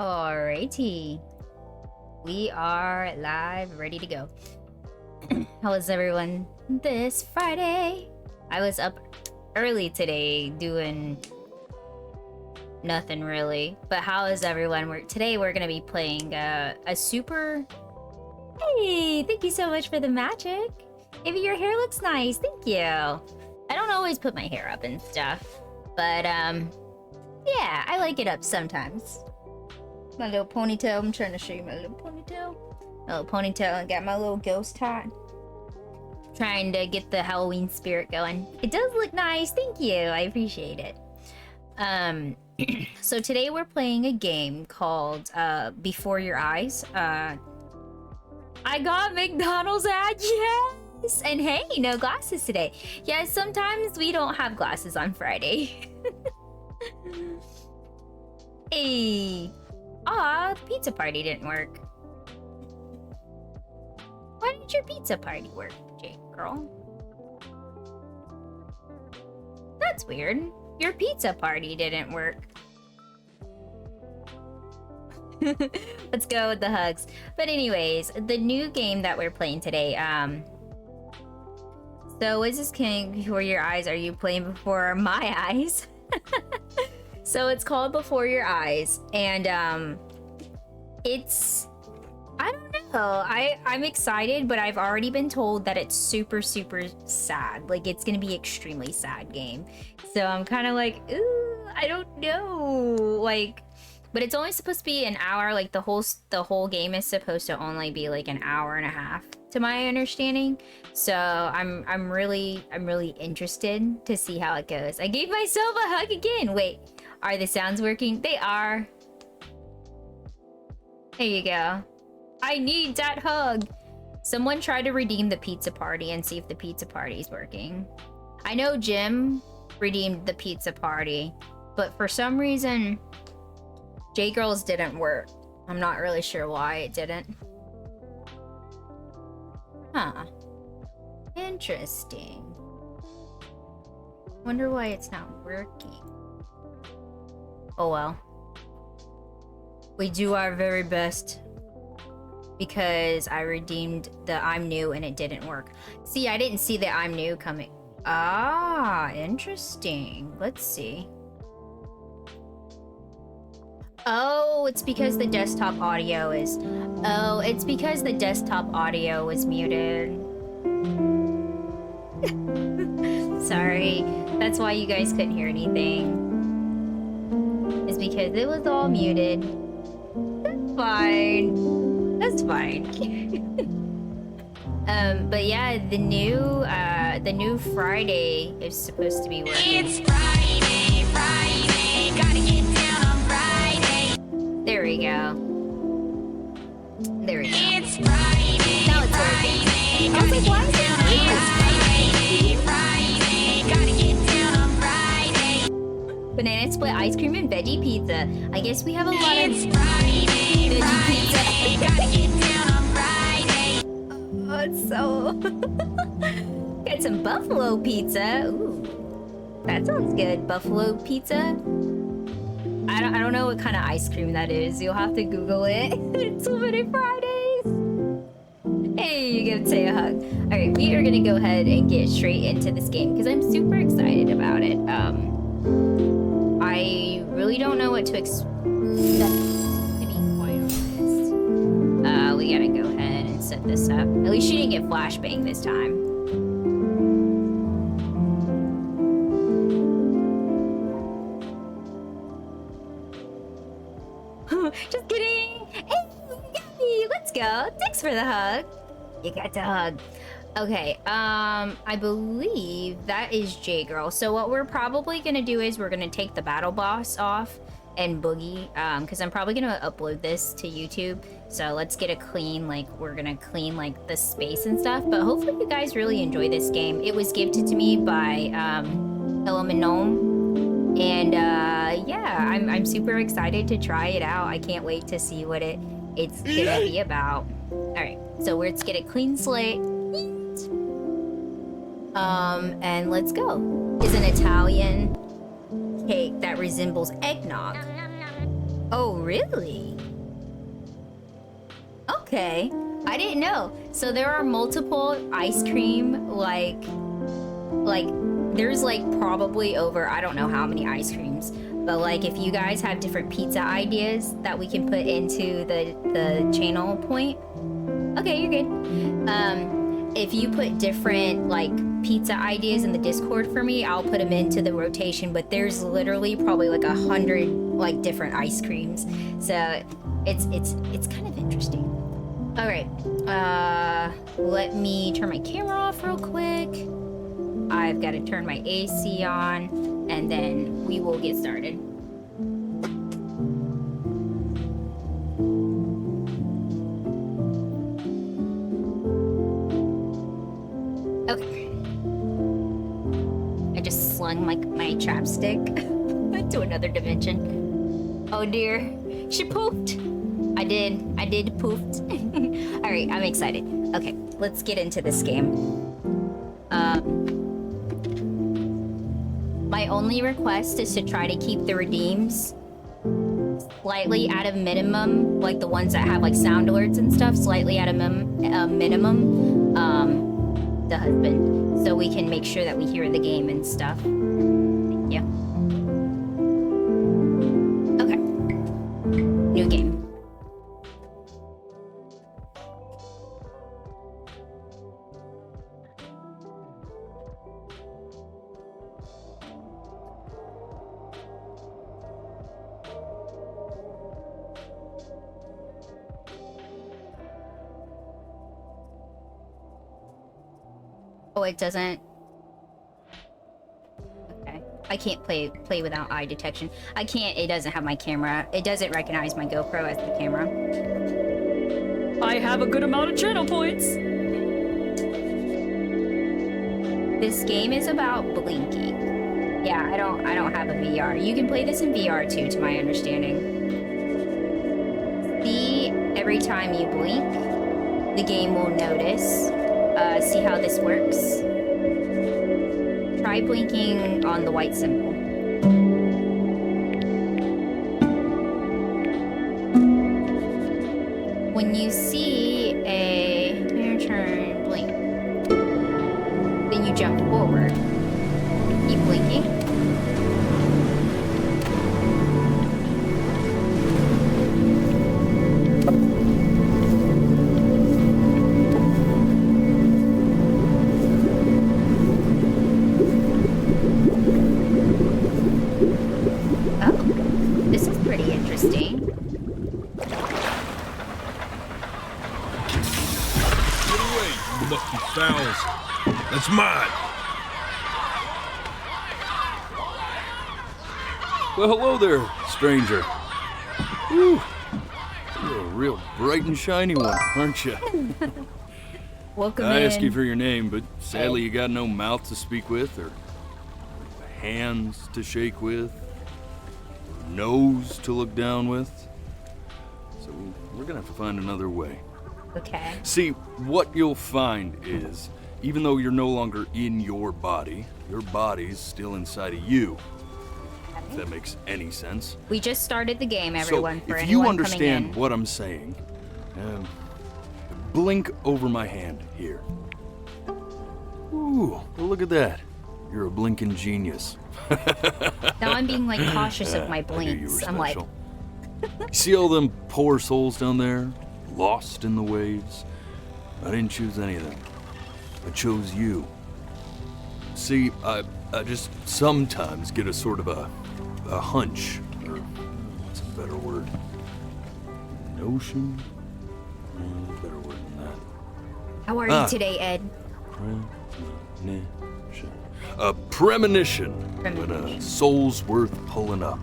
Alrighty, we are live, ready to go. How is everyone this Friday? I was up early today doing nothing really, but how is everyone? Today we're gonna be playing a super... Hey, thank you so much for the magic. Maybe your hair looks nice, thank you. I don't always put my hair up and stuff, but yeah, I like it up sometimes. My little ponytail. I'm trying to show you my little ponytail. My little ponytail, and got my little ghost hat. Trying to get the Halloween spirit going. It does look nice. Thank you. I appreciate it. So today we're playing a game called Before Your Eyes. I got McDonald's ad. Yes. And hey, no glasses today. Yeah, sometimes we don't have glasses on Friday. Hey. Aw, the pizza party didn't work. Why didn't your pizza party work, Jake girl? That's weird. Your pizza party didn't work. Let's go with the hugs. But anyways, the new game that we're playing today, so is this game Before Your Eyes? Are you playing before my eyes? So it's called Before Your Eyes, and it's, I don't know, I'm excited, but I've already been told that it's super sad. Like, it's gonna be extremely sad game. So I'm kind of like, ooh, I don't know. Like, but it's only supposed to be an hour. Like the whole game is supposed to only be like an hour and a half, to my understanding. So I'm really interested to see how it goes. I gave myself a hug again. Wait, are the sounds working? They are. There you go. I need that hug. Someone try to redeem the pizza party and see if the pizza party is working. I know Jim redeemed the pizza party, but for some reason, J-Girls didn't work. I'm not really sure why it didn't. Huh. Interesting. Wonder why it's not working. Oh well. We do our very best. Because I redeemed the I'm new and it didn't work. See, I didn't see the I'm new coming. Ah, interesting. Let's see. Oh, it's because the desktop audio is... Oh, it's because the desktop audio was muted. Sorry. That's why you guys couldn't hear anything. It's because it was all muted. That's fine. That's fine. But yeah, the new Friday is supposed to be working. It's Friday, gotta get down on Friday. There we go. There we go. It's Friday, Now it's working. I was like, why is it Friday, gotta get down on Friday. Banana split ice cream and veggie pizza. I guess we have a lot of Friday, veggie pizza. gotta get down on Friday. Oh, it's so... Got some buffalo pizza. Ooh, that sounds good. Buffalo pizza. I don't know what kind of ice cream that is. You'll have to Google it. It's so many Fridays. Hey, you give Tay a hug. All right, we are gonna go ahead and get straight into this game because I'm super excited about it. I really don't know what to expect. To be quite honest. We gotta go ahead and set this up. At least she didn't get flashbang this time. Just kidding. Hey, you got me. Let's go. Thanks for the hug. You got the hug. Okay, I believe that is J-Girl. So what we're probably gonna do is we're gonna take the battle boss off and Boogie, because I'm probably gonna upload this to YouTube. So let's get a clean, like, we're gonna clean, like, the space and stuff. But hopefully you guys really enjoy this game. It was gifted to me by, Gnome. And, yeah, I'm super excited to try it out. I can't wait to see what it's gonna be about. Alright, so let's get a clean slate. And let's go. Is an Italian cake that resembles eggnog. Oh, really? Okay. I didn't know. So there are multiple ice cream, like there's like probably over, I don't know how many ice creams, but like if you guys have different pizza ideas that we can put into the channel point. Okay, you're good. If you put different like pizza ideas in the Discord for me, I'll put them into the rotation, but there's literally probably like 100 like different ice creams. So it's kind of interesting. All right, let me turn my camera off real quick. I've got to turn my AC on, and then we will get started. Okay. I just slung my chapstick to another dimension. Oh dear, she pooped. I did pooped. All right, I'm excited. Okay, let's get into this game. My only request is to try to keep the redeems slightly at a minimum, like the ones that have like sound alerts and stuff, slightly at a minimum. The husband, so we can make sure that we hear the game and stuff. Thank you. Okay. New game. Oh, it doesn't. Okay. I can't play without eye detection. I can't. It doesn't have my camera. It doesn't recognize my GoPro as the camera. I have a good amount of channel points. This game is about blinking. Yeah, I don't have a VR. You can play this in VR too, to my understanding. See, every time you blink, the game will notice. See how this works? Try blinking on the white symbol. When you see a turn blink, then you jump forward. Keep blinking. That's mine. Well, hello there, stranger. Whew. You're a real bright and shiny one, aren't you? Welcome I in. asked you for your name, but sadly you got no mouth to speak with, or hands to shake with, or nose to look down with. So we're gonna have to find another way. Okay. See, what you'll find is, even though you're no longer in your body's still inside of you. If that makes any sense. We just started the game, everyone. So for if you anyone understand coming in. what I'm saying, blink over my hand here. Ooh, well, look at that. You're a blinking genius. Now I'm being like cautious of my I knew you blinks. were I'm like, special. See all them poor souls down there, lost in the waves? I didn't choose any of them. I chose you. See, I just sometimes get a sort of a hunch, or what's a better word? Notion? Better word than that. how are you today, Ed? Premonition. A premonition. When a soul's worth pulling up.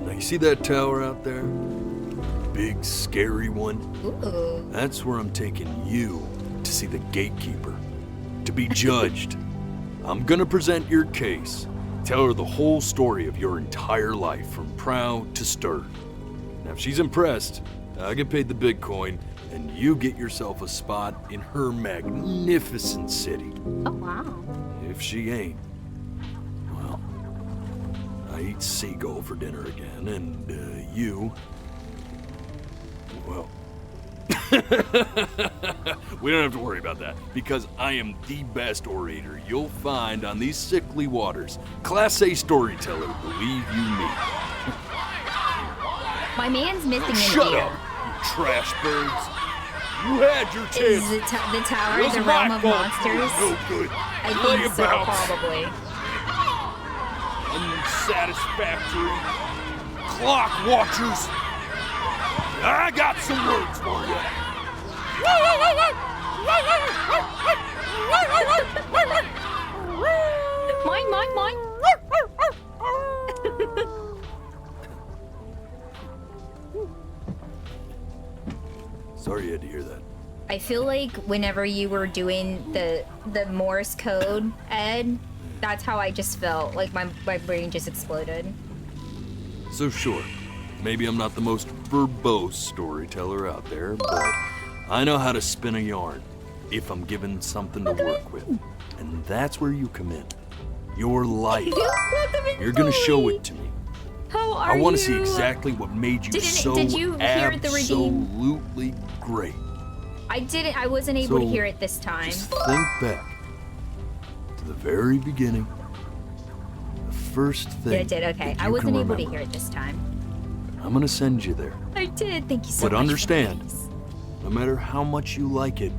Now you see that tower out there? Big, scary one? Ooh. That's where I'm taking you to see the gatekeeper. To be judged. I'm gonna present your case. Tell her the whole story of your entire life, from proud to stern. Now if she's impressed, I get paid the Bitcoin, and you get yourself a spot in her magnificent city. Oh, wow. If she ain't, well, I eat seagull for dinner again, and you... Well... We don't have to worry about that, because I am the best orator you'll find on these sickly waters. Class A storyteller, believe you me. My man's missing an Shut ear. up, you trash birds. You had your Is chance. the tower It was the my realm of fault. monsters? No good. I Lay think so, about. probably. Unsatisfactory. Clock watchers. I got some words for you. Mine. Sorry you had to hear that. I feel like whenever you were doing the Morse code, Ed, that's how I just felt. Like my brain just exploded. So sure, maybe I'm not the most verbose storyteller out there, but I know how to spin a yarn if I'm given something to work with. And that's where you come in. Your life. You're gonna show it to me. How are I want to you? see exactly what made you Did you hear the redeem? absolutely great. I wasn't able to So, hear it this time. Just think back to the very beginning. The first thing. Yeah, I did. Okay. that I you wasn't can able to remember. hear it this time. I'm gonna send you there. I did. Thank you so much. But understand, for this. no matter how much you like it,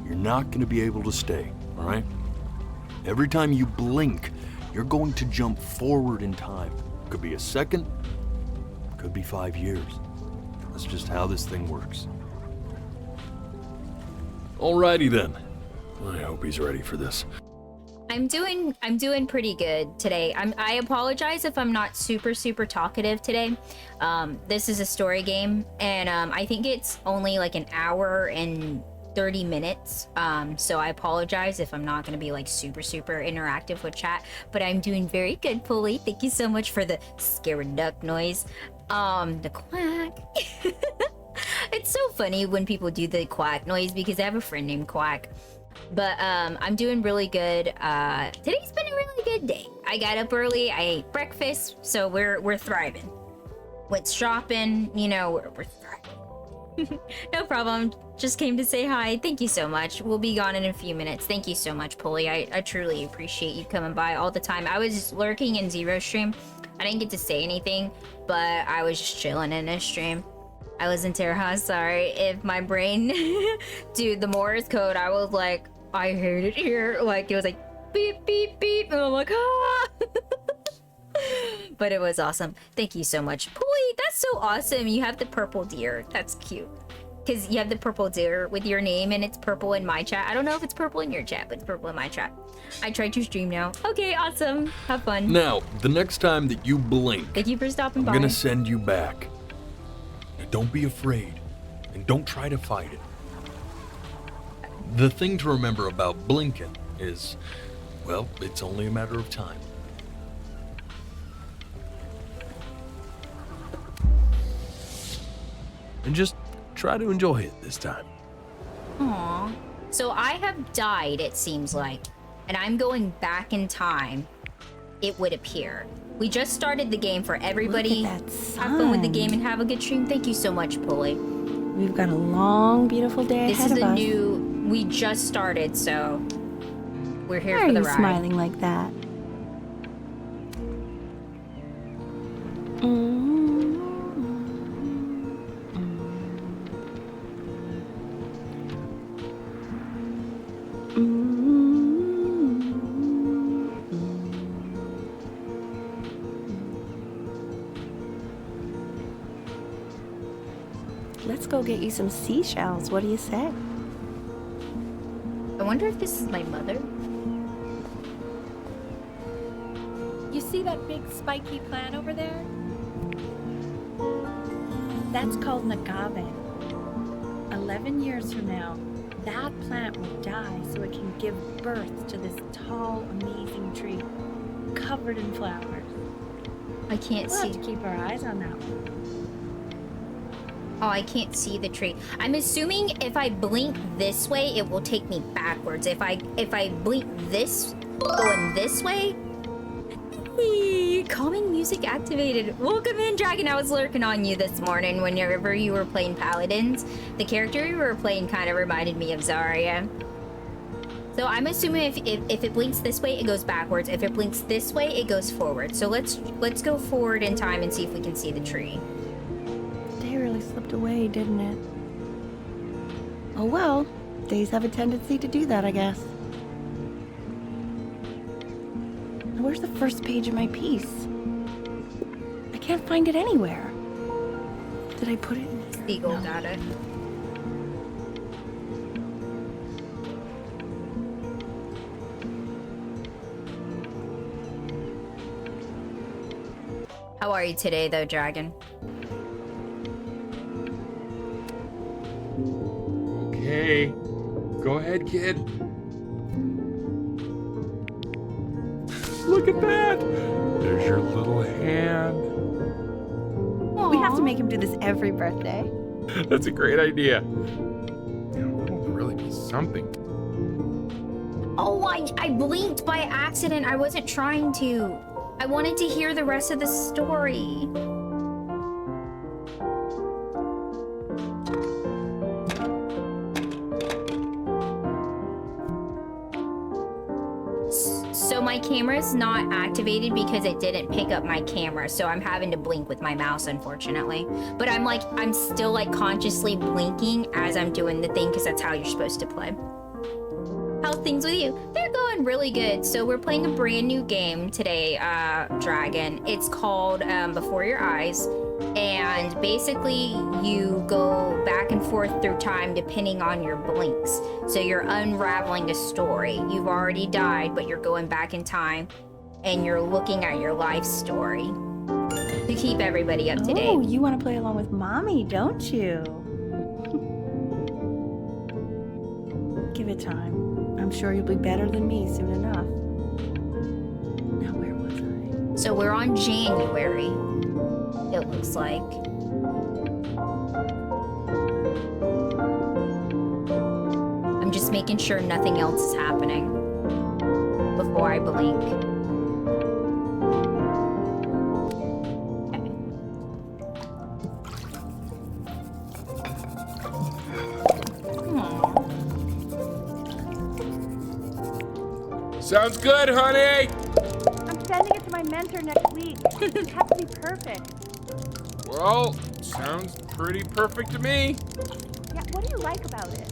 you're not gonna be able to stay, all right? Every time you blink, you're going to jump forward in time. Could be a second, could be 5 years. That's just how this thing works. Alrighty then. I hope he's ready for this. I'm doing pretty good today. I apologize if I'm not super talkative today. This is a story game, and I think it's only like an hour and 30 minutes. So I apologize if I'm not going to be like super interactive with chat, but I'm doing very good, Pulley. Thank you so much for the scared duck noise. The quack. It's so funny when people do the quack noise because I have a friend named Quack. But I'm doing really good. Today's been a really good day. I got up early, I ate breakfast, so we're thriving. Went shopping, you know, we're thriving. No problem. Just came to say hi. Thank you so much. We'll be gone in a few minutes. Thank you so much, Pulley. I truly appreciate you coming by all the time. I was just lurking in Zero stream. I didn't get to say anything, but I was just chilling in his stream. I was in Terrahouse. Sorry if my brain, dude, the Morse code, I was like, I hate it here. Like, it was like, beep, beep, beep. And I'm like, ah. But it was awesome. Thank you so much. Pulley, that's so awesome. You have the purple deer. That's cute. Because you have the purple deer with your name and it's purple in my chat. I don't know if it's purple in your chat, but it's purple in my chat. I tried to stream now. Okay, awesome. Have fun. Now, the next time that you blink, Thank you for stopping I'm by. gonna send you back. Now, don't be afraid, and don't try to fight it. The thing to remember about blinking is, well, it's only a matter of time. And just try to enjoy it this time. Aww. So I have died, it seems like, and I'm going back in time, it would appear. We just started the game for everybody. Look at that Have fun with the sun. game and have a good stream. Thank you so much, Pulley. We've got a long, beautiful day This ahead is of a us. new, we just started, so we're here Why for are the you ride. smiling like that? Let's go get you some seashells. What do you say? I wonder if this is my mother. You see that big spiky plant over there? That's called an agave. 11 years from now, that plant will die so it can give birth to this tall, amazing tree covered in flowers. I can't We'll see. have to keep our eyes on that one. Oh, I can't see the tree. I'm assuming if I blink this way, it will take me backwards. If I blink this, going this way, calming music activated. Welcome in, Dragon. I was lurking on you this morning whenever you were playing Paladins. The character you were playing kind of reminded me of Zarya. So I'm assuming if it blinks this way, it goes backwards. If it blinks this way, it goes forward. So let's go forward in time and see if we can see the tree. Day really slipped away, didn't it? Oh well, days have a tendency to do that, I guess. Now, where's the first page of my piece? I can't find it anywhere. Did I put it in here? Seagull No. got it. How are you today, though, Dragon? Okay. Go ahead, kid. Look at that! There's your little hand. We have to make him do this every birthday. That's a great idea. That'll really be something. Oh, I blinked by accident. I wasn't trying to. I wanted to hear the rest of the story. So my camera's not activated because it didn't pick up my camera, so I'm having to blink with my mouse, unfortunately. But I'm still like consciously blinking as I'm doing the thing because that's how you're supposed to play. How's things with you? They're going really good. So we're playing a brand new game today, Dragon. It's called Before Your Eyes. And basically you go back and forth through time depending on your blinks. So you're unraveling a story. You've already died, but you're going back in time and you're looking at your life story to keep everybody up to date. Oh, you want to play along with Mommy, don't you? Give it time. I'm sure you'll be better than me soon enough. Now, where was I? So we're on January, it looks like. I'm just making sure nothing else is happening before I blink. Okay. Sounds good, honey! I'm sending it to my mentor next week. It has to be perfect. Well, sounds pretty perfect to me. Yeah, what do you like about it?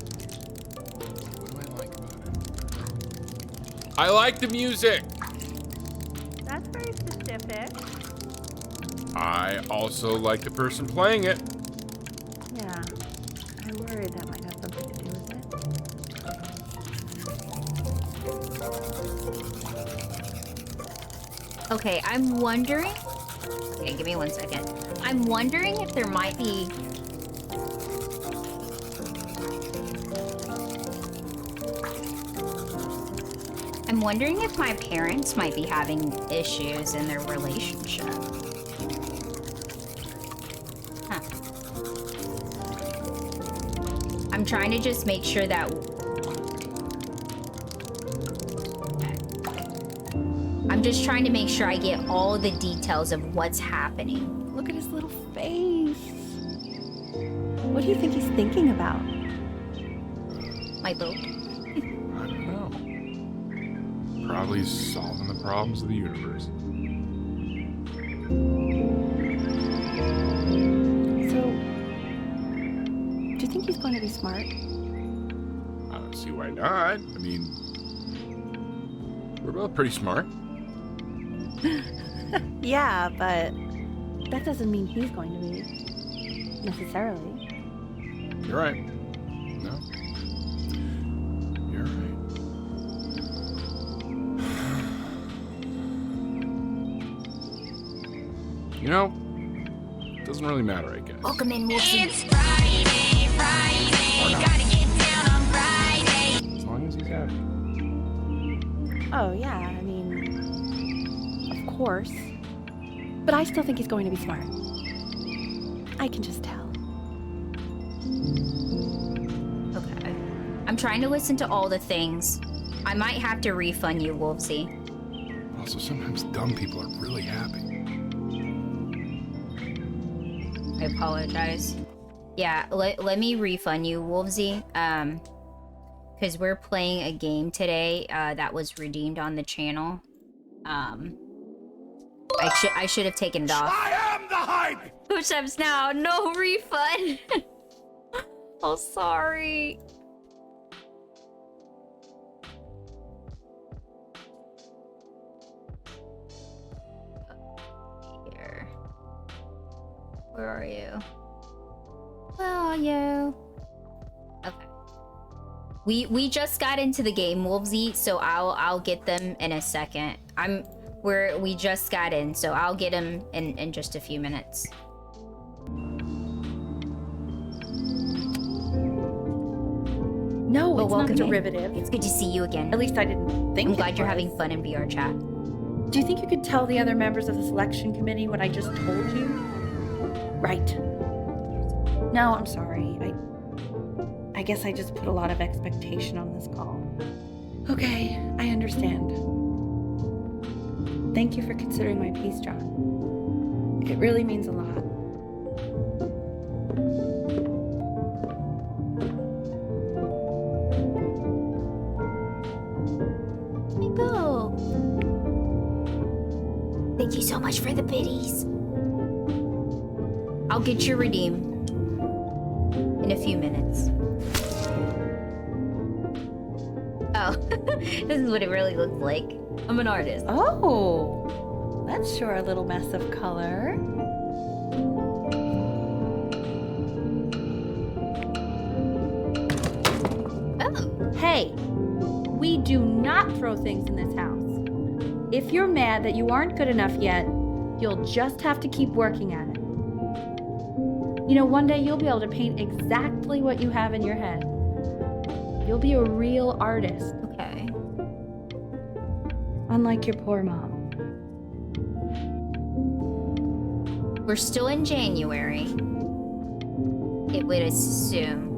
What do I like about it? I like the music. That's very specific. I also like the person playing it. Yeah, I worried that might have something to do with it. Okay, I'm wondering. Okay, give me 1 second. I'm wondering if there might be. I'm wondering if my parents might be having issues in their relationship. Huh. I'm trying to just make sure that. I'm just trying to make sure I get all the details of what's happening. Look at his little face. What do you think he's thinking about? My boat. I don't know. Probably solving the problems of the universe. So, do you think he's going to be smart? I don't see why not. I mean, we're both pretty smart. Yeah, but that doesn't mean he's going to be, necessarily. You're right. No. You're right. You know, it doesn't really matter, I guess. Welcome in, Wolfie. It's Friday, Friday, gotta get down on Friday. As long as he's happy. Oh, yeah, I mean, of course. But I still think he's going to be smart. I can just tell. Okay. I'm trying to listen to all the things. I might have to refund you, Wolfsy. Also, sometimes dumb people are really happy. I apologize. Yeah, let me refund you, Wolvesy. Because we're playing a game today that was redeemed on the channel. I should have taken it off. I am the hype! Push-ups now, no refund. Oh, sorry. Here. Where are you? Where are you? Okay. We just got into the game, Wolvesy, so I'll get them in a second. We just got in, so I'll get them in just a few minutes. No, Well, it's not welcome in. derivative. It's good to see you again. At least I didn't think I'm it glad you're was. having fun in VR chat. Do you think you could tell the other members of the selection committee what I just told you? Right. No, I'm sorry. I guess I just put a lot of expectation on this call. Okay, I understand. Thank you for considering my piece, John. It really means a lot. Go. Thank you so much for the biddies. I'll get your redeem in a few minutes. Oh, this is what it really looks like. I'm an artist. Oh, that's sure a little mess of color. Oh, Hey, we do not throw things in this house. If you're mad that you aren't good enough yet, you'll just have to keep working at it. You know, one day you'll be able to paint exactly what you have in your head. You'll be a real artist, okay. unlike your poor mom. We're still in January. It would assume.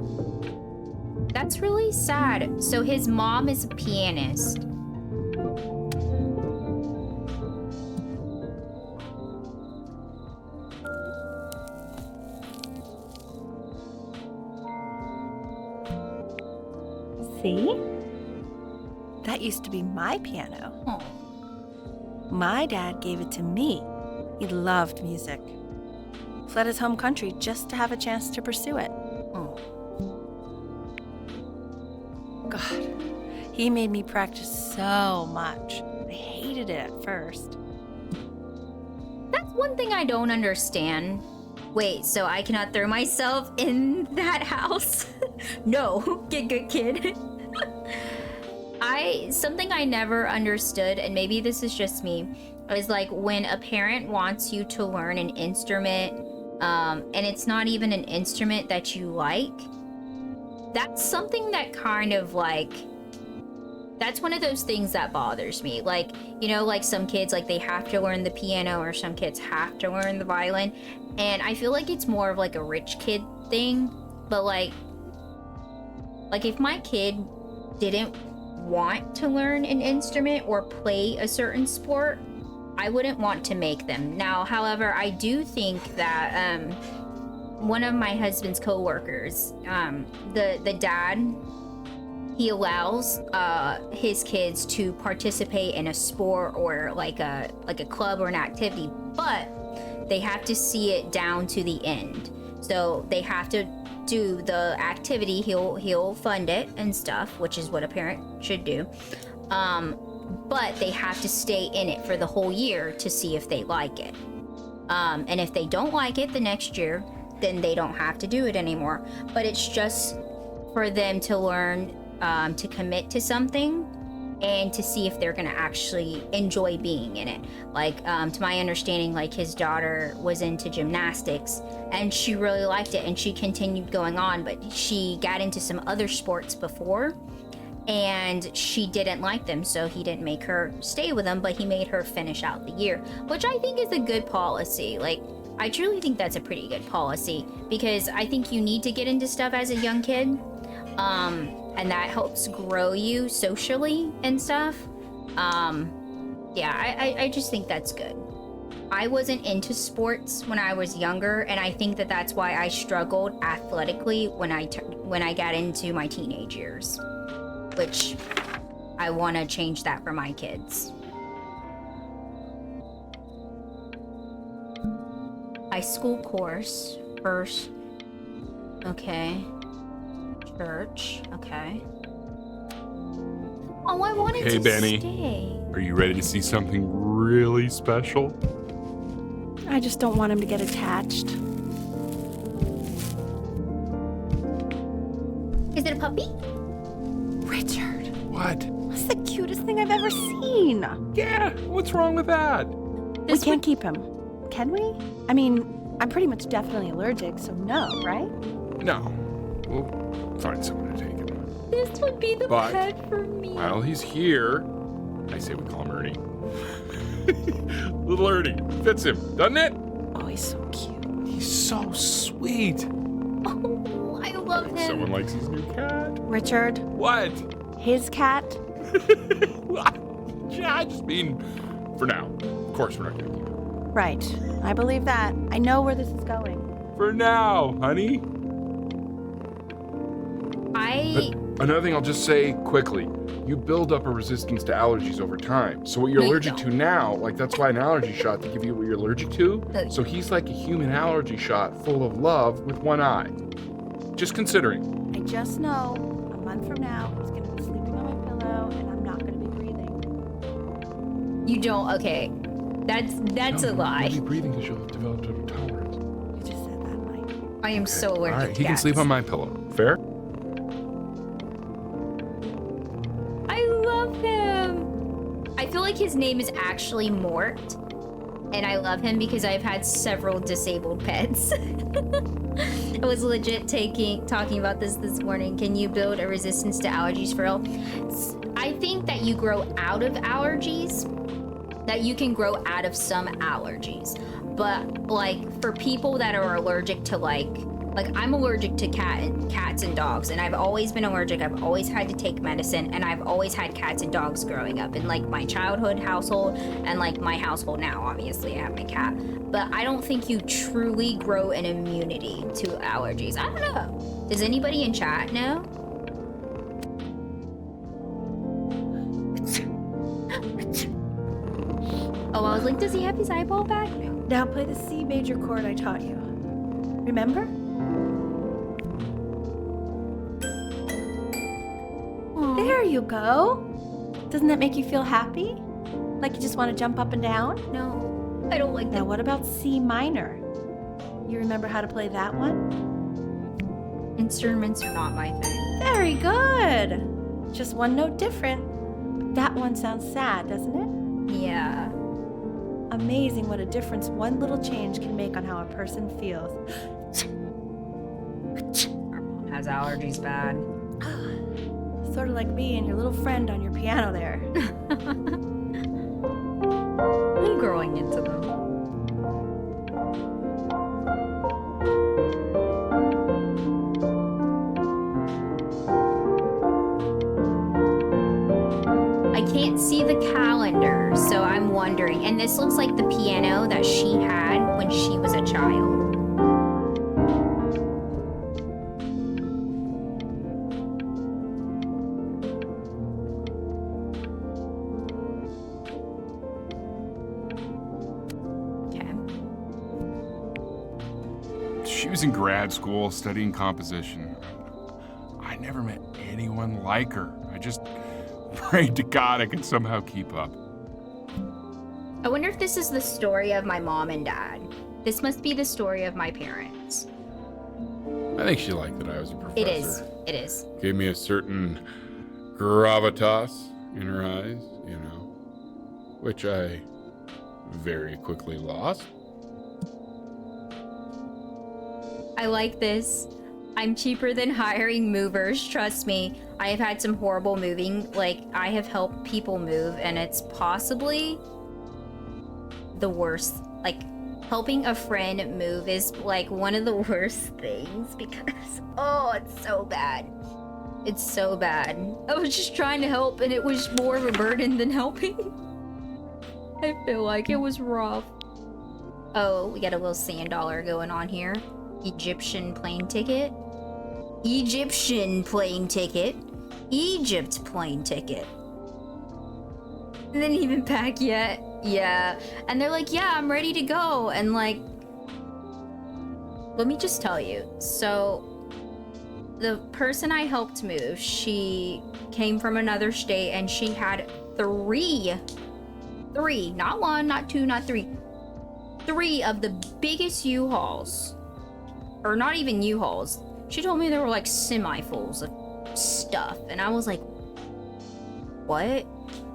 That's really sad. So his mom is a pianist. See? That used to be my piano. Oh. My dad gave it to me. He loved music. Fled his home country just to have a chance to pursue it. Oh. God, he made me practice so much. I hated it at first. That's one thing I don't understand. Wait, so I cannot throw myself in that house? No, get good, kid. Something I never understood, and maybe this is just me, is like when a parent wants you to learn an instrument, and it's not even an instrument that you like. That's something that kind of like, that's one of those things that bothers me. Like, you know, like some kids, like they have to learn the piano, or some kids have to learn the violin. And I feel like it's more of like a rich kid thing. But like if my kid didn't want to learn an instrument or play a certain sport, I wouldn't want to make them. Now, however, I do think that one of my husband's co-workers, the dad, he allows his kids to participate in a sport or like a club or an activity, but they have to see it down to the end. So they have to do the activity. He'll fund it and stuff, which is what a parent should do. But they have to stay in it for the whole year to see if they like it. And if they don't like it the next year, then they don't have to do it anymore. But it's just for them to learn to commit to something and to see if they're gonna actually enjoy being in it. Like, to my understanding, like his daughter was into gymnastics and she really liked it and she continued going on, but she got into some other sports before and she didn't like them, so he didn't make her stay with them, but he made her finish out the year, which I think is a good policy. Like, I truly think that's a pretty good policy, because I think you need to get into stuff as a young kid, and that helps grow you socially and stuff. Yeah, I just think that's good. I wasn't into sports when I was younger, and I think that that's why I struggled athletically when I got into my teenage years, which I want to change that for my kids. High school course first. Okay. Church. Okay. Oh, I wanted Hey, to Benny. stay. Are you ready to see something really special? I just don't want him to get attached. Is it a puppy? Richard, What? that's the cutest thing I've ever seen. Yeah, what's wrong with that? We can't keep him, can we? I mean, I'm pretty much definitely allergic, so no, right? No. We'll find someone to take him. This would be the But pet for me. while he's here, I say we call him Ernie. Little Ernie. Fits him, doesn't it? Oh, he's so cute. He's so sweet. Oh, I love him. Someone likes his new cat. Richard, What? his cat? Yeah, I just mean, for now. Of course we're not going to keep him. Right. I believe that. I know where this is going. For now, honey. Another thing I'll just say quickly. You build up a resistance to allergies over time. So what you're No, you allergic to don't. now, like that's why an allergy shot to give you what you're allergic to. No. So he's like a human allergy shot full of love with one eye. Just considering. I just know a month from now, he's going to be sleeping on my pillow, and I'm not going to be breathing. You don't. Okay, that's a lie. You'll be breathing because you'll have developed a tolerance. You just said that, Mike. I am so All allergic right, to he can cats. sleep on my pillow. Fair? I love him. I feel like his name is actually Mort, and I love him because I've had several disabled pets. I was legit talking about this morning. Can you build a resistance to allergies for real? I think that you grow out of allergies, that you can grow out of some allergies. But like for people that are allergic to like I'm allergic to cats and dogs, and I've always been allergic. I've always had to take medicine, and I've always had cats and dogs growing up in like my childhood household and like my household now. Obviously, I have my cat, but I don't think you truly grow an immunity to allergies. I don't know. Does anybody in chat know? Oh, I was like, does he have his eyeball back? No. Now play the C major chord I taught you. Remember? There you go. Doesn't that make you feel happy? Like you just want to jump up and down? No, I don't like Now that. what about C minor? You remember how to play that one? Instruments are not my thing. Very good. Just one note different. But that one sounds sad, doesn't it? Yeah. Amazing what a difference one little change can make on how a person feels. Our mom has allergies bad. Sort of like me and your little friend on your piano there. I'm growing into them. I can't see the calendar, so I'm wondering. And this looks like the piano that she had when she was a child. Okay. She was in grad school studying composition. I never met anyone like her. I just prayed to God I could somehow keep up. I wonder if this is the story of my mom and dad. This must be the story of my parents. I think she liked that I was a professor. It is. It is. Gave me a certain gravitas in her eyes, you know, which I very quickly lost. I like this. I'm cheaper than hiring movers. Trust me, I have had some horrible moving. Like, I have helped people move, and it's possibly the worst. Like, helping a friend move is like one of the worst things because, oh, it's so bad. It's so bad. I was just trying to help, and it was more of a burden than helping. I feel like it was rough. Oh, we got a little sand dollar going on here. Egyptian plane ticket. Egyptian plane ticket. Egypt plane ticket. Didn't even pack yet. Yeah. And they're like, yeah, I'm ready to go. And like, let me just tell you. So the person I helped move, she came from another state and she had three, not one, not two, not three of the biggest U-Hauls. Or not even U-Hauls. She told me they were like semi-fulls of stuff. And I was like, what?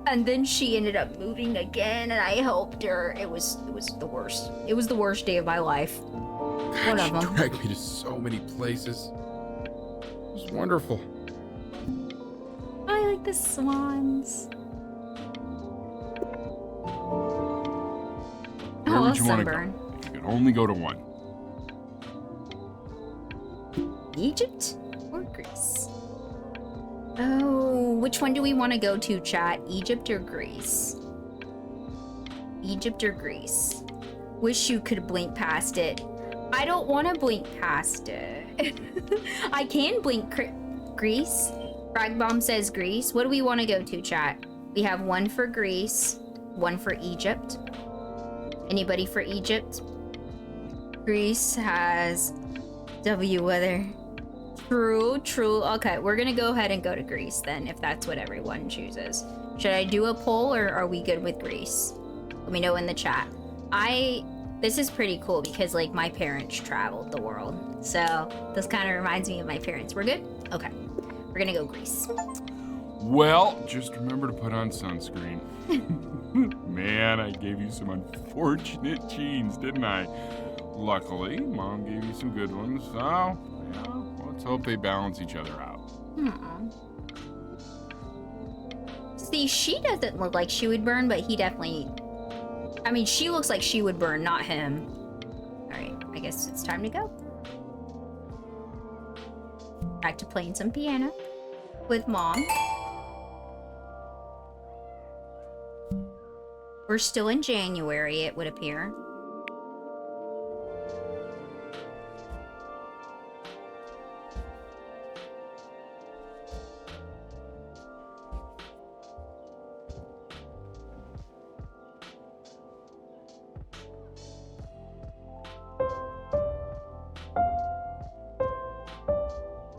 And then she ended up moving again and I helped her. It was the worst. It was the worst day of my life. One of She them. dragged me to so many places. It was wonderful. I like the swans. Where Oh, would you want to sunburn. go? If you could only go to one. Egypt or Greece? Oh, which one do we want to go to, chat? Egypt or Greece? Egypt or Greece? Wish you could blink past it. I don't want to blink past it. I can blink Greece. Bragbomb says Greece. What do we want to go to, chat? We have one for Greece, one for Egypt. Anybody for Egypt? Greece has W weather. True. Okay, we're gonna go ahead and go to Greece then, if that's what everyone chooses. Should I do a poll or are we good with Greece? Let me know in the chat. This is pretty cool because like my parents traveled the world. So this kind of reminds me of my parents. We're good? Okay. We're gonna go Greece. Well, just remember to put on sunscreen. Man, I gave you some unfortunate jeans, didn't I? Luckily, Mom gave you some good ones, so yeah, let's hope they balance each other out. See, she doesn't look like she would burn, but he definitely... I mean, she looks like she would burn, not him. Alright, I guess it's time to go. Back to playing some piano with Mom. We're still in January, it would appear.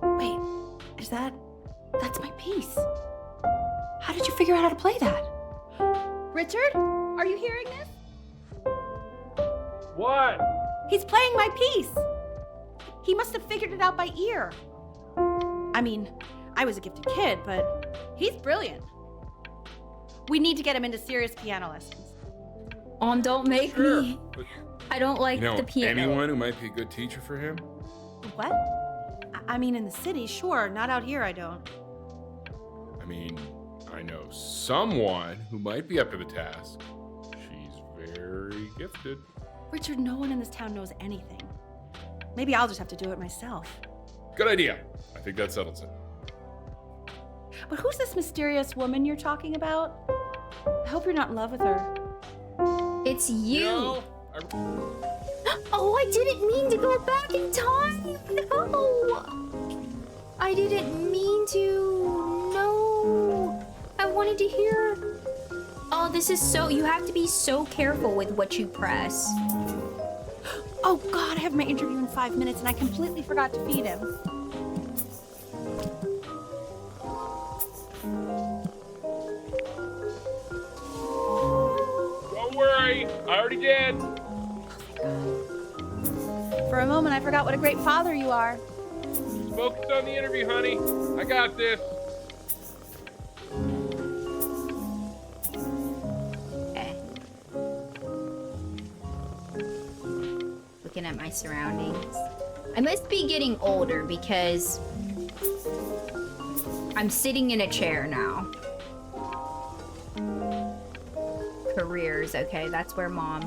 Wait, that's my piece. How did you figure out how to play that? Richard, are you hearing this? What? He's playing my piece. He must have figured it out by ear. I mean, I was a gifted kid, but he's brilliant. We need to get him into serious piano lessons. Don't make me. I don't like You know, the piano. anyone who might be a good teacher for him? What? I mean, in the city, sure. Not out here, I don't. I mean, I know someone who might be up to the task. She's very gifted. Richard, no one in this town knows anything. Maybe I'll just have to do it myself. Good idea. I think that settles it. But who's this mysterious woman you're talking about? I hope you're not in love with her. It's you. No, Oh, I didn't mean to go back in time. No. I didn't mean to. No. I wanted to hear. Oh, this is so. You have to be so careful with what you press. Oh God, I have my interview in 5 minutes and I completely forgot to feed him. Don't worry, I already did. For a moment, I forgot what a great father you are. Focus on the interview, honey. I got this. Okay. Looking at my surroundings. I must be getting older because I'm sitting in a chair now. Careers, okay, that's where Mom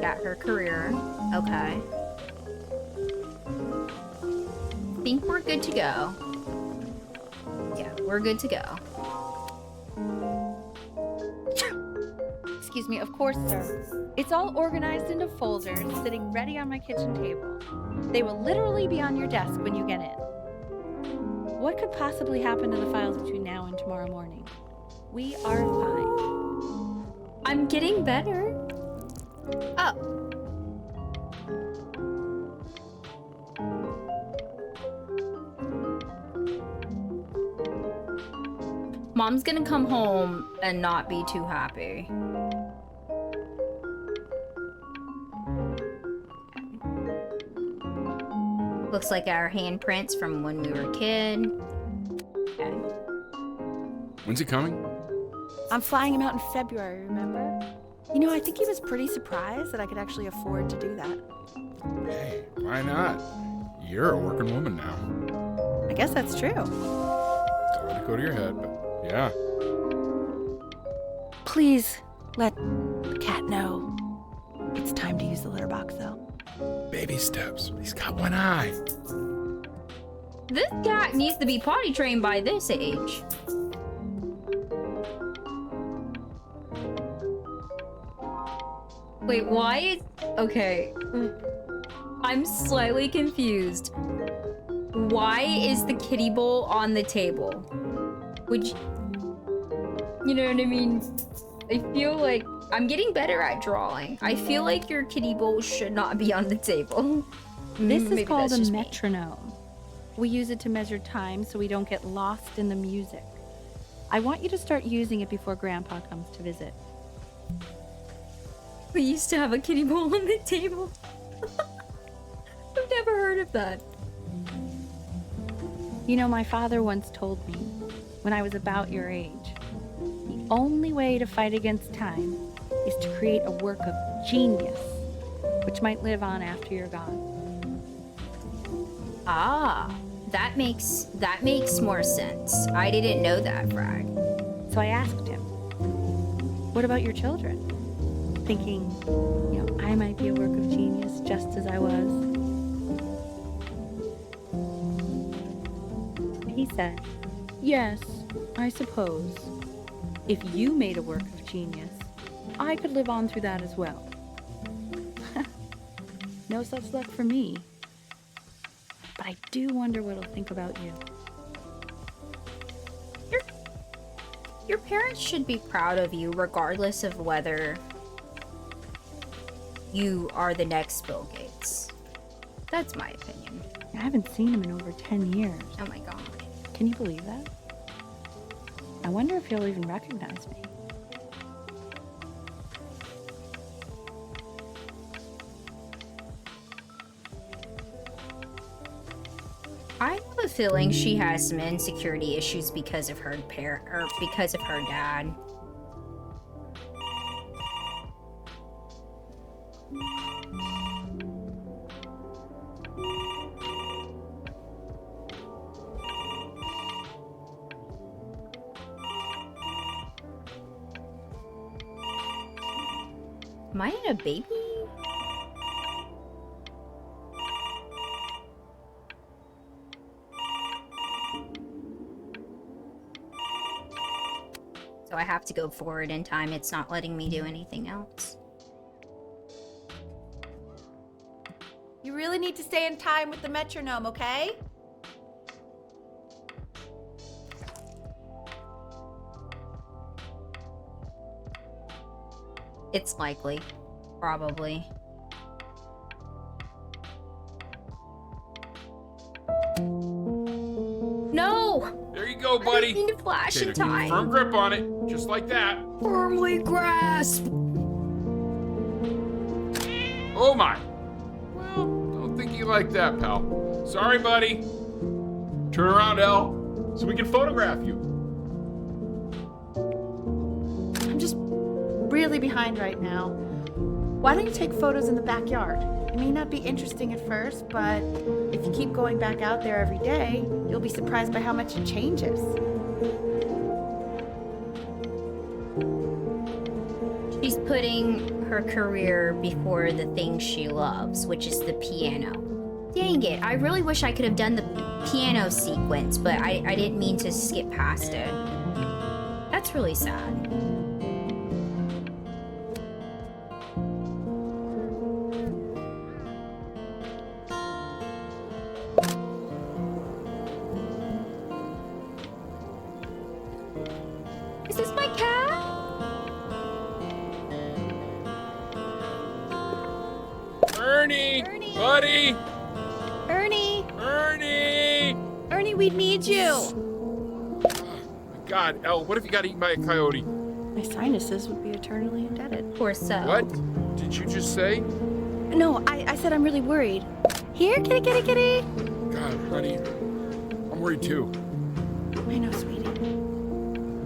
got her career. Okay. Think we're good to go. Yeah, we're good to go. Excuse me, of course, sir. It's all organized into folders, sitting ready on my kitchen table. They will literally be on your desk when you get in. What could possibly happen to the files between now and tomorrow morning? We are fine. I'm getting better. Oh. Mom's gonna come home and not be too happy. Looks like our handprints from when we were a kid. Okay. When's he coming? I'm flying him out in February, remember? You know, I think he was pretty surprised that I could actually afford to do that. Hey, why not? You're a working woman now. I guess that's true. Don't let it go to your head, but yeah. Please let the cat know. It's time to use the litter box, though. Baby steps. He's got one eye. This cat needs to be potty trained by this age. Wait, why is... Okay. I'm slightly confused. Why is the kiddie bowl on the table? Would you... You know what I mean? I feel like... I'm getting better at drawing. I feel like your kiddie bowl should not be on the table. This Maybe is called that's a just me. metronome. We use it to measure time so we don't get lost in the music. I want you to start using it before Grandpa comes to visit. We used to have a kiddie bowl on the table. I've never heard of that. You know, my father once told me, when I was about your age, the only way to fight against time is to create a work of genius, which might live on after you're gone. Ah, that makes more sense. I didn't know that, Frag. So I asked him, what about your children? Thinking, you know, I might be a work of genius just as I was. He said, yes, I suppose. If you made a work of genius, I could live on through that as well. No such luck for me. But I do wonder what he'll think about you. Your parents should be proud of you regardless of whether you are the next Bill Gates. That's my opinion. I haven't seen him in over 10 years. Oh my god. Can you believe that? I wonder if he'll even recognize me. I have a feeling she has some insecurity issues because of her because of her dad. Am I in a baby? So I have to go forward in time. It's not letting me do anything else. You really need to stay in time with the metronome, okay? It's likely. Probably. No! There you go, I buddy. didn't mean to flash Okay, in now keep a firm time. grip on it, just like that. Firmly grasp! Oh my. Well, don't think you like that, pal. Sorry, buddy. Turn around, Elle, so we can photograph you. I'm just really behind right now. Why don't you take photos in the backyard? It may not be interesting at first, but if you keep going back out there every day, you'll be surprised by how much it changes. She's putting her career before the thing she loves, which is the piano. Dang it, I really wish I could have done the piano sequence, but I didn't mean to skip past it. That's really sad. Ernie! Ernie! Buddy! Ernie! Ernie! Ernie, we need you! Oh, my God, Elle, what if you got eaten by a coyote? My sinuses would be eternally indebted. Or so. What did you just say? No, I said I'm really worried. Here, kitty, kitty, kitty! God, honey, I'm worried too. I know, sweetie.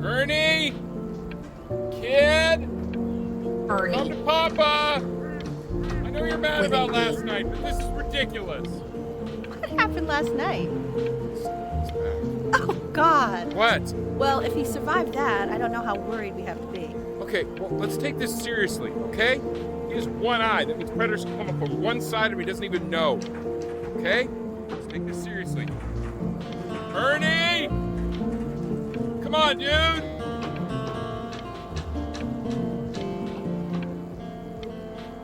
Ernie! Kid! Come Ernie. to Papa! I know you're mad With about an E. last night, but this is ridiculous. What happened last night? Oh, God. What? Well, if he survived that, I don't know how worried we have to be. Okay, well, let's take this seriously, okay? He has one eye. That means predators can come up from one side and he doesn't even know. Okay? Let's take this seriously. Ernie! Come on, dude!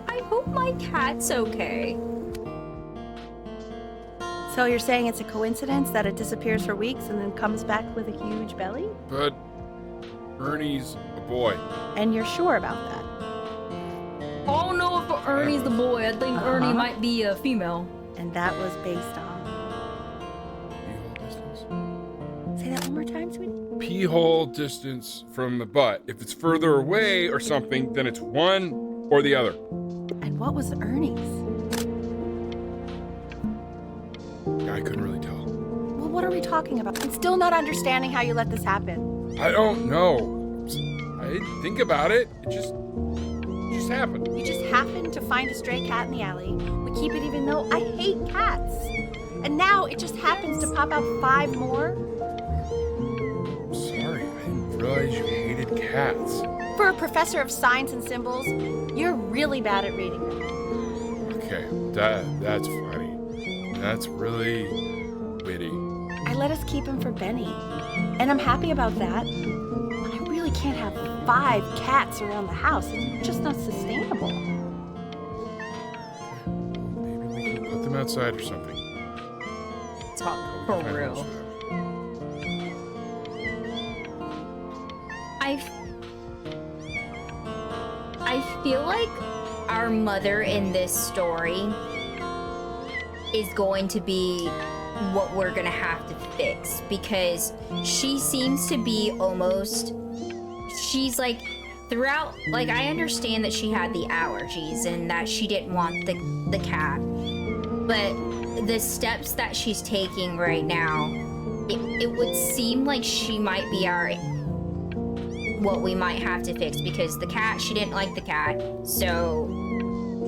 I hope my cat's okay. So you're saying it's a coincidence that it disappears for weeks and then comes back with a huge belly? But Ernie's a boy. And you're sure about that? I don't know if Ernie's the boy. I think Ernie might be a female. And that was based on... Say that one more time, sweetie. Pee-hole distance from the butt. If it's further away or something, then it's one or the other. And what was Ernie's? I couldn't really tell. Well, what are we talking about? I'm still not understanding how you let this happen. I don't know. I didn't think about it. It just happened. You just happened to find a stray cat in the alley. We keep it even though I hate cats. And now it just happens to pop out 5 more? I'm sorry. I didn't realize you hated cats. For a professor of signs and symbols, you're really bad at reading them. Okay, that's funny. That's really witty. I let us keep him for Benny. And I'm happy about that. But I really can't have 5 cats around the house. It's just not sustainable. Maybe we can put them outside or something. Talk We for can find real. homes I feel like our mother in this story is going to be what we're gonna have to fix, because she seems to be almost, she's like, throughout, like, I understand that she had the allergies and that she didn't want the cat, but the steps that she's taking right now, it would seem like she might be what we might have to fix, because the cat, she didn't like the cat, so,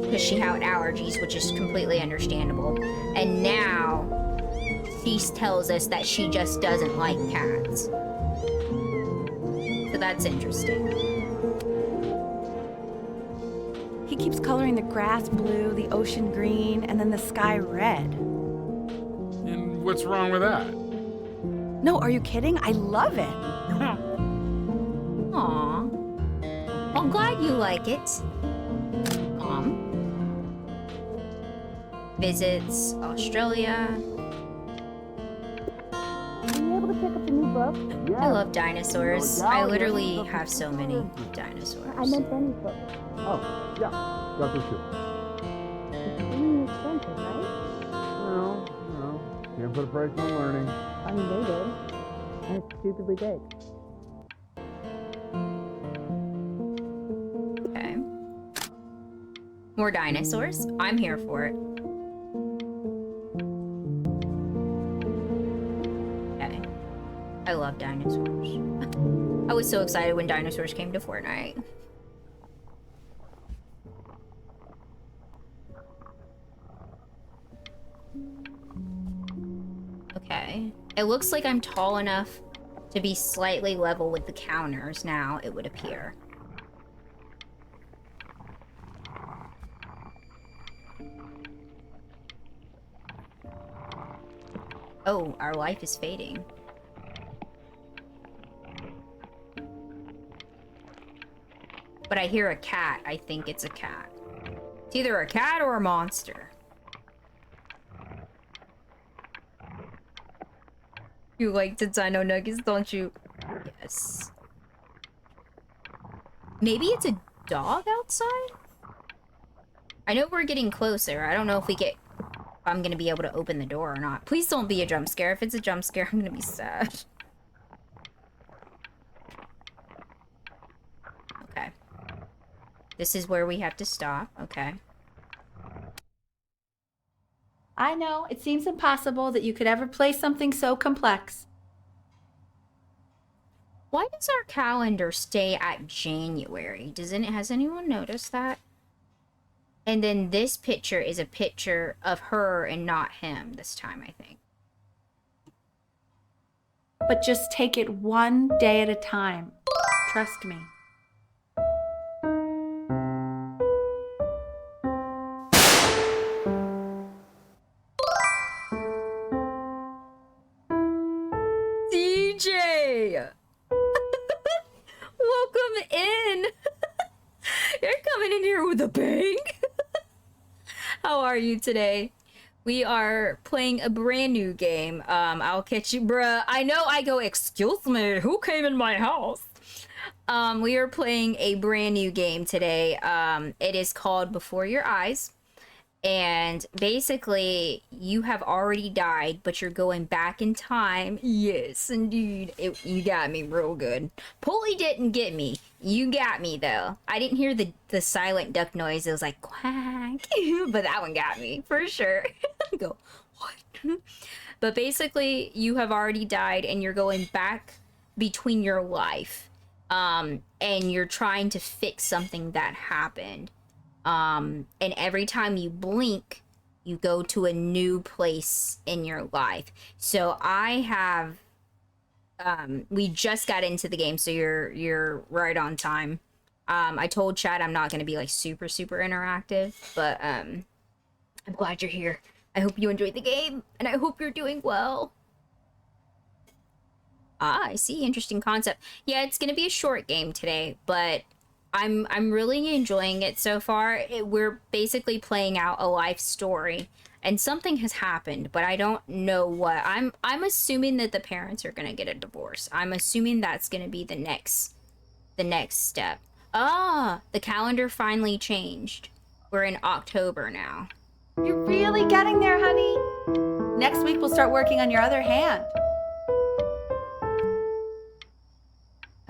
because she had allergies, which is completely understandable. And now she tells us that she just doesn't like cats. So that's interesting. He keeps coloring the grass blue, the ocean green, and then the sky red. And what's wrong with that? No, are you kidding? I love it. Aw. I'm glad you like it. Visits Australia. Were you able to pick up the new book? I love dinosaurs. I literally have so many dinosaurs. I meant Benny's book. Oh, yeah. Got this too. It's really expensive, right? No. Can't put a price on learning. I mean, they did. And it's stupidly big. Okay. More dinosaurs. I'm here for it. Okay. I love dinosaurs. I was so excited when dinosaurs came to Fortnite. Okay. It looks like I'm tall enough to be slightly level with the counters now, it would appear. Oh, our life is fading. But I hear a cat. I think it's a cat. It's either a cat or a monster. You like the dino nuggets, don't you? Yes. Maybe it's a dog outside? I know we're getting closer. I don't know if I'm gonna be able to open the door or not. Please don't be a jump scare. If it's a jump scare, I'm gonna be sad. Okay. This is where we have to stop. Okay. I know, it seems impossible that you could ever play something so complex. Why does our calendar stay at January? Has anyone noticed that? And then this picture is a picture of her and not him this time, I think. But just take it one day at a time. Trust me. DJ! Welcome in! You're coming in here with a bang! How are you today? We are playing a brand new game. I'll catch you, bruh. I know I go, excuse me, who came in my house? We are playing a brand new game today. It is called Before Your Eyes. And basically, you have already died, but you're going back in time. Yes, indeed. You got me real good. Pulley didn't get me. You got me, though. I didn't hear the silent duck noise. It was like, quack. But that one got me, for sure. Go, what? But basically, you have already died, and you're going back between your life. And you're trying to fix something that happened. And every time you blink, you go to a new place in your life. So I have, we just got into the game, so you're right on time. I told Chad I'm not going to be like super interactive, but I'm glad you're here. I hope you enjoyed the game, and I hope you're doing well. Ah, I see. Interesting concept. Yeah, it's going to be a short game today, but I'm really enjoying it so far. We're basically playing out a life story, and something has happened, but I don't know what. I'm assuming that the parents are gonna get a divorce. I'm assuming that's gonna be the next step. Ah, the calendar finally changed. We're in October now. You're really getting there, honey. Next week we'll start working on your other hand.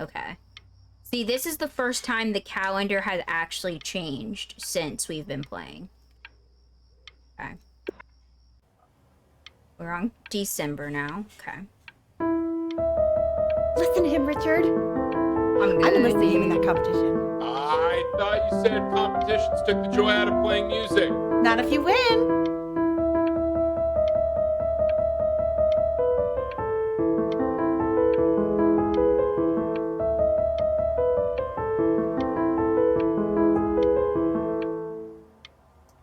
Okay. See, this is the first time the calendar has actually changed since we've been playing. Okay. We're on December now. Okay. Listen to him, Richard. I'm I'm enlisting him in that competition. I thought you said competitions took the joy out of playing music. Not if you win.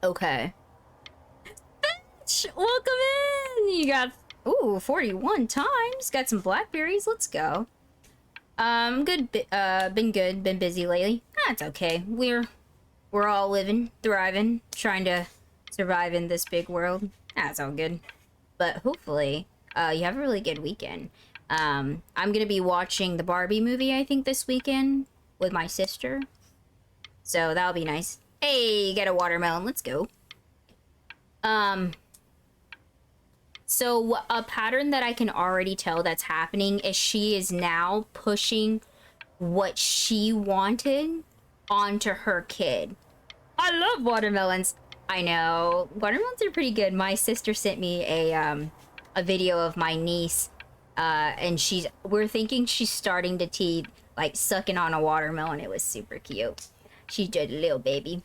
Okay. Welcome in! You got, ooh, 41 times. Got some blackberries. Let's go. Good. Been good. Been busy lately. That's okay. We're all living, thriving, trying to survive in this big world. That's all good. But hopefully, you have a really good weekend. I'm gonna be watching the Barbie movie, I think, this weekend with my sister. So that'll be nice. Hey, get a watermelon. Let's go. So a pattern that I can already tell that's happening is she is now pushing what she wanted onto her kid. I love watermelons. I know. Watermelons are pretty good. My sister sent me a video of my niece, and we're thinking she's starting to teeth, like sucking on a watermelon. It was super cute. She's just a little baby.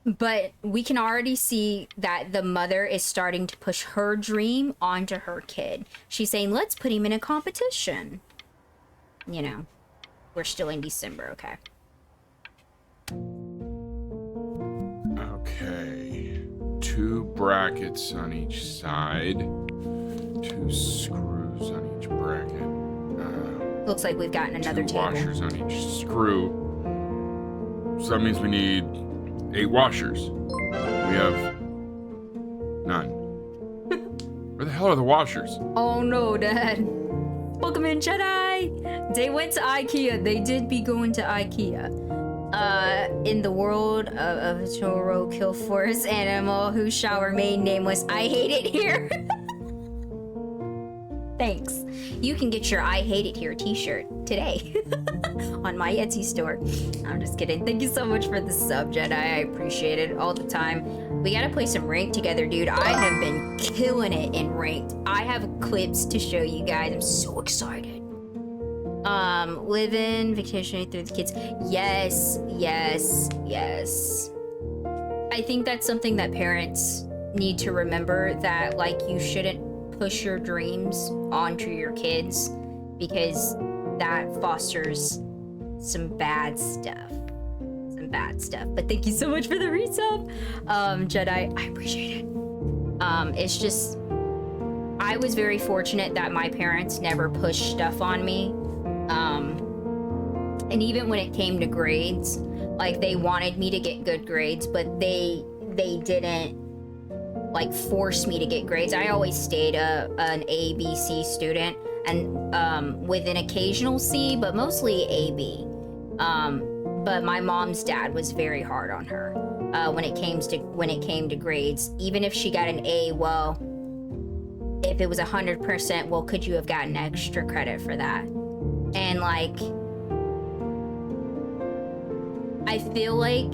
But we can already see that the mother is starting to push her dream onto her kid. She's saying, let's put him in a competition. You know, we're still in December, okay. Okay. 2 brackets on each side. 2 screws on each bracket. Looks like we've gotten another 2 table. washers on each screw. So that means we need 8 washers. We have none. Where the hell are the washers? Oh no, Dad. Welcome in, Jedi. They went to IKEA. They did be going to IKEA. In the world of a Toro kill force animal whose shower main name was I Hate It Here. Thanks. You can get your I Hate It Here t-shirt today on my Etsy store. I'm just kidding. Thank you so much for the sub, Jedi. I appreciate it all the time. We gotta play some ranked together, dude. I have been killing it in ranked. I have clips to show you guys. I'm so excited. Living, vacationing through the kids. Yes, yes, yes. I think that's something that parents need to remember, that like you shouldn't push your dreams onto your kids, because that fosters some bad stuff. But thank you so much for the resub, Jedi. I appreciate it. It's just, I was very fortunate that my parents never pushed stuff on me. And even when it came to grades, like they wanted me to get good grades, but they didn't like force me to get grades. I always stayed an A, B, C student, and with an occasional C, but mostly A, B. But my mom's dad was very hard on her when it came to grades. Even if she got an A, well, if it was 100%, well, could you have gotten extra credit for that? And like, I feel like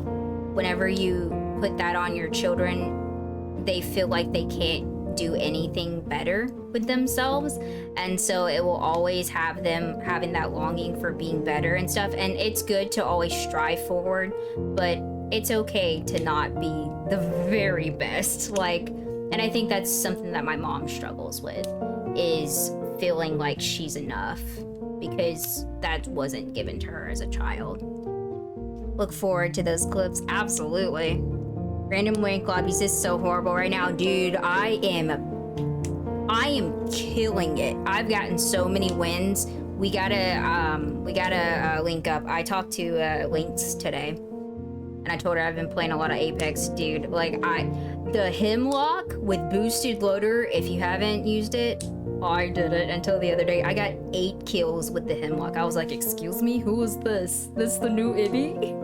whenever you put that on your children, they feel like they can't do anything better with themselves, and so it will always have them having that longing for being better and stuff. And it's good to always strive forward, but it's okay to not be the very best. Like, and I think that's something that my mom struggles with, is feeling like she's enough, because that wasn't given to her as a child. Look forward to those clips. Absolutely. Random Wank Lobbies is so horrible right now, dude. I am killing it. I've gotten so many wins. We gotta link up. I talked to Lynx today, and I told her I've been playing a lot of Apex, dude. Like, the Hemlock with boosted loader, if you haven't used it, I did it until the other day. I got 8 kills with the Hemlock. I was like, excuse me, who is this? This the new Ibby?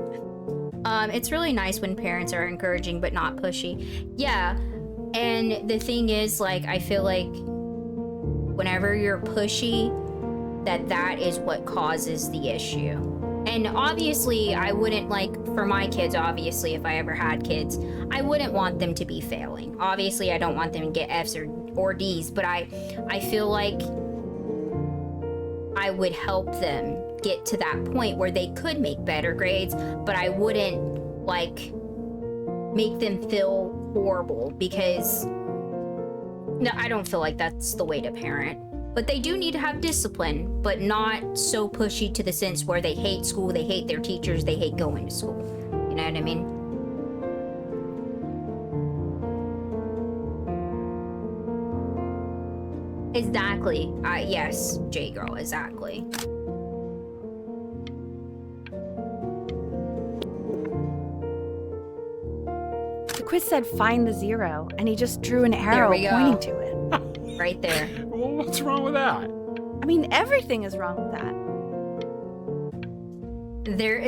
It's really nice when parents are encouraging but not pushy. Yeah, and the thing is, like, I feel like whenever you're pushy, that is what causes the issue. And obviously, I wouldn't, like, for my kids, obviously, if I ever had kids, I wouldn't want them to be failing. Obviously, I don't want them to get F's or D's, but I feel like I would help them get to that point where they could make better grades, but I wouldn't, like, make them feel horrible, because no, I don't feel like that's the way to parent. But they do need to have discipline, but not so pushy to the sense where they hate school, they hate their teachers, they hate going to school. You know what I mean? Exactly. Yes, J-Girl, exactly. The quiz said find the 0, and he just drew an arrow we go. pointing to it. Right there. Well, what's wrong with that? I mean, everything is wrong with that.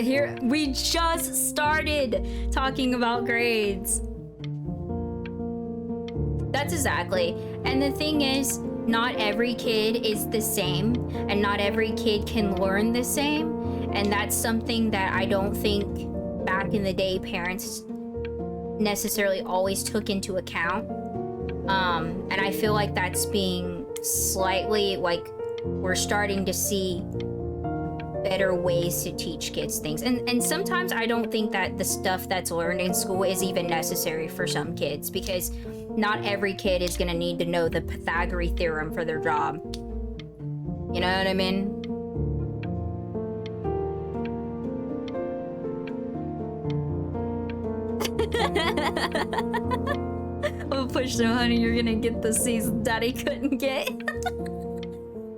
Here, we just started talking about grades. That's exactly. And the thing is, not every kid is the same, and not every kid can learn the same. And that's something that I don't think back in the day parents necessarily always took into account. And I feel like that's being slightly, like, we're starting to see better ways to teach kids things. And sometimes I don't think that the stuff that's learned in school is even necessary for some kids, because not every kid is gonna need to know the Pythagorean theorem for their job. You know what I mean? Oh, push no, honey, you're gonna get the C's daddy couldn't get.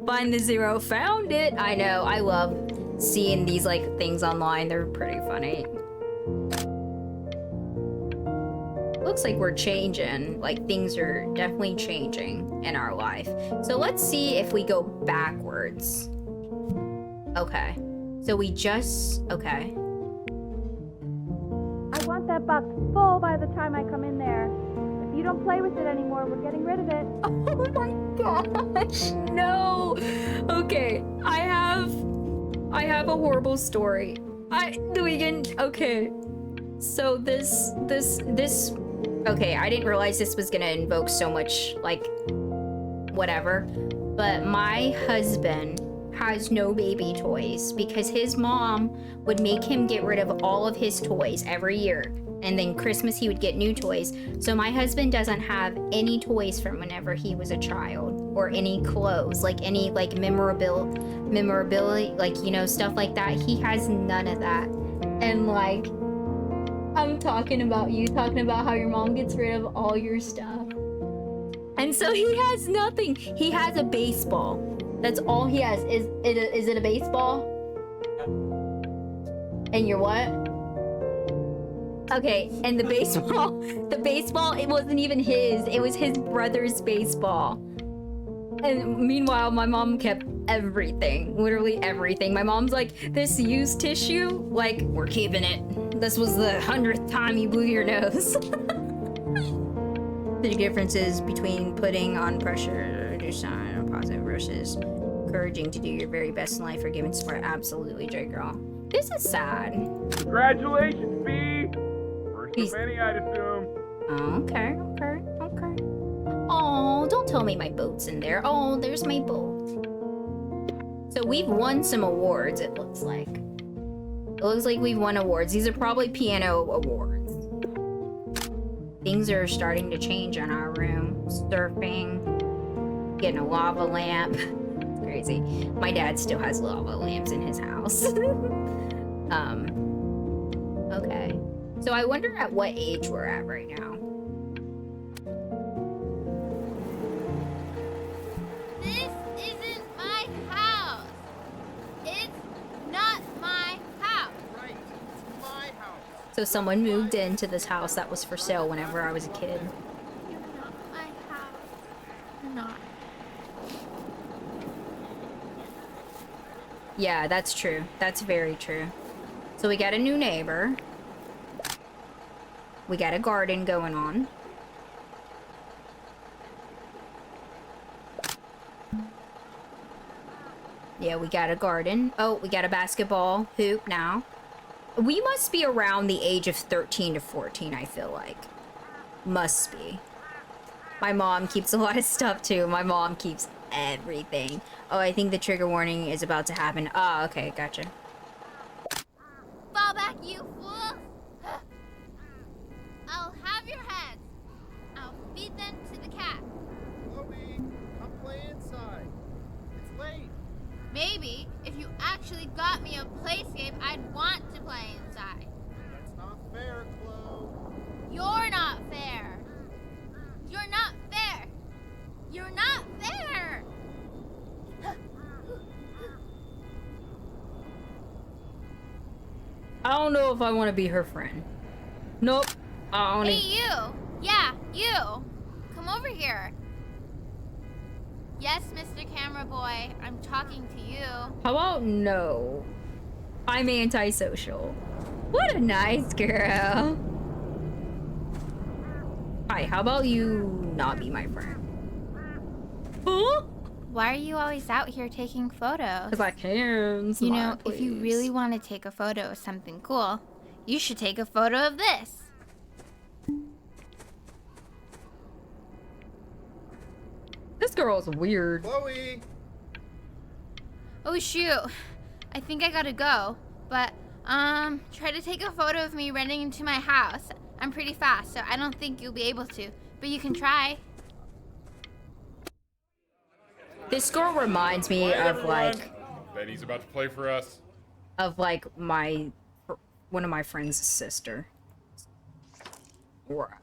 Find the 0, found it. I know, I love seeing these, like, things online. They're pretty funny. Looks like we're changing. Like, things are definitely changing in our life. So let's see if we go backwards. Okay. So we just, okay. box full by the time I come in there. If you don't play with it anymore, we're getting rid of it. Oh my gosh, no. Okay, I have a horrible story. Okay. So this, okay, I didn't realize this was gonna invoke so much, like, whatever. But my husband has no baby toys because his mom would make him get rid of all of his toys every year. And then Christmas he would get new toys. So my husband doesn't have any toys from whenever he was a child, or any clothes, like any like memorability, like, you know, stuff like that. He has none of that. And like, I'm talking about how your mom gets rid of all your stuff. And so he has nothing. He has a baseball. That's all he has. Is it a baseball? And your what? Okay, and the baseball, it wasn't even his. It was his brother's baseball. And meanwhile, my mom kept everything, literally everything. My mom's like, this used tissue, like, we're keeping it. This was the 100th time you blew your nose. The differences between putting on pressure, reduce sign, or positive versus encouraging to do your very best in life or giving support. Absolutely, J girl. This is sad. Congratulations, B! First of many, I'd assume. Okay. Oh, don't tell me my boat's in there. Oh, there's my boat. So we've won some awards, it looks like. It looks like we've won awards. These are probably piano awards. Things are starting to change in our room. Surfing, getting a lava lamp. It's crazy. My dad still has lava lamps in his house. Okay. So I wonder at what age we're at right now. This isn't my house. It's not my house. Right, it's my house. So someone moved into this house that was for sale whenever I was a kid. You're not my house. You're not. Yeah, that's true. That's very true. So we got a new neighbor. We got a garden going on. Yeah, we got a garden. Oh, we got a basketball hoop now. We must be around the age of 13 to 14, I feel like. Must be. My mom keeps a lot of stuff too. My mom keeps everything. Oh, I think the trigger warning is about to happen. Ah, okay, gotcha. Fall back, you fool! I'll have your heads. I'll feed them to the cat. Chloe, come play inside. It's late. Maybe if you actually got me a playscape, I'd want to play inside. That's not fair, Chloe. You're not fair. You're not fair. You're not fair. I don't know if I want to be her friend. Nope. I don't Hey, you. Yeah, you. Come over here. Yes, Mr. Camera Boy, I'm talking to you. How about no? I'm antisocial. What a nice girl. Hi, how about you not be my friend? Huh? Why are you always out here taking photos? Because I can. You know, Smile, if you please. really want to take a photo of something cool, you should take a photo of this. This girl's weird. Chloe! Oh shoot, I think I gotta go. But, try to take a photo of me running into my house. I'm pretty fast, so I don't think you'll be able to. But you can try. This girl reminds me Bye, of everyone. like Bet he's about to play for us. one of my friend's sister. Or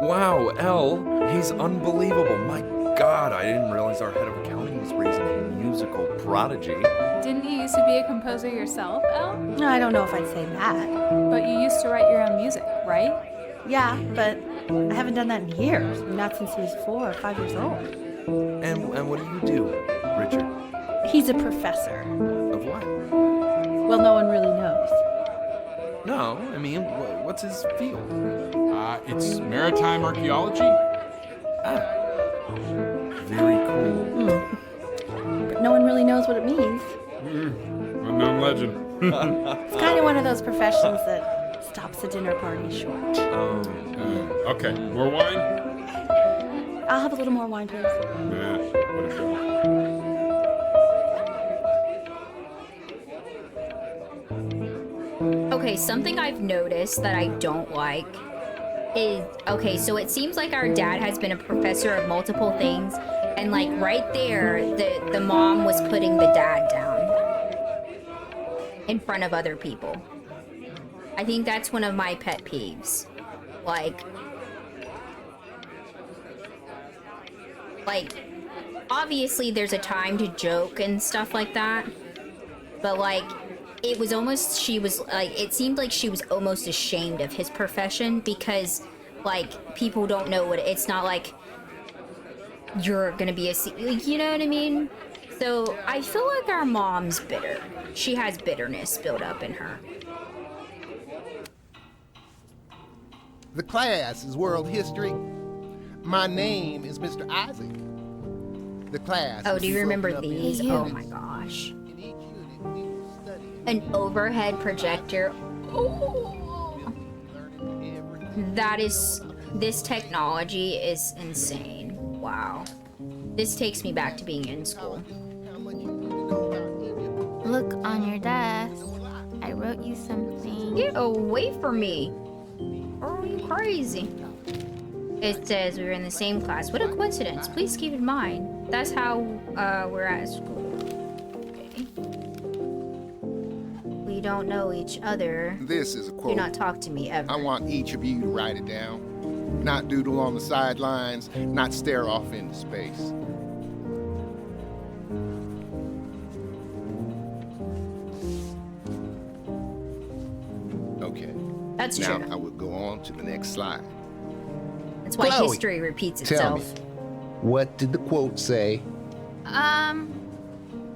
Wow, Elle, he's unbelievable. My God, I didn't realize our head of accounting was raising a musical prodigy. Didn't you used to be a composer yourself, Elle? No, I don't know if I'd say that. But you used to write your own music, right? Yeah, but I haven't done that in years. Not since he was 4 or 5 years old. And what do you do, Richard? He's a professor. Of what? Well, no one really knows. No, I mean, what's his field? It's maritime archaeology. Very cool. But no one really knows what it means. Unknown legend. It's kind of one of those professions that stops a dinner party short. Okay, more wine? I'll have a little more wine, please. Nah, what a show. Okay, something I've noticed that I don't like is, okay, so it seems like our dad has been a professor of multiple things, and like right there, the mom was putting the dad down in front of other people. I think that's one of my pet peeves. Like, obviously there's a time to joke and stuff like that, but like, it was almost, she was like, it seemed like she was almost ashamed of his profession because, like, people don't know what, it's not like you're gonna be you know what I mean? So I feel like our mom's bitter. She has bitterness built up in her. The class is world history. My name is Mr. Isaac. The class. Oh, is do you remember broken up into these? Oh units. my gosh. In each unit, we will study An overhead projector. Oh. learning everything. That is, this technology is insane. Wow. This takes me back to being in school. How much you need to know about Egypt? Look on your desk. I wrote you something. Get away from me. Are you crazy? It says we were in the same class. What a coincidence. Please keep in mind. That's how we're at school. Okay. We don't know each other. This is a Do quote. not talk to me ever. I want each of you to write it down. Not doodle on the sidelines, not stare off into space. Okay. That's Now true. I will go on to the next slide. That's why Chloe, history repeats Tell me, itself. what did the quote say?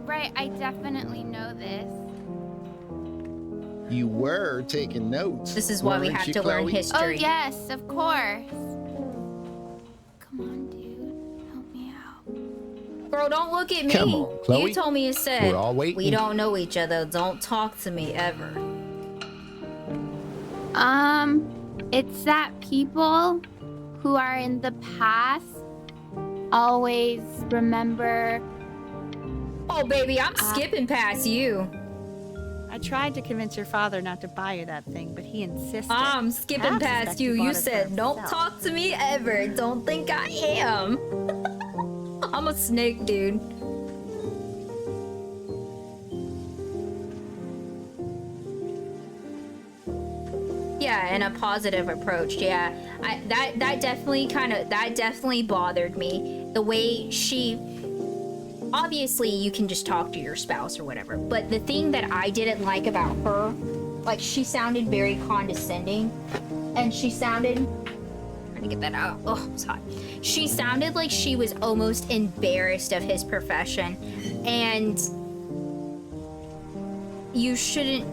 Right, I definitely know this. You were taking notes. This is why we weren't have you, to learn Chloe? Oh, history. yes, of course. Come on, dude. Help me out. Girl, don't look at me. Come on, Chloe. You told me it said We're all waiting. we don't know each other. Don't talk to me ever. It's that people who are in the past always remember. Oh, baby, I'm skipping past you. I tried to convince your father not to buy you that thing, but he insisted. I'm skipping Perhaps it's past that you. bought You it for said, don't himself." talk to me ever. Don't think I am. I'm a snake, dude. Yeah, and a positive approach. Yeah, that definitely bothered me. The way she, obviously you can just talk to your spouse or whatever, but the thing that I didn't like about her, like, she sounded very condescending, and she sounded, trying to get that out. Oh, it's hot. She sounded like she was almost embarrassed of his profession, and you shouldn't.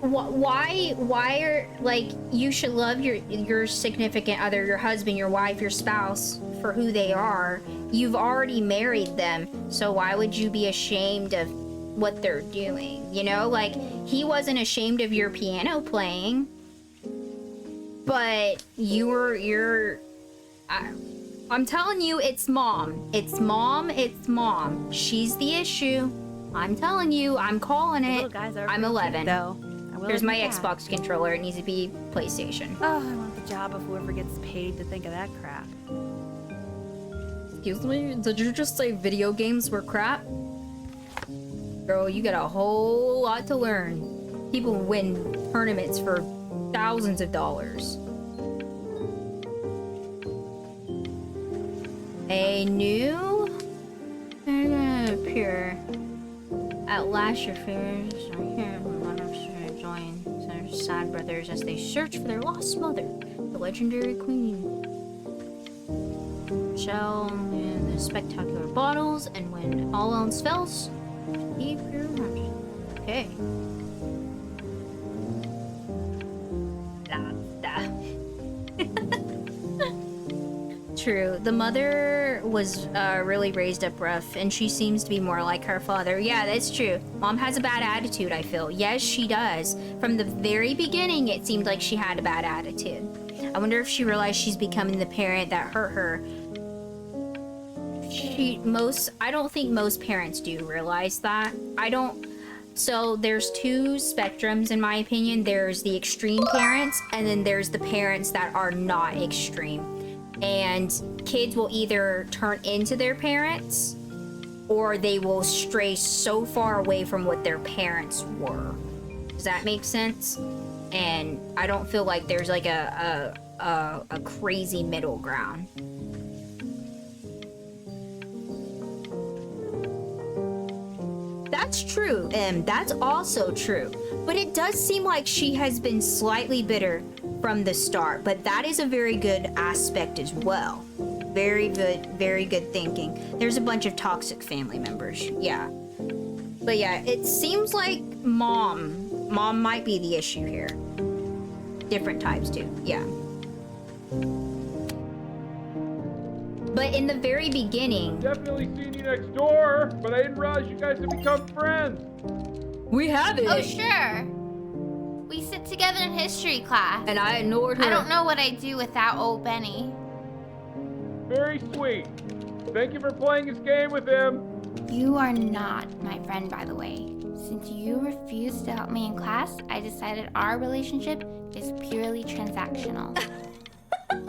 Why are, like, you should love your significant other, your husband, your wife, your spouse for who they are. You've already married them, so why would you be ashamed of what they're doing? You know, like, he wasn't ashamed of your piano playing, but I'm telling you, it's mom. It's mom. She's the issue. I'm telling you, I'm calling Little it. guys are I'm pretty 11. cute, though. I will Here's my admit that. Xbox controller. It needs to be PlayStation. Oh, I want the job of whoever gets paid to think of that crap. Excuse me? Did you just say video games were crap? Girl, you got a whole lot to learn. People win tournaments for thousands of dollars. A new appear at last your fears are here. Join their sad brothers as they search for their lost mother, the legendary queen. shell and the spectacular bottles, and when all else fails, keep your mouth. Okay. True. The mother was really raised up rough, and she seems to be more like her father. Yeah, that's true. Mom has a bad attitude, I feel. Yes, she does. From the very beginning, it seemed like she had a bad attitude. I wonder if she realized she's becoming the parent that hurt her. I don't think most parents do realize that. So there's two spectrums in my opinion. There's the extreme parents, and then there's the parents that are not extreme. And kids will either turn into their parents, or they will stray so far away from what their parents were. Does that make sense? And I don't feel like there's like a crazy middle ground. That's true, and that's also true. But it does seem like she has been slightly bitter from the start, but that is a very good aspect as well. Very good thinking. There's a bunch of toxic family members, yeah. But yeah, it seems like mom might be the issue here. Different types too, yeah. But in the very beginning... Definitely seen you next door, but I didn't realize you guys had become friends. We haven't. Oh, sure. We sit together in history class. And I ignored her. I don't know what I'd do without old Benny. Very sweet. Thank you for playing this game with him. You are not my friend, by the way. Since you refused to help me in class, I decided our relationship is purely transactional.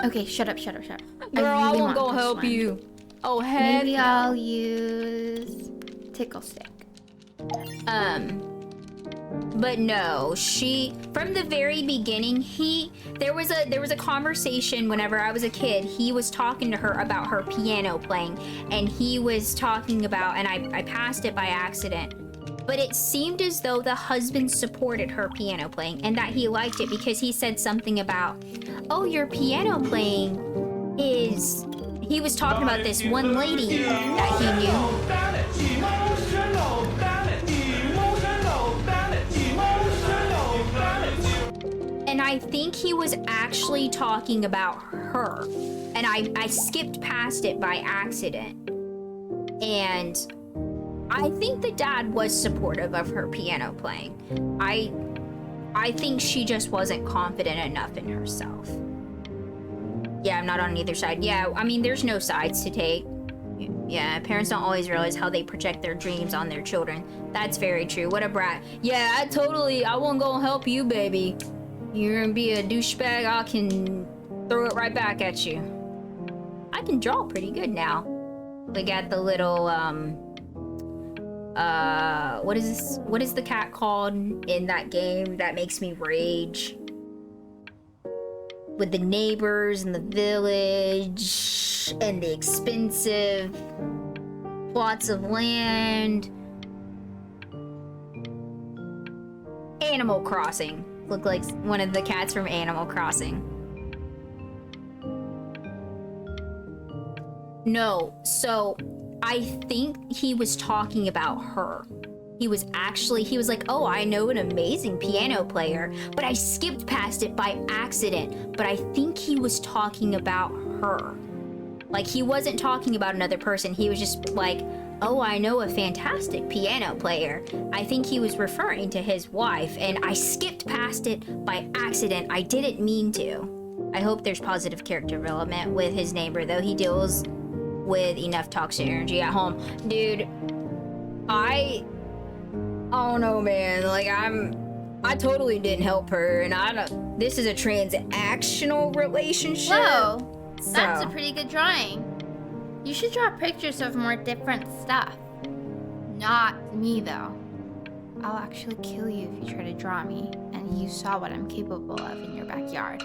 Okay, shut up. Girl, I won't go help you. Oh, heck. Maybe I'll use tickle stick. But no, from the very beginning, there was a conversation whenever I was a kid. He was talking to her about her piano playing, and he was talking about, and I passed it by accident, but it seemed as though the husband supported her piano playing and that he liked it because he said something about, oh, your piano playing is... He was talking about this one lady that he knew. And I think he was actually talking about her. And I skipped past it by accident. And I think the dad was supportive of her piano playing. I think she just wasn't confident enough in herself. Yeah, I'm not on either side. Yeah, I mean, there's no sides to take. Yeah, parents don't always realize how they project their dreams on their children. That's very true. What a brat. Yeah, I won't go help you, baby. You're gonna be a douchebag, I can throw it right back at you. I can draw pretty good now. We got the little, what is this? What is the cat called in that game that makes me rage? With the neighbors and the village and the expensive plots of land. Animal Crossing. Look like one of the cats from Animal Crossing. No, so I think he was talking about her. He was like, oh, I know an amazing piano player, but I skipped past it by accident. But I think he was talking about her. Like, he wasn't talking about another person. He was just like, oh, I know a fantastic piano player. I think he was referring to his wife, and I skipped past it by accident. I didn't mean to. I hope there's positive character development with his neighbor, though. He deals with enough toxic energy at home. Dude, I don't know, man. Like, I totally didn't help her, and this is a transactional relationship. Whoa, that's a pretty good drawing. You should draw pictures of more different stuff. Not me, though. I'll actually kill you if you try to draw me, and you saw what I'm capable of in your backyard.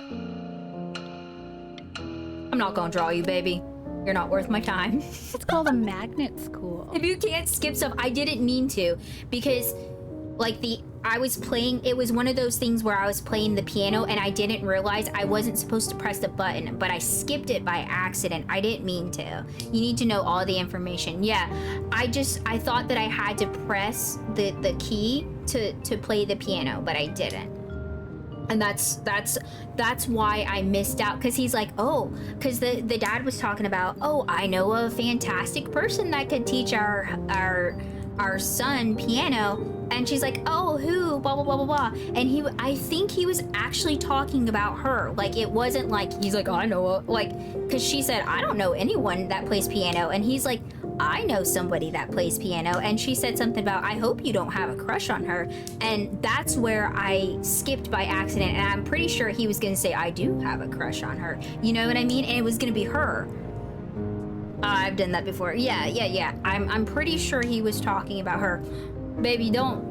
I'm not gonna draw you, baby. You're not worth my time. It's called a magnet school. If you can't skip stuff, I didn't mean to, because like I was playing, it was one of those things where I was playing the piano and I didn't realize I wasn't supposed to press the button, but I skipped it by accident. I didn't mean to. You need to know all the information. Yeah, I thought that I had to press the key to play the piano, but I didn't. And that's why I missed out, because he's like, oh, because the dad was talking about, oh, I know a fantastic person that could teach our son piano. And she's like, oh, who, blah, blah, blah, blah, blah. And I think he was actually talking about her. Like, it wasn't like, he's like, I know, like, because she said, I don't know anyone that plays piano. And he's like, I know somebody that plays piano. And she said something about, I hope you don't have a crush on her. And that's where I skipped by accident. And I'm pretty sure he was going to say, I do have a crush on her. You know what I mean? And it was going to be her. I've done that before. Yeah. I'm pretty sure he was talking about her. Baby, don't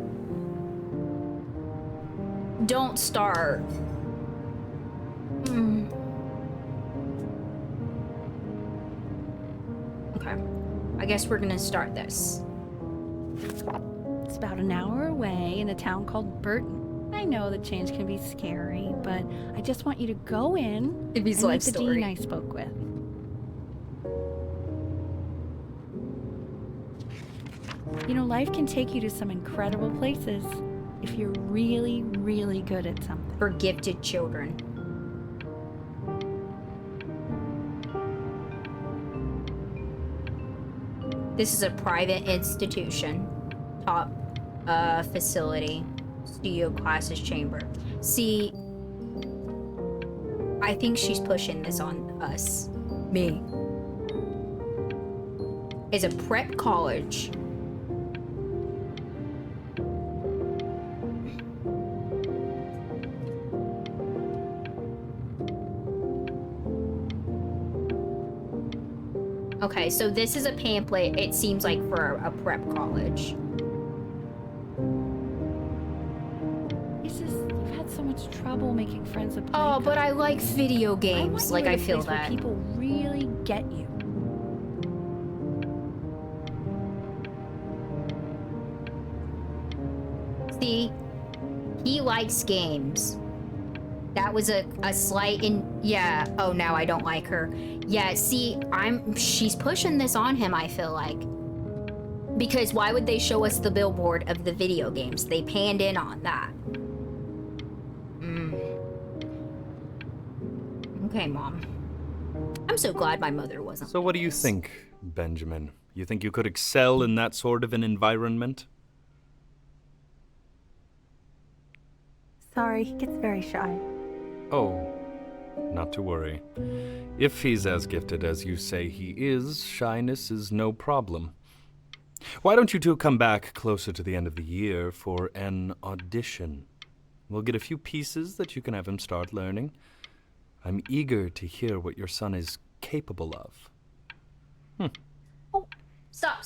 start. Okay, I guess we're gonna start this. It's about an hour away in a town called Burton. I know the change can be scary, but I just want you to go in and meet the dean I spoke with. You know, life can take you to some incredible places if you're really, really good at something. For gifted children. This is a private institution. Top facility. Studio classes chamber. See, I think she's pushing this on us. Me. It's a prep college. Okay, so this is a pamphlet, it seems like, for a prep college. You've had so much trouble making friends with play. Oh, but I like video games. I feel that. Where people really get you. See, he likes games. That was a slight yeah. Oh, now I don't like her. Yeah, see, she's pushing this on him, I feel like. Because why would they show us the billboard of the video games? They panned in on that. Okay, Mom. I'm so glad my mother wasn't. So what do you think, Benjamin? You think you could excel in that sort of an environment? Sorry, he gets very shy. Oh, not to worry. If he's as gifted as you say he is, shyness is no problem. Why don't you two come back closer to the end of the year for an audition? We'll get a few pieces that you can have him start learning. I'm eager to hear what your son is capable of. Oh, stop.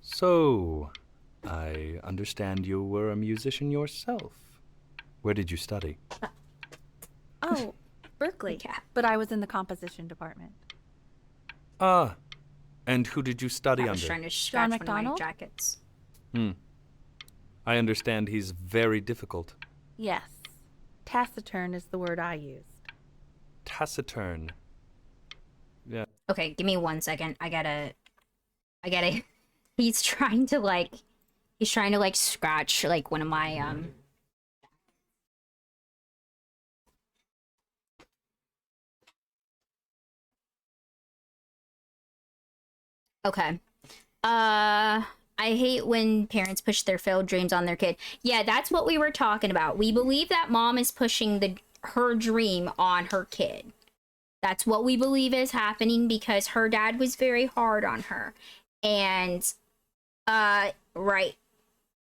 So, I understand you were a musician yourself. Where did you study? Oh, Berkeley. Yeah. But I was in the composition department. Ah, and who did you study I was under? trying to scratch one of my McDonald? jackets. I understand he's very difficult. Yes. Taciturn is the word I used. Taciturn. Yeah. Okay, give me 1 second. I gotta he's trying to scratch like one of my Okay. I hate when parents push their failed dreams on their kid. Yeah, that's what we were talking about. We believe that mom is pushing her dream on her kid. That's what we believe is happening because her dad was very hard on her. And, right.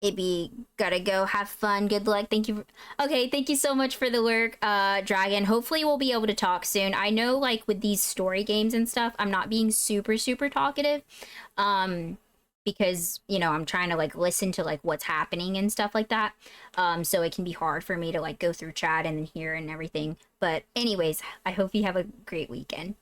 Ibby, gotta go. Have fun. Good luck. Thank you. Okay, thank you so much for the work, Dragon. Hopefully we'll be able to talk soon. I know, like, with these story games and stuff, I'm not being super talkative. Because, you know, I'm trying to, like, listen to, like, what's happening and stuff like that. So it can be hard for me to, like, go through chat and hear and everything. But anyways, I hope you have a great weekend.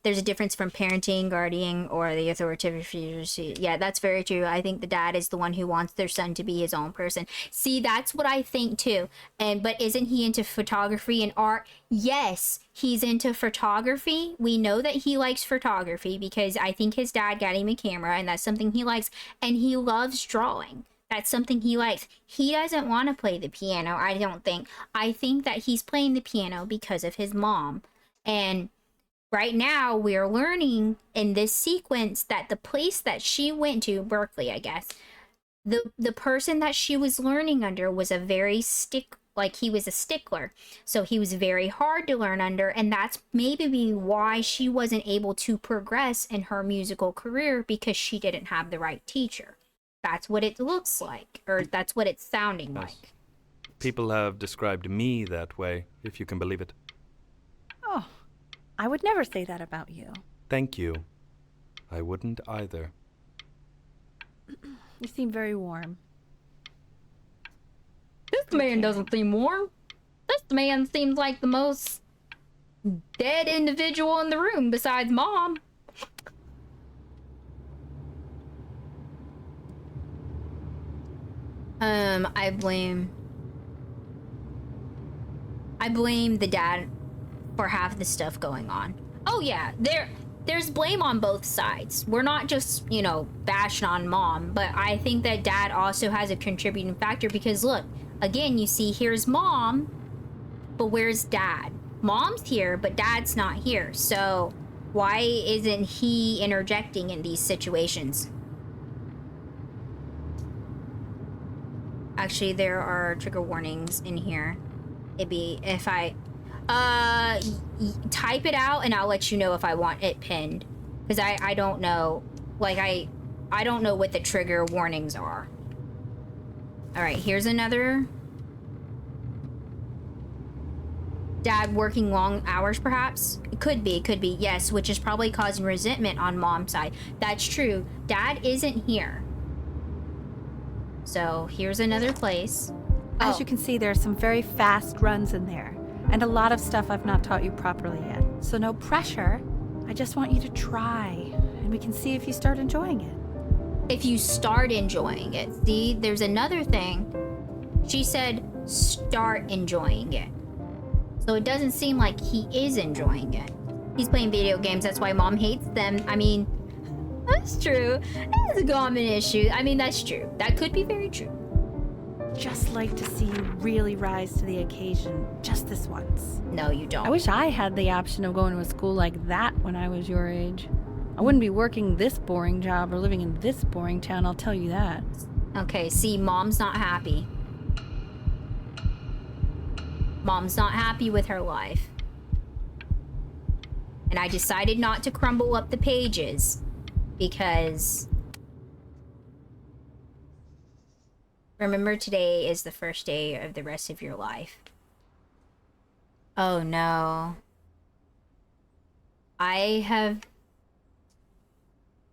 there's a difference from parenting, guardian, or the authoritative figure. Yeah, that's very true. I think the dad is the one who wants their son to be his own person. See, that's what I think too. But isn't he into photography and art? Yes, he's into photography. We know that he likes photography because I think his dad got him a camera, and that's something he likes. And he loves drawing. That's something he likes. He doesn't want to play the piano, I don't think. I think that he's playing the piano because of his mom. And right now, we're learning in this sequence that the place that she went to, Berkeley, I guess, the person that she was learning under was a very he was a stickler. So he was very hard to learn under, and that's maybe why she wasn't able to progress in her musical career, because she didn't have the right teacher. That's what it looks like, or that's what it's sounding like. People have described me that way, if you can believe it. Oh, I would never say that about you. Thank you. I wouldn't either. You seem very warm. This man doesn't seem warm. This man seems like the most dead individual in the room besides Mom. I blame the dad for half the stuff going on. Oh yeah, there's blame on both sides. We're not just, bashing on Mom, but I think that dad also has a contributing factor, because look, again, you see, here's Mom, but where's dad? Mom's here, but dad's not here. So why isn't he interjecting in these situations? Actually, there are trigger warnings in here. It'd be if I type it out, and I'll let you know if I want it pinned, because I don't know, I don't know what the trigger warnings are. All right, here's another. Dad working long hours, perhaps? It could be, yes, which is probably causing resentment on Mom's side. That's true. Dad isn't here. So here's another place. As you can see, there are some very fast runs in there, and a lot of stuff I've not taught you properly yet. So no pressure. I just want you to try, and we can see if you start enjoying it. If you start enjoying it. See, there's another thing. She said start enjoying it. So it doesn't seem like he is enjoying it. He's playing video games, that's why Mom hates them. I mean, that's true. That's a common issue. I mean, that's true. That could be very true. Just like to see you really rise to the occasion, just this once. No, you don't. I wish I had the option of going to a school like that when I was your age. I wouldn't be working this boring job or living in this boring town, I'll tell you that. Okay, see, Mom's not happy. Mom's not happy with her life. And I decided not to crumble up the pages because remember, today is the first day of the rest of your life. Oh no.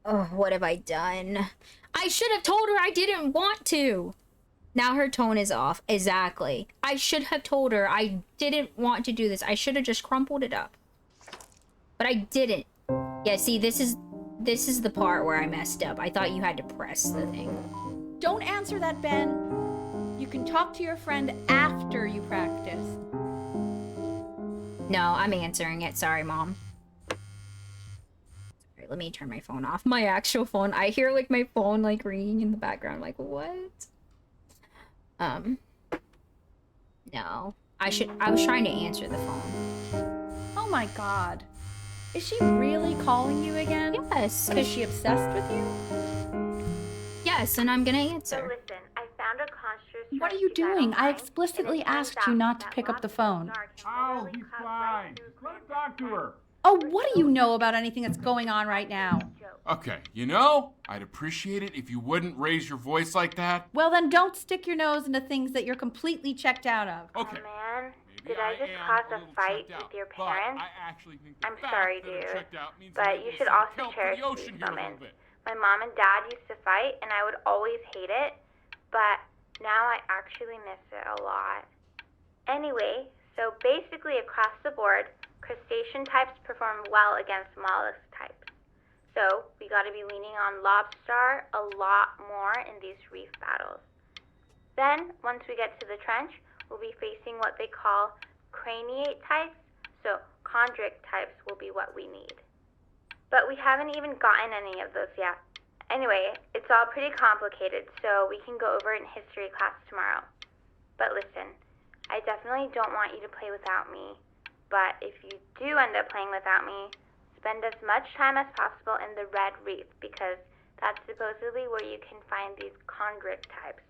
Oh, what have I done? I should have told her I didn't want to. Now her tone is off. Exactly. I should have told her I didn't want to do this. I should have just crumpled it up. But I didn't. Yeah, see, this is the part where I messed up. I thought you had to press the thing. Don't answer that, Ben. You can talk to your friend after you practice. No, I'm answering it. Sorry, Mom. Sorry, let me turn my phone off. My actual phone. I hear like my phone like ringing in the background. Like, what? No. I was trying to answer the phone. Oh my god. Is she really calling you again? Yes. Is she obsessed with you? Yes, and I'm gonna answer. So listen, I found a construct. What are you doing? I explicitly asked you not to pick up the phone. Oh, he's fine. Just let him talk to her. Oh, what do you know about anything that's going on right now? Okay, I'd appreciate it if you wouldn't raise your voice like that. Well, then don't stick your nose into things that you're completely checked out of. Okay. Oh man, did I just cause a fight with your parents? I'm sorry, dude, but you should also cherish these moments. My mom and dad used to fight, and I would always hate it, but now I actually miss it a lot. Anyway, so basically across the board, Crustacean types perform well against mollusk types. So we gotta be leaning on lobster a lot more in these reef battles. Then, once we get to the trench, we'll be facing what they call craniate types, so chondric types will be what we need. But we haven't even gotten any of those yet. Anyway, it's all pretty complicated, so we can go over it in history class tomorrow. But listen, I definitely don't want you to play without me, but if you do end up playing without me, spend as much time as possible in the red reef, because that's supposedly where you can find these chondric types,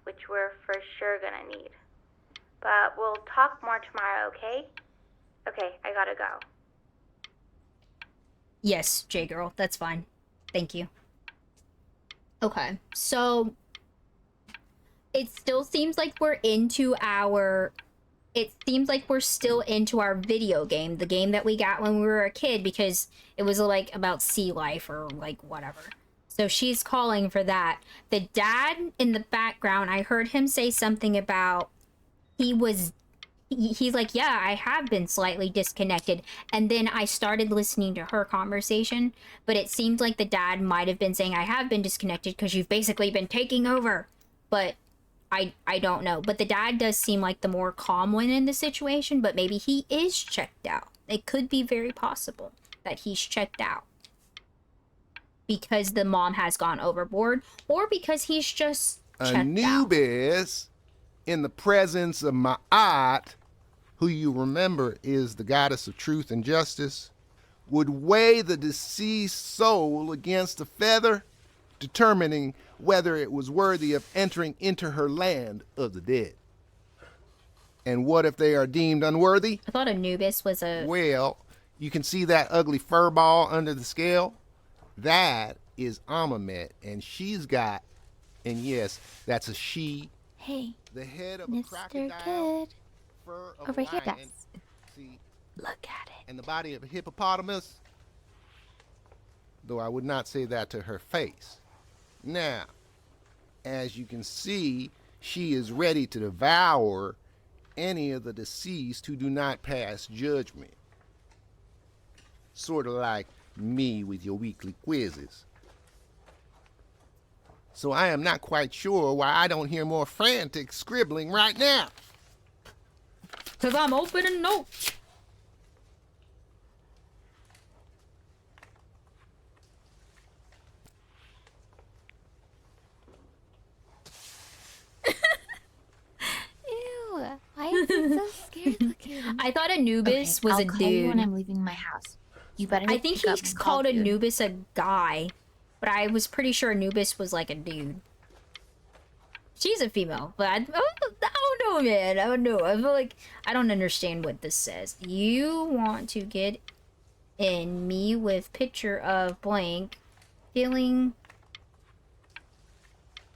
which we're for sure gonna need. But we'll talk more tomorrow, okay? Okay, I gotta go. Yes, J-Girl, that's fine. Thank you. Okay, so it still seems like we're into our... It seems like we're still into our video game, the game that we got when we were a kid, because it was like about sea life or like whatever. So she's calling for that. The dad in the background, I heard him say something about he's like, yeah, I have been slightly disconnected. And then I started listening to her conversation, but it seemed like the dad might have been saying, I have been disconnected because you've basically been taking over. But I don't know. But the dad does seem like the more calm one in the situation, but maybe he is checked out. It could be very possible that he's checked out because the mom has gone overboard, or because he's just checked Anubis, in the presence of Ma'at, who you remember is the goddess of truth and justice, would weigh the deceased soul against a feather, determining whether it was worthy of entering into her land of the dead. And what if they are deemed unworthy? I thought Anubis was a... Well, you can see that ugly fur ball under the scale? That is Amamet, and she's got, and yes, that's a she. Hey, the head of Mr. a crocodile, Kid. fur of Over a here, lion, guys. see, Look at it. and the body of a hippopotamus, though I would not say that to her face. Now, as you can see, she is ready to devour any of the deceased who do not pass judgment. Sort of like me with your weekly quizzes. So I am not quite sure why I don't hear more frantic scribbling right now. 'Cause I'm opening notes. Ew. Why is it so scared looking? I thought Anubis was I'll a call dude. you when I'm leaving my house. You better. I think he's called Anubis a guy, but I was pretty sure Anubis was like a dude. She's a female, but I don't know, man. I don't know. I feel like I don't understand what this says. You want to get in me with picture of blank, feeling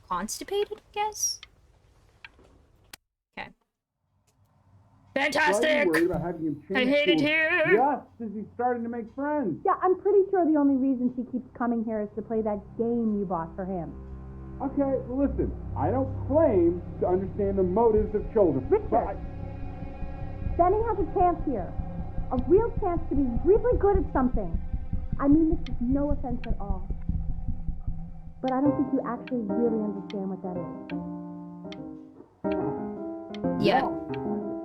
constipated, I guess? Okay. Fantastic! I hate it here! Yes, since he's starting to make friends. Yeah, I'm pretty sure the only reason she keeps coming here is to play that game you bought for him. Okay, well, listen, I don't claim to understand the motives of children. Richard, Benny has a chance here. A real chance to be really good at something. I mean this with no offense at all. But I don't think you actually really understand what that is. Yeah.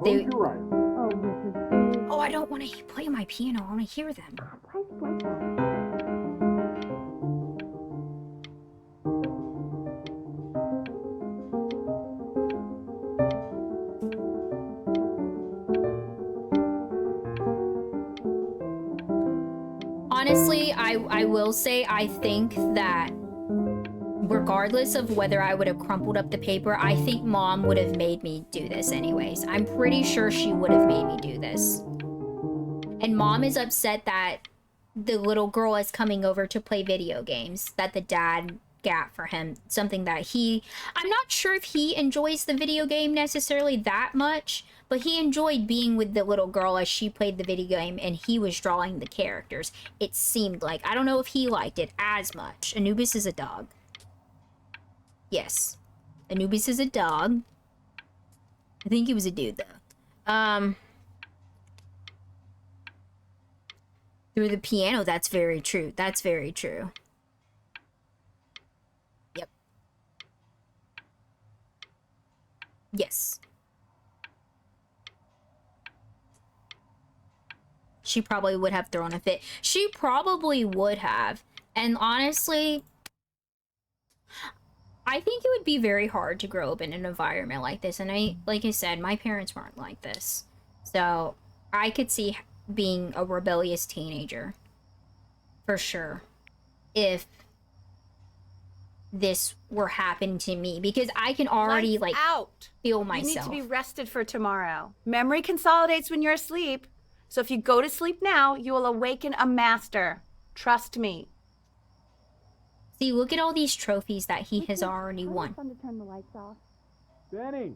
You're right. Oh, Richard. Oh, I don't want to play my piano. I want to hear them. Why is it like that? Honestly, I will say I think that regardless of whether I would have crumpled up the paper, I think Mom would have made me do this anyways. I'm pretty sure she would have made me do this. And Mom is upset that the little girl is coming over to play video games that the dad got for him. Something that I'm not sure if he enjoys the video game necessarily that much, but he enjoyed being with the little girl as she played the video game and he was drawing the characters. It seemed like. I don't know if he liked it as much. Anubis is a dog. Yes. Anubis is a dog. I think he was a dude, though. Through the piano, that's very true. That's very true. Yep. Yes. She probably would have thrown a fit. She probably would have. And honestly, I think it would be very hard to grow up in an environment like this. And like I said, my parents weren't like this. So I could see being a rebellious teenager. For sure. If this were happening to me. Because I can already, Lights like, out. feel You myself. need to be rested for tomorrow. Memory consolidates when you're asleep. So if you go to sleep now, you will awaken a master. Trust me. See, look at all these trophies that he has already won. Fun to turn the lights off. Benny,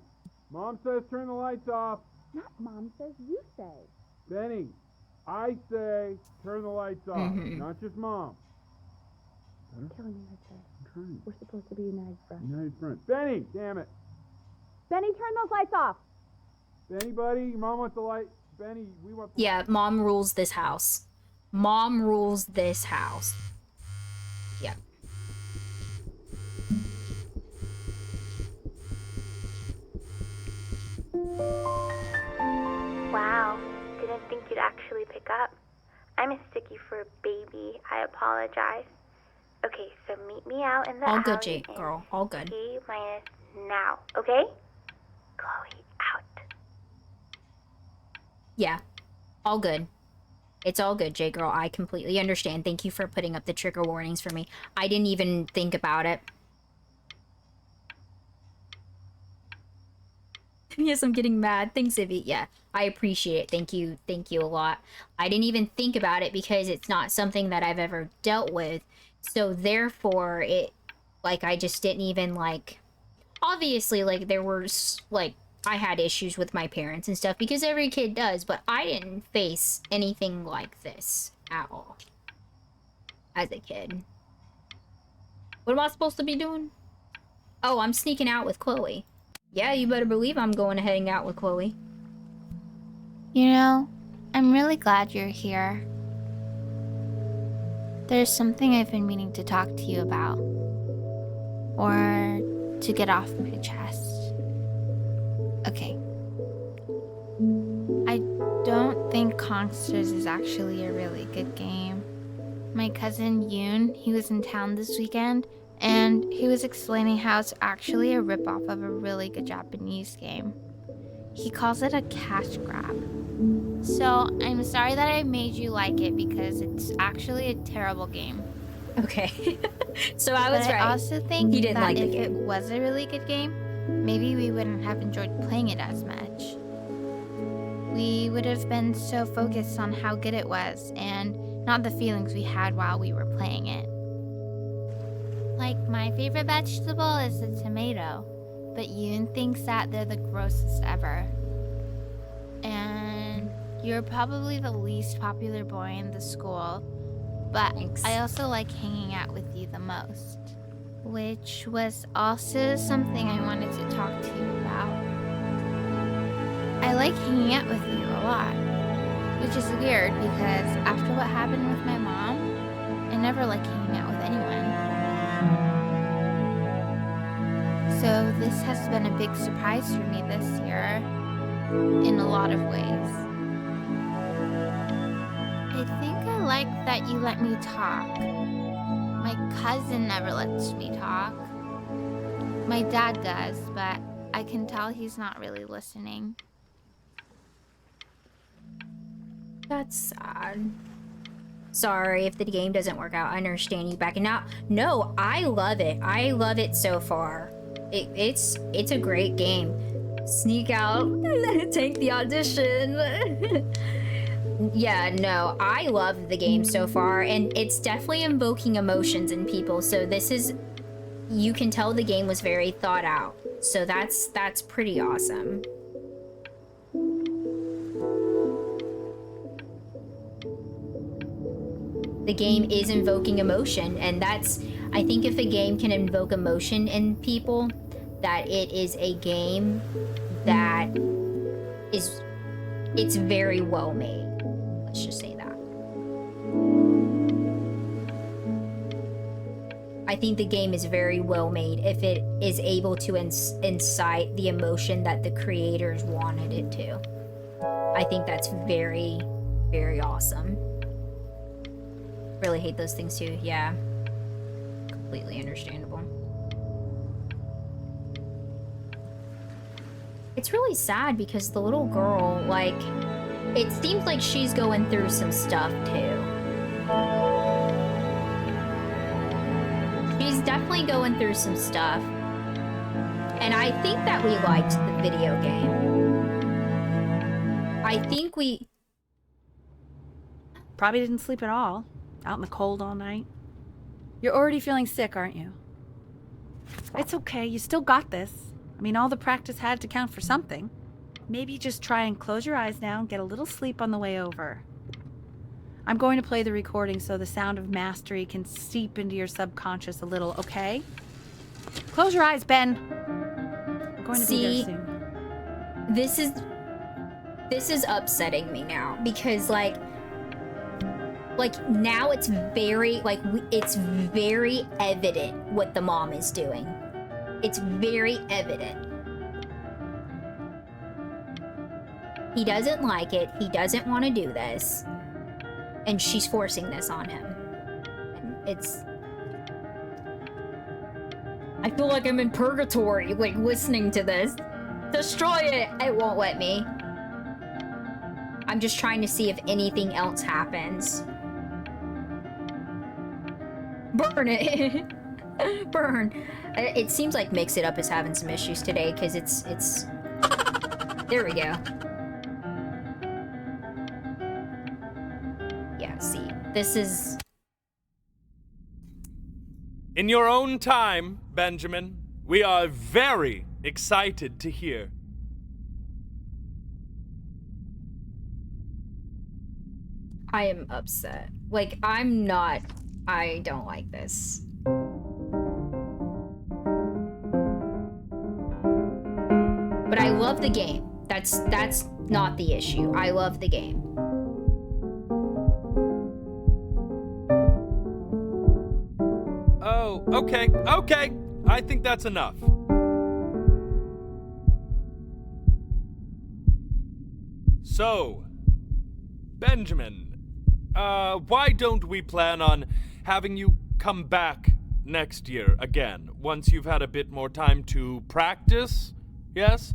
Mom says turn the lights off. Not Mom says, you say. Benny, I say turn the lights off, not just Mom. Killing me right there. We're supposed to be united front. United front. Benny, damn it. Benny, turn those lights off. Benny, buddy, your Mom wants the light. Benny, we want the Yeah, Mom rules this house. Mom rules this house. Yeah. Wow, didn't think you'd actually pick up. I mistook you for a baby. I apologize. Okay, so meet me out in the All alley good, Jake, in girl. All good. T minus now, okay? Chloe, out. Yeah. All good. It's all good, J girl. I completely understand. Thank you for putting up the trigger warnings for me. I didn't even think about it. Yes, I'm getting mad. Thanks, Ivy. Yeah, I appreciate it. Thank you. Thank you a lot. I didn't even think about it because it's not something that I've ever dealt with. So therefore, it, like, I just didn't even, like, obviously, like, there were, like, I had issues with my parents and stuff because every kid does, but I didn't face anything like this at all as a kid. What am I supposed to be doing? Oh, I'm sneaking out with Chloe. Yeah, you better believe I'm going to hang out with Chloe. You know, I'm really glad you're here. There's something I've been meaning to talk to you about. Or to get off my chest. Okay. I don't think Kongsters is actually a really good game. My cousin Yoon, he was in town this weekend, and he was explaining how it's actually a ripoff of a really good Japanese game. He calls it a cash grab. So I'm sorry that I made you like it because it's actually a terrible game. Okay. So I was but right. I also think He didn't that like the if game. it was a really good game, maybe we wouldn't have enjoyed playing it as much. We would have been so focused on how good it was and not the feelings we had while we were playing it. Like, my favorite vegetable is the tomato, but Yoon thinks that they're the grossest ever. And you're probably the least popular boy in the school, but Thanks. I also like hanging out with you the most. Which was also something I wanted to talk to you about. I like hanging out with you a lot, which is weird because after what happened with my mom, I never like hanging out with anyone. So this has been a big surprise for me this year, in a lot of ways. I think I like that you let me talk. My cousin never lets me talk. My dad does, but I can tell he's not really listening. That's sad. Sorry if the game doesn't work out. I understand you backing out. No, I love it. I love it so far. It's a great game. Sneak out, take the audition. Yeah, no, I love the game so far, and it's definitely invoking emotions in people. So this is, you can tell the game was very thought out. So that's pretty awesome. The game is invoking emotion, and that's, I think if a game can invoke emotion in people, that it is a game that is, it's very well made. Let's just say that. I think the game is very well made if it is able to incite the emotion that the creators wanted it to. I think that's very, very awesome. Really hate those things too, yeah. Completely understandable. It's really sad because the little girl, like, it seems like she's going through some stuff too. She's definitely going through some stuff. And I think that we liked the video game. I think we... Probably didn't sleep at all. Out in the cold all night. You're already feeling sick, aren't you? It's okay, you still got this. I mean, all the practice had to count for something. Maybe just try and close your eyes now and get a little sleep on the way over. I'm going to play the recording so the sound of mastery can seep into your subconscious a little, okay? Close your eyes, Ben. I'm going to be there soon. This is upsetting me now because like now it's very it's very evident what the mom is doing. It's very evident. He doesn't like it. He doesn't want to do this. And she's forcing this on him. And it's... I feel like I'm in purgatory, like, listening to this. Destroy it! It won't let me. I'm just trying to see if anything else happens. Burn it! Burn. It seems like Mix It Up is having some issues today, because it's... There we go. Yeah, see. This is... In your own time, Benjamin, we are very excited to hear. I am upset. Like, I don't like this. But I love the game. That's not the issue. I love the game. Oh, okay. I think that's enough. So, Benjamin, why don't we plan on having you come back next year again, once you've had a bit more time to practice? Yes?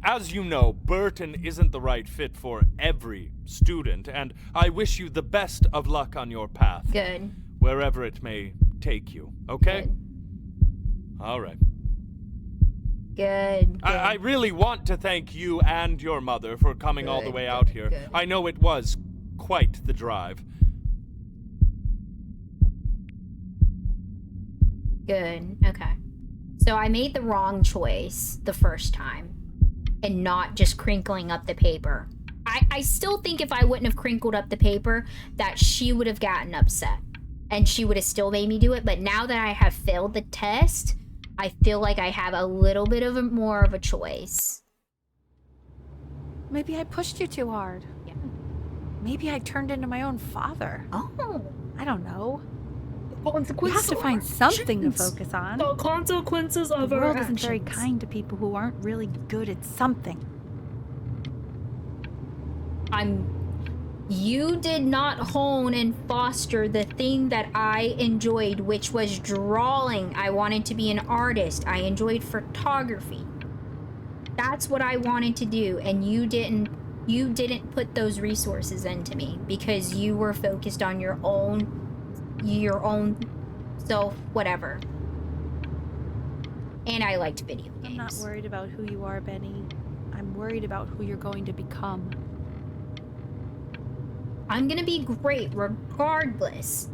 As you know, Burton isn't the right fit for every student, and I wish you the best of luck on your path. Good. Wherever it may take you, okay? Good. All right. Good. I really want to thank you and your mother for coming all the way out here. Good. I know it was quite the drive. Good. Okay. So I made the wrong choice the first time and not just crinkling up the paper. I still think if I wouldn't have crinkled up the paper that she would have gotten upset and she would have still made me do it. But now that I have failed the test, I feel like I have a little bit of more of a choice. Maybe I pushed you too hard. Yeah. Maybe I turned into my own father. Oh. I don't know. Consequences. You have to find something to focus on. The consequences of the our world actions. isn't very kind to people who aren't really good at something. You did not hone and foster the thing that I enjoyed, which was drawing. I wanted to be an artist. I enjoyed photography. That's what I wanted to do, and you didn't put those resources into me because you were focused on your own self, whatever. And I liked video games. I'm not worried about who you are, Benny. I'm worried about who you're going to become. I'm gonna be great regardless.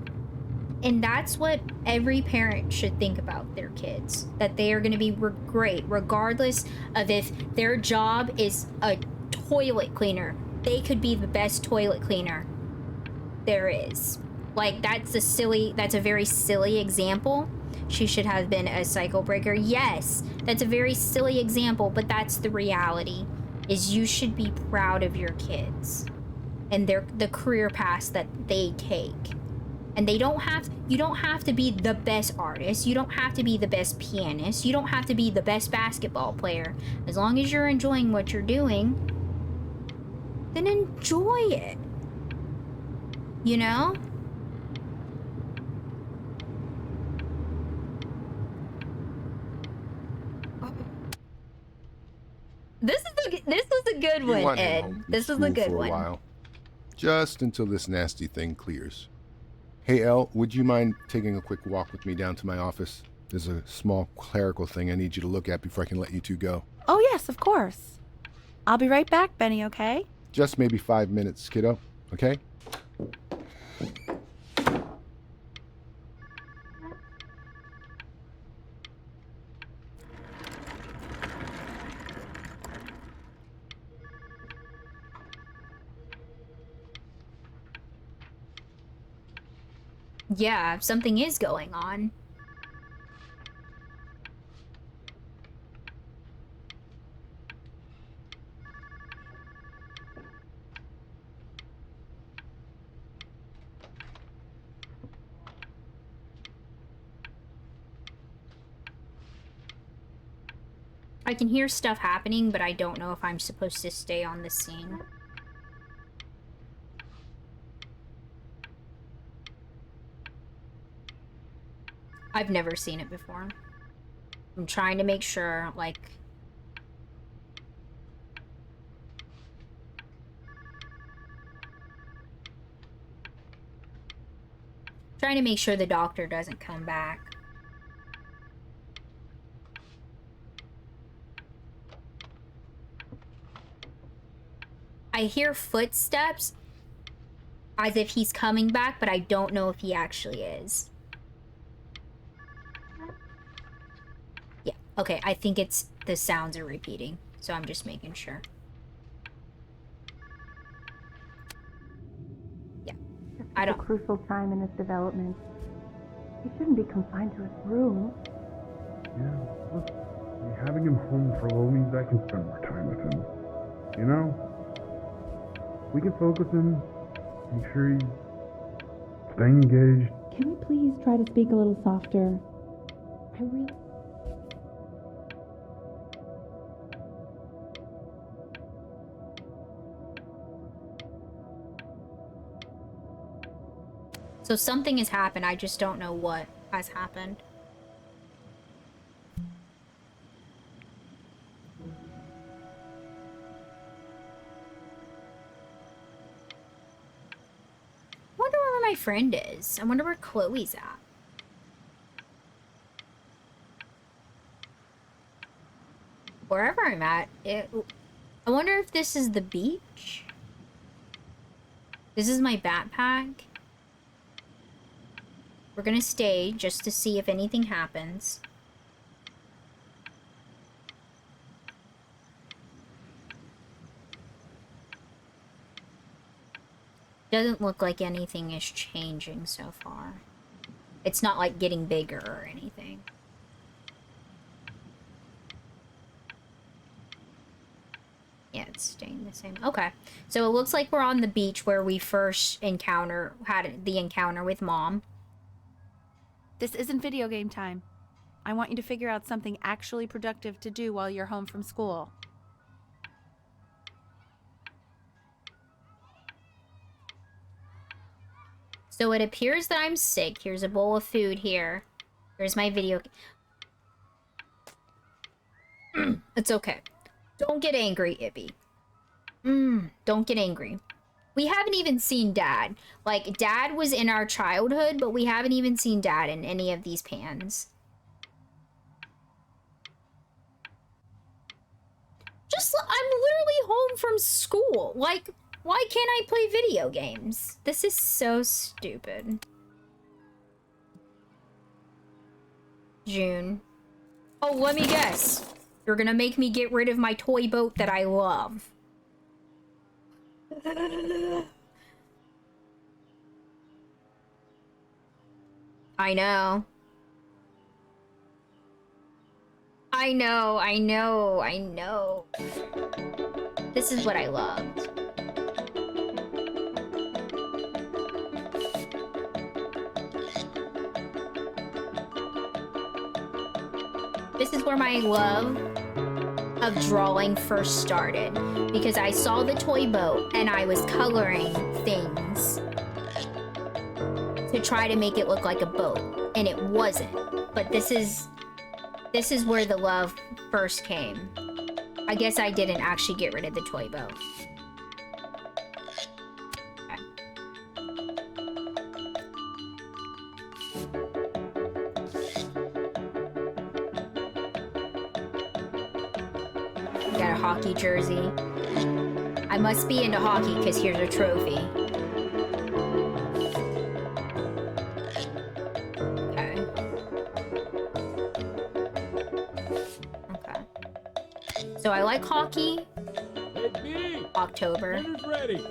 And that's what every parent should think about their kids. That they are gonna be great regardless of if their job is a toilet cleaner. They could be the best toilet cleaner there is. Like, that's a very silly example. She should have been a cycle breaker. Yes, that's a very silly example, but that's the reality. Is you should be proud of your kids and the career paths that they take And you don't have to be the best artist. You don't have to be the best pianist. You don't have to be the best basketball player. As long as you're enjoying what you're doing, then enjoy it. You know? This was a good one, Ed. This was a good one. While, just until this nasty thing clears. Hey, Elle, would you mind taking a quick walk with me down to my office? There's a small clerical thing I need you to look at before I can let you two go. Oh, yes, of course. I'll be right back, Benny, okay? Just maybe 5 minutes, kiddo, okay? Yeah, something is going on. I can hear stuff happening, but I don't know if I'm supposed to stay on the scene. I've never seen it before. I'm trying to make sure, like... Trying to make sure the doctor doesn't come back. I hear footsteps as if he's coming back, but I don't know if he actually is. Yeah, okay, I think it's the sounds are repeating, so I'm just making sure. Yeah, I don't... It's a crucial time in his development. He shouldn't be confined to his room. Yeah, look, having him home for a little means I can spend more time with him. You know? We can focus him, make sure he's staying engaged. Can we please try to speak a little softer? I really... So something has happened, I just don't know what has happened. I wonder where my friend is. I wonder where Chloe's at. Wherever I'm at, I wonder if this is the beach. This is my backpack. We're gonna stay just to see if anything happens. Doesn't look like anything is changing so far. It's not like getting bigger or anything. Yeah, it's staying the same. Okay, so it looks like we're on the beach where we first had the encounter with Mom. This isn't video game time. I want you to figure out something actually productive to do while you're home from school. So it appears that I'm sick. Here's a bowl of food here. Here's my video. It's okay. Don't get angry, Ibby. Don't get angry. We haven't even seen Dad. Like, Dad was in our childhood, but we haven't even seen Dad in any of these pans. I'm literally home from school. Like, why can't I play video games? This is so stupid. June. Oh, let me guess. You're gonna make me get rid of my toy boat that I love. I know. I know. This is what I loved. this is where my love of drawing first started, because I saw the toy boat and I was coloring things to try to make it look like a boat, and it wasn't. But this is where the love first came. I guess I didn't actually get rid of the toy boat. Got a hockey jersey. I must be into hockey because here's a trophy. Okay. Okay. So I like hockey. Hey, B! October. Dinner's ready. B!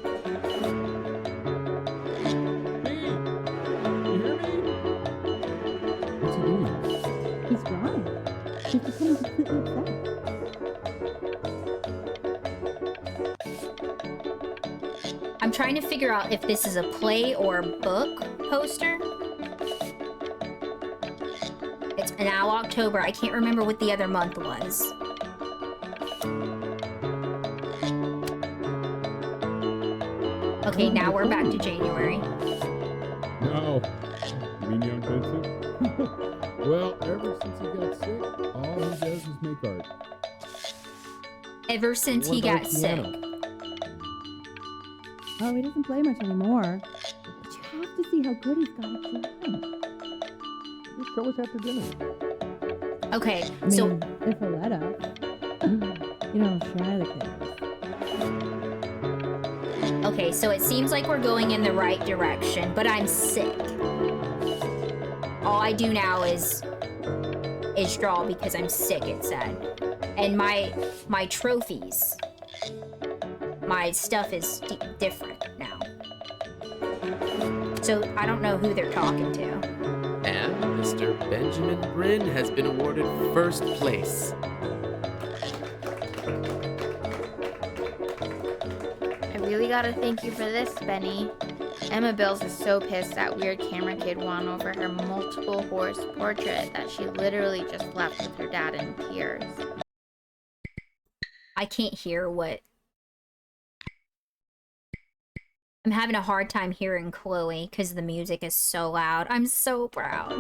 You hear me? What's he doing? He's drawing. He's becoming completely obsessed. I'm trying to figure out if this is a play or a book poster. It's now October. I can't remember what the other month was. Okay, now we're back to January. No. You mean young Vincent? Well, ever since he got sick, all he does is make art. Ever since he got sick. Oh, he doesn't play much anymore. But you have to see how good he's got at drawing. Just show us after dinner. Okay, I mean, so if he'll let us. You know how shy the kid is. okay, so it seems like we're going in the right direction, but I'm sick. All I do now is draw because I'm sick, it said. And my trophies, my stuff is different now. So I don't know who they're talking to. And Mr. Benjamin Bryn has been awarded first place. I really gotta thank you for this, Benny. Emma Bills is so pissed that weird camera kid won over her multiple horse portrait that she literally just left with her dad in tears. I can't hear what... I'm having a hard time hearing Chloe because the music is so loud. I'm so proud.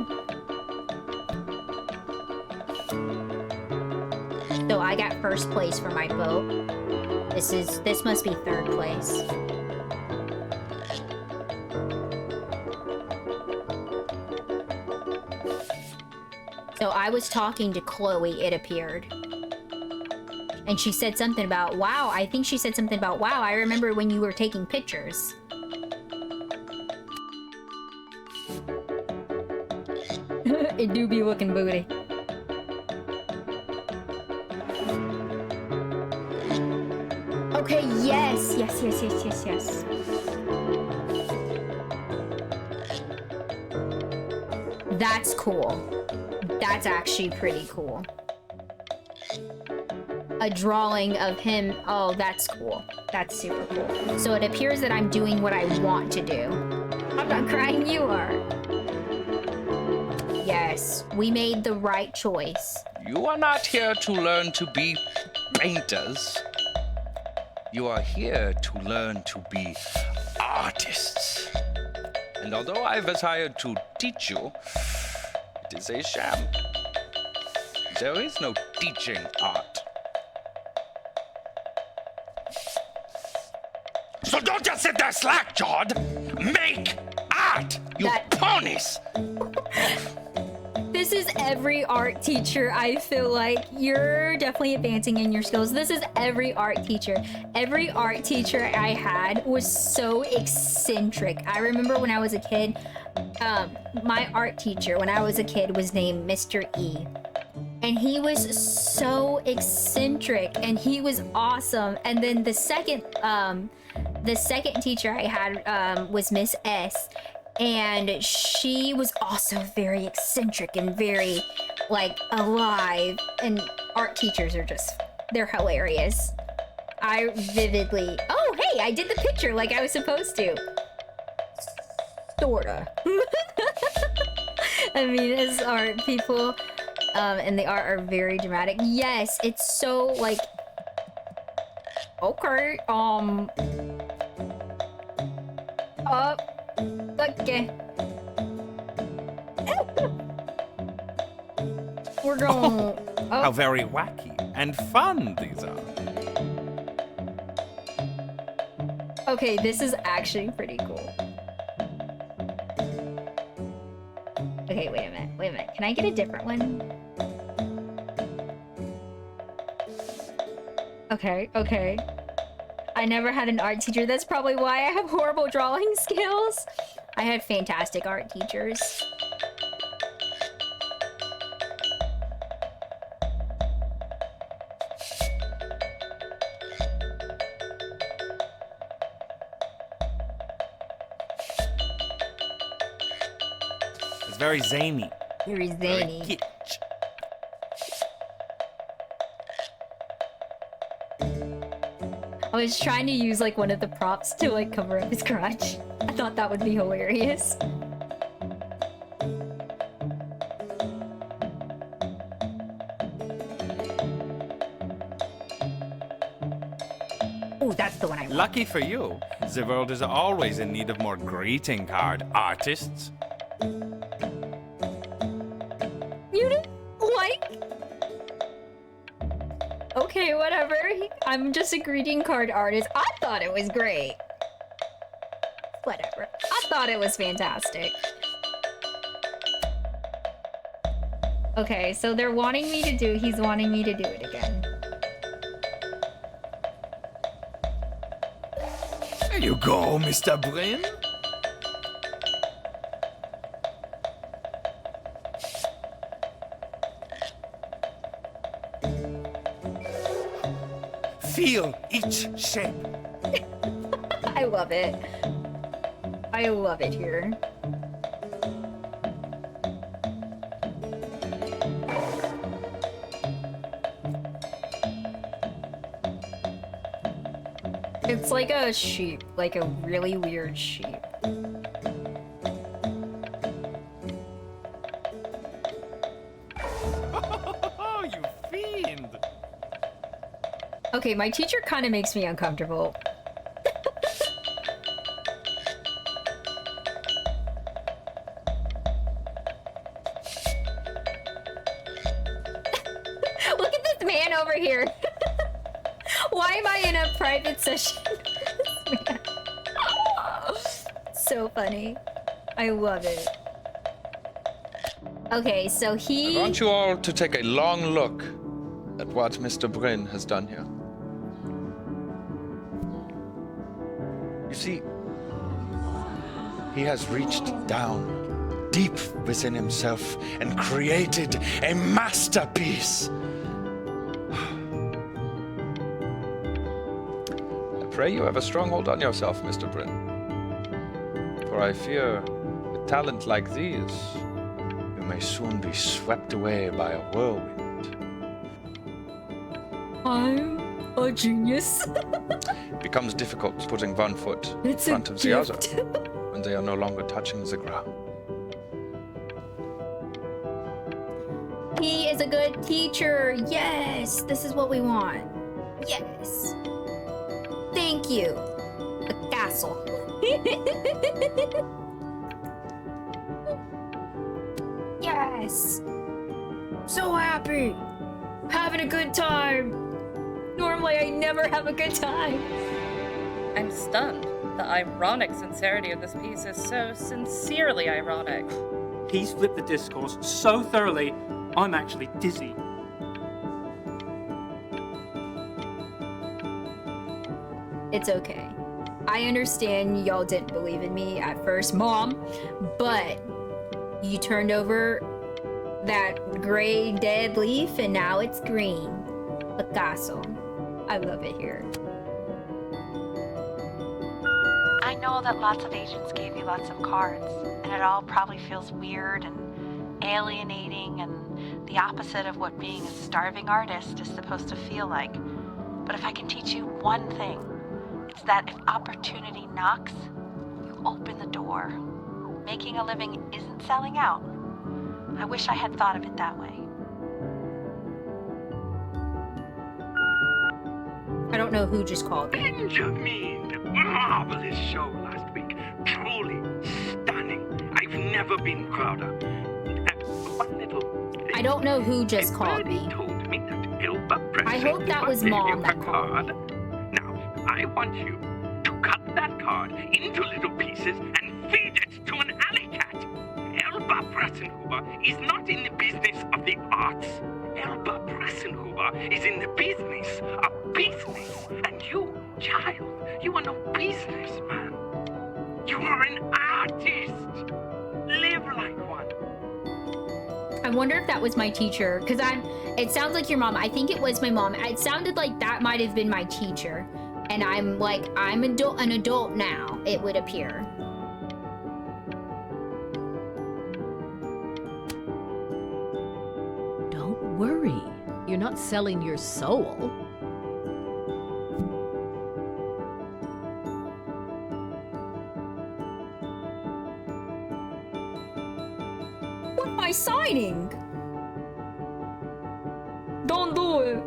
So I got first place for my boat. This must be third place. So I was talking to Chloe, it appeared. And she said something about, wow, I think she said something about, wow, I remember when you were taking pictures. It do be looking booty. Okay, yes, yes, yes, yes, yes, yes. That's cool. That's actually pretty cool. A drawing of him. Oh, that's cool. That's super cool. So it appears that I'm doing what I want to do. I'm not crying, you are. Yes, we made the right choice. You are not here to learn to be painters. You are here to learn to be artists. And although I was hired to teach you, it is a sham. There is no teaching art. So don't just sit there slack-jawed. Make art, you ponies! This is every art teacher, I feel like. You're definitely advancing in your skills. This is every art teacher. Every art teacher I had was so eccentric. I remember when I was a kid, my art teacher when I was a kid was named Mr. E. And he was so eccentric and he was awesome. And then the second teacher I had was Miss S. And she was also very eccentric and very, like, alive. And art teachers are just, they're hilarious. I vividly, oh, hey, I did the picture like I was supposed to. Sorta. I mean, as art people, and the art are very dramatic. Yes, it's so like. Okay. Okay. We're going. How very wacky and fun these are. Okay, this is actually pretty cool. Okay, wait a minute. Can I get a different one? Okay. I never had an art teacher. That's probably why I have horrible drawing skills. I had fantastic art teachers. It's very zany. Very zany. Very I was trying to use like one of the props to like cover up his crotch. I thought that would be hilarious. Oh, that's the one I want. Lucky for you, the world is always in need of more greeting card artists. You didn't like? Okay, whatever. I'm just a greeting card artist. I thought it was great. Whatever. I thought it was fantastic. Okay, so they're wanting me to do, he's wanting me to do it again. There you go, Mr. Brin. Feel each shape. I love it. I love it here. It's like a sheep, like a really weird sheep. Oh, you fiend! Okay, my teacher kind of makes me uncomfortable. Look at this man over here. Why am I in a private session? So funny. I love it. Okay, so I want you all to take a long look at what Mr. Brin has done here. You see, he has reached down deep within himself and created a masterpiece. I pray you have a strong hold on yourself, Mr. Brin. For I fear, with talent like these, you may soon be swept away by a whirlwind. I'm a genius. It becomes difficult putting one foot in It's a front of the gift. other when they are no longer touching the ground. He is a good teacher. Yes, this is what we want. Yes. Thank you. A castle. Yes. So happy. Having a good time. Normally I never have a good time. I'm stunned. The ironic sincerity of this piece is so sincerely ironic. He's flipped the discourse so thoroughly, I'm actually dizzy. It's okay. I understand y'all didn't believe in me at first, Mom, but you turned over that gray dead leaf and now it's green. Picasso. I love it here. I know that lots of agents gave you lots of cards, and it all probably feels weird and alienating and the opposite of what being a starving artist is supposed to feel like. But if I can teach you one thing, it's that if opportunity knocks, you open the door. Making a living isn't selling out. I wish I had thought of it that way. I don't know who just called me. Benjamin! Marvelous show last week. Truly stunning. I've never been prouder. One little thing. I don't know who just called me. Told me that Elba Preston I hope that was gave Mom you that a called. card. Now, I want you to cut that card into little pieces and feed it to an alley cat. Elba Pressenhuber is not in the business of the arts. Elba Pressenhuber is in the business of business. And you, child, you are no businessman. You are an artist. Live like one. I wonder if that was my teacher, because it sounds like your mom. I think it was my mom. It sounded like that might have been my teacher. And I'm an adult now, it would appear. Don't worry. You're not selling your soul. What am I signing? Don't do it.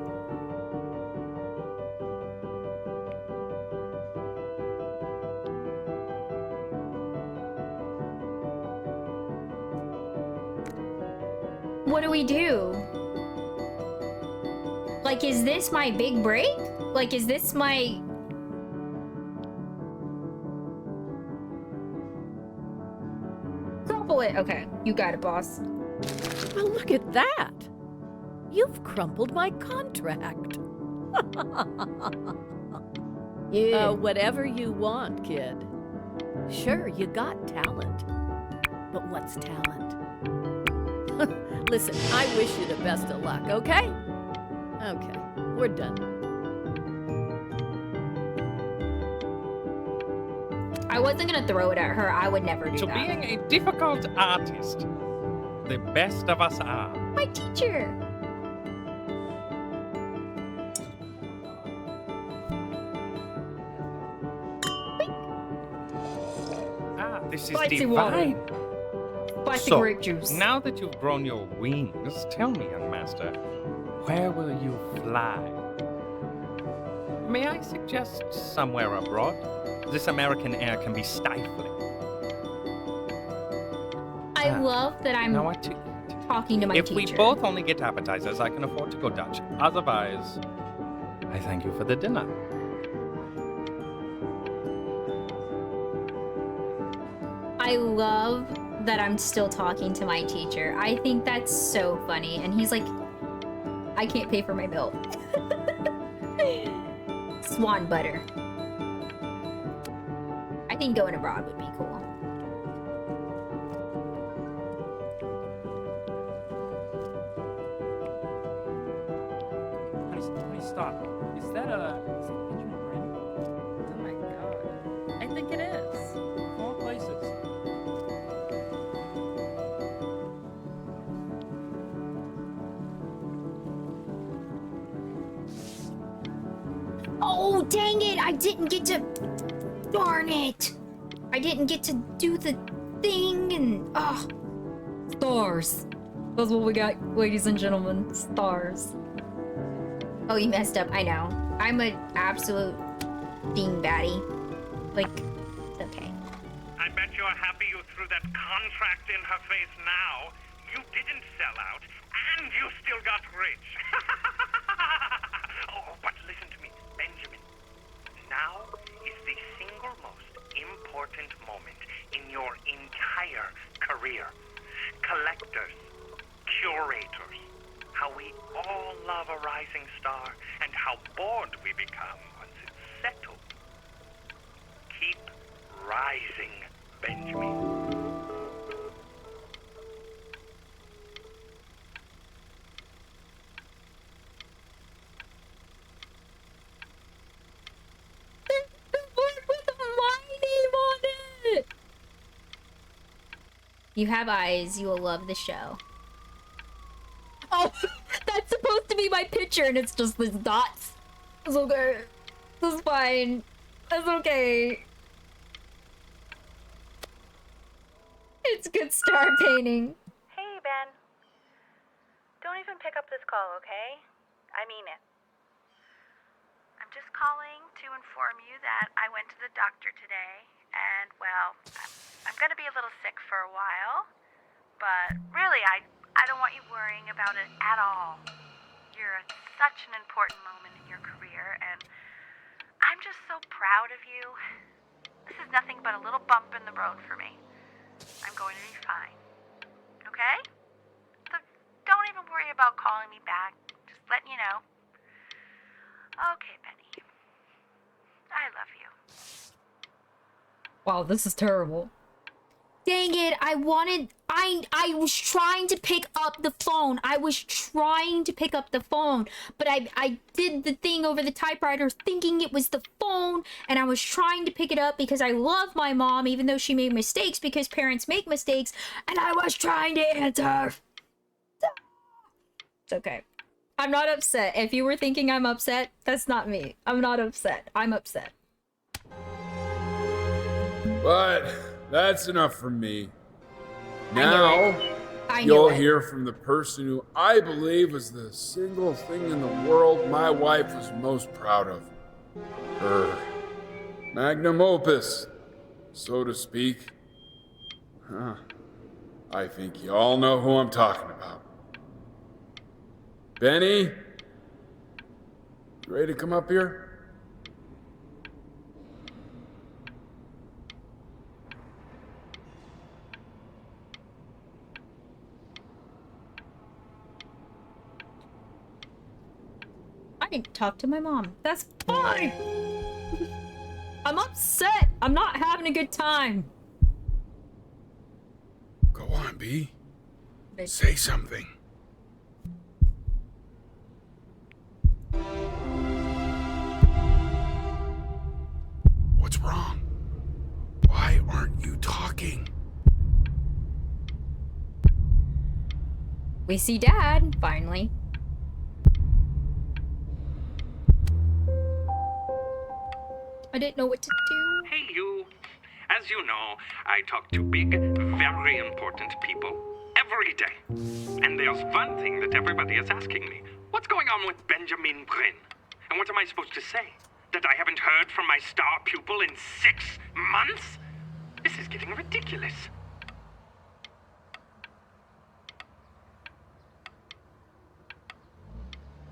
What do we do? Like, is this my big break? Like, is this my... Crumple it. Okay, you got it, boss. Well, look at that. You've crumpled my contract. Yeah. Whatever you want, kid. Sure, you got talent. But what's talent? Listen, I wish you the best of luck, okay? Okay, we're done. I wasn't gonna throw it at her. I would never do To that. being a difficult artist, the best of us are. My teacher. This is Spicy divine. Spicy So, grape juice. now that you've grown your wings, tell me, young master, where will you fly? May I suggest somewhere abroad? This American air can be stifling. I love that I'm Now talking to my if teacher. we both only get appetizers, I can afford to go Dutch. Otherwise, I thank you for the dinner. I love that I'm still talking to my teacher. I think that's so funny. And he's like, I can't pay for my milk. Swan butter. I think going abroad would be cool. Honey, stop. Is that Benjamin Brin? Oh my god. I think it is. 4 places. Oh, dang it! I didn't get to... Darn it! I didn't get to do the thing and... Oh. Stars. That's what we got, ladies and gentlemen. Stars. Oh, you messed up. I know. I'm an absolute dingbatty. Like, it's okay. I bet you're happy you threw that contract in her face now. You didn't sell out, and you still got rich. Oh, but listen to me, Benjamin. Now is the single most important moment in your entire career. Collectors, curators, how we all love a rising star, and how bored we become once it's settled. Keep rising, Benjamin. With my name on it! You have eyes. You will love the show. Oh, that's supposed to be my picture, and it's just these dots. It's okay. It's fine. It's okay. It's good star painting. Hey, Ben. Don't even pick up this call, okay? I mean it. I'm just calling to inform you that I went to the doctor today, and, well, I'm gonna be a little sick for a while, but really, I don't want you worrying about it at all. You're at such an important moment in your career, and I'm just so proud of you. This is nothing but a little bump in the road for me. I'm going to be fine. Okay? So don't even worry about calling me back. Just letting you know. Okay, Benny. I love you. Wow, this is terrible. Dang it, I was trying to pick up the phone. But I did the thing over the typewriter thinking it was the phone, and I was trying to pick it up because I love my mom, even though she made mistakes, because parents make mistakes, and I was trying to answer. It's okay. I'm not upset. If you were thinking I'm upset, that's not me. I'm not upset. I'm upset. But that's enough from me. Now, you'll hear from the person who I believe was the single thing in the world my wife was most proud of. Her magnum opus, so to speak. I think you all know who I'm talking about. Benny? You ready to come up here? I didn't talk to my mom. That's fine. I'm upset. I'm not having a good time. Go on, B. Say something. What's wrong? Why aren't you talking? We see Dad, finally. I didn't know what to do. Hey, you. As you know, I talk to big, very important people every day. And there's one thing that everybody is asking me. What's going on with Benjamin Bryn? And what am I supposed to say? That I haven't heard from my star pupil in 6 months? This is getting ridiculous.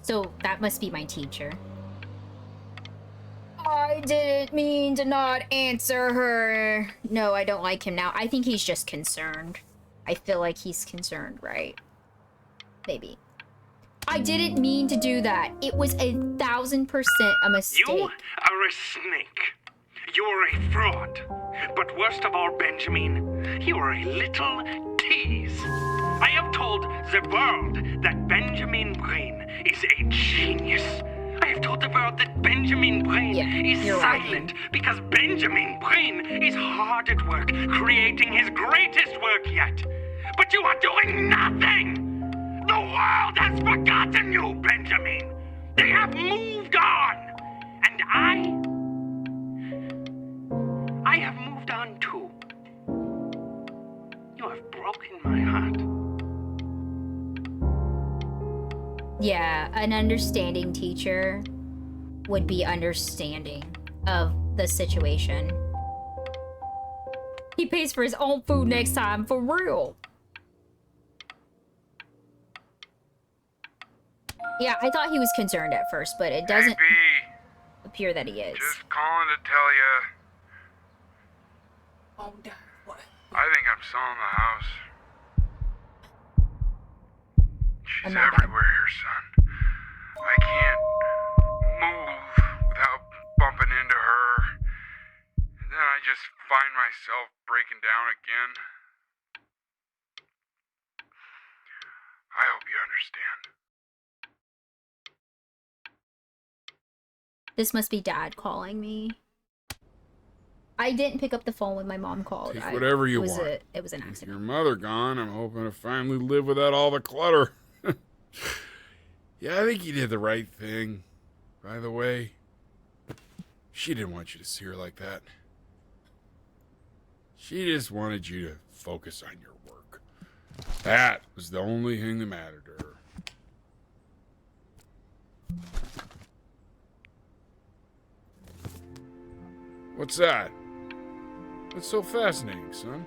So that must be my teacher. I didn't mean to not answer her. No, I don't like him now. I think he's just concerned. I feel like he's concerned, right? Maybe. I didn't mean to do that. It was 1,000% a mistake. You are a snake. You are a fraud. But worst of all, Benjamin, you are a little tease. I have told the world that Benjamin Bryn is a genius. I have told the world that Benjamin Bryn is silent because Benjamin Bryn is hard at work creating his greatest work yet. But you are doing nothing! The world has forgotten you, Benjamin! They have moved on! And I have moved on too. You have broken my heart. Yeah, an understanding teacher would be understanding of the situation. He pays for his own food next time, for real. Yeah, I thought he was concerned at first, but it doesn't appear that he is. Just calling to tell you. Oh, Dad, what? I think I'm selling the house. She's Oh, everywhere here, son. I can't move without bumping into her. And then I just find myself breaking down again. I hope you understand. This must be Dad calling me. I didn't pick up the phone when my mom called. Take whatever you want. want. It was an With accident. your mother gone, I'm hoping to finally live without all the clutter. Yeah, I think you did the right thing. By the way, she didn't want you to see her like that. She just wanted you to focus on your work. That was the only thing that mattered to her. What's that? What's so fascinating, son?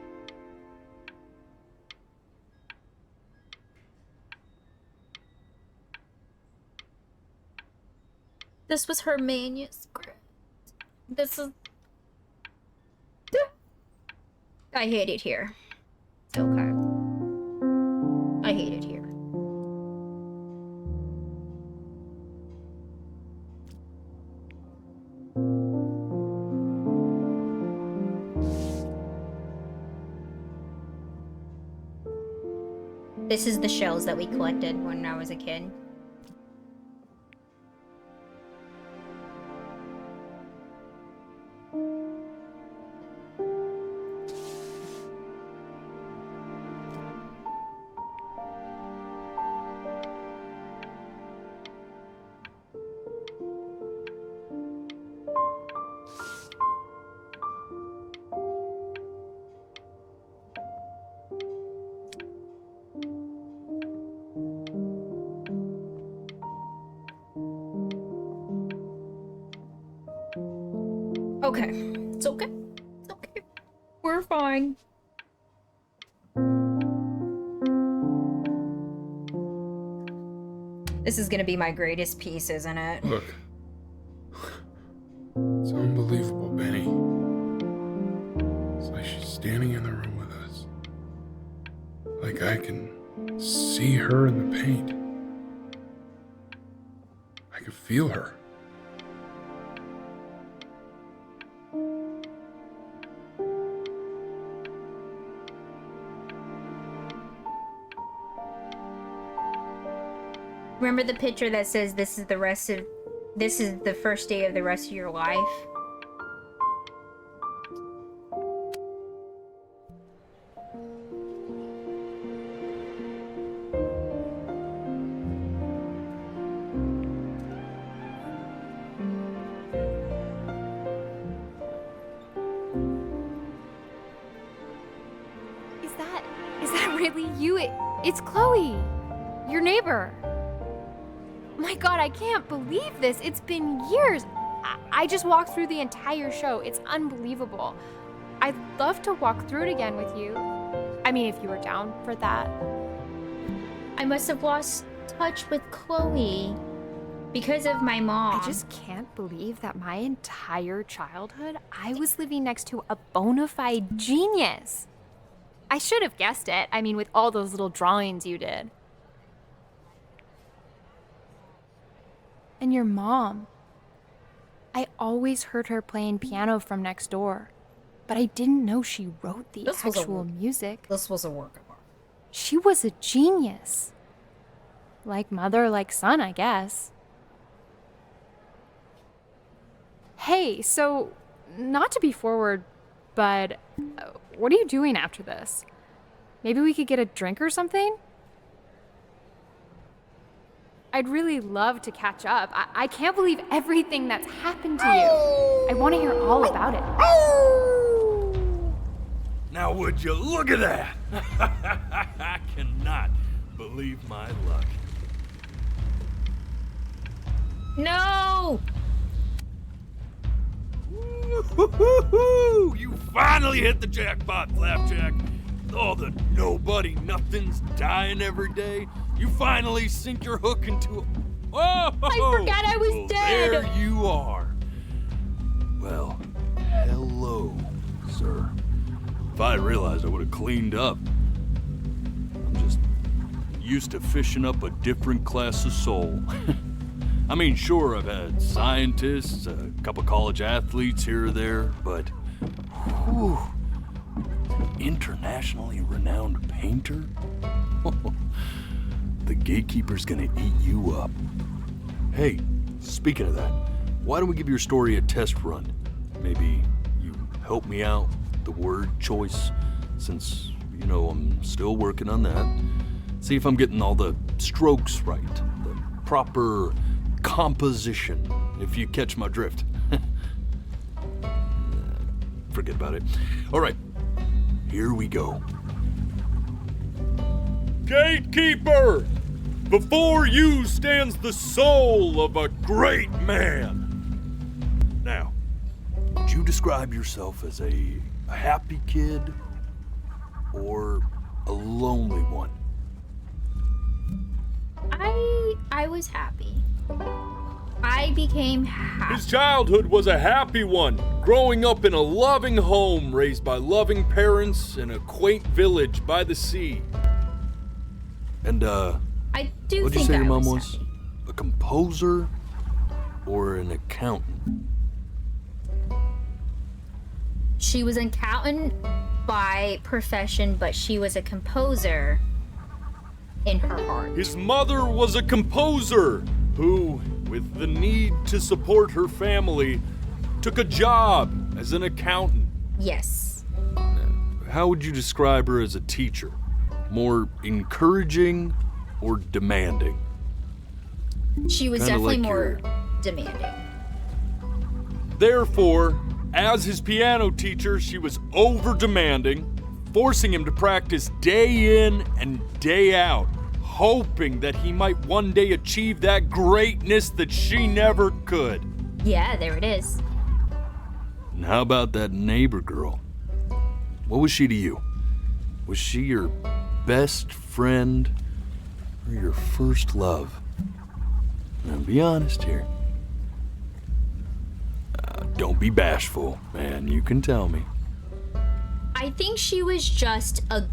This was her manuscript. This is... I hate it here. Okay. I hate it here. This is the shells that we collected when I was a kid. Okay. It's okay. It's okay. We're fine. This is gonna be my greatest piece, isn't it? Look. It's unbelievable, Benny. It's like she's standing in the room with us. Like I can see her in the paint. I can feel her. Remember the picture that says this is the first day of the rest of your life? Is that really you? It's Chloe, your neighbor. My God, I can't believe this. It's been years. I just walked through the entire show. It's unbelievable. I'd love to walk through it again with you. I mean, if you were down for that. I must have lost touch with Chloe because of my mom. I just can't believe that my entire childhood, I was living next to a bona fide genius. I should have guessed it. I mean, with all those little drawings you did. And your mom. I always heard her playing piano from next door, but I didn't know she wrote the actual music. This was a work of art. She was a genius. Like mother, like son, I guess. Hey, so, not to be forward, but what are you doing after this? Maybe we could get a drink or something? I'd really love to catch up. I can't believe everything that's happened to you. I want to hear all about it. Now would you look at that? I cannot believe my luck. No! Woo-hoo-hoo-hoo! You finally hit the jackpot, Flapjack. All the nobody nothings dying every day. You finally sink your hook into a... Oh! I forgot I was dead! There you are. Well, hello, sir. If I had realized, I would have cleaned up. I'm just used to fishing up a different class of soul. I mean, sure, I've had scientists, a couple college athletes here or there, but... Whew, internationally renowned painter? The gatekeeper's gonna eat you up. Hey, speaking of that, why don't we give your story a test run? Maybe you help me out with the word choice, since, you know, I'm still working on that. See if I'm getting all the strokes right, the proper composition, if you catch my drift. Forget about it. All right, here we go. Gatekeeper! Before you stands the soul of a great man. Now, you describe yourself as a happy kid or a lonely one? I was happy. I became happy. His childhood was a happy one, growing up in a loving home raised by loving parents in a quaint village by the sea. And, I do what'd you think say I your mom was was? A composer or an accountant? She was an accountant by profession, but she was a composer in her heart. His mother was a composer who, with the need to support her family, took a job as an accountant. Yes. How would you describe her as a teacher? More encouraging or demanding? She was Kinda definitely like more demanding. Therefore, as his piano teacher, she was over-demanding, forcing him to practice day in and day out, hoping that he might one day achieve that greatness that she never could. Yeah, there it is. And how about that neighbor girl? What was she to you? Was she your best friend or your first love? Now be honest here. Don't be bashful, man. You can tell me. I think she was just a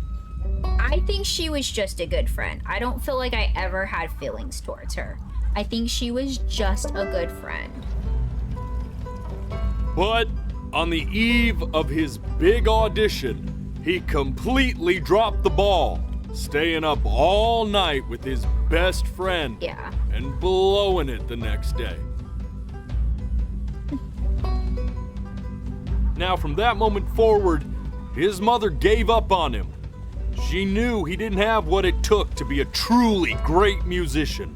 good friend. I don't feel like I ever had feelings towards her. I think she was just a good friend. But on the eve of his big audition, he completely dropped the ball, staying up all night with his best friend. Yeah. And blowing it the next day. Now, from that moment forward, his mother gave up on him. She knew he didn't have what it took to be a truly great musician.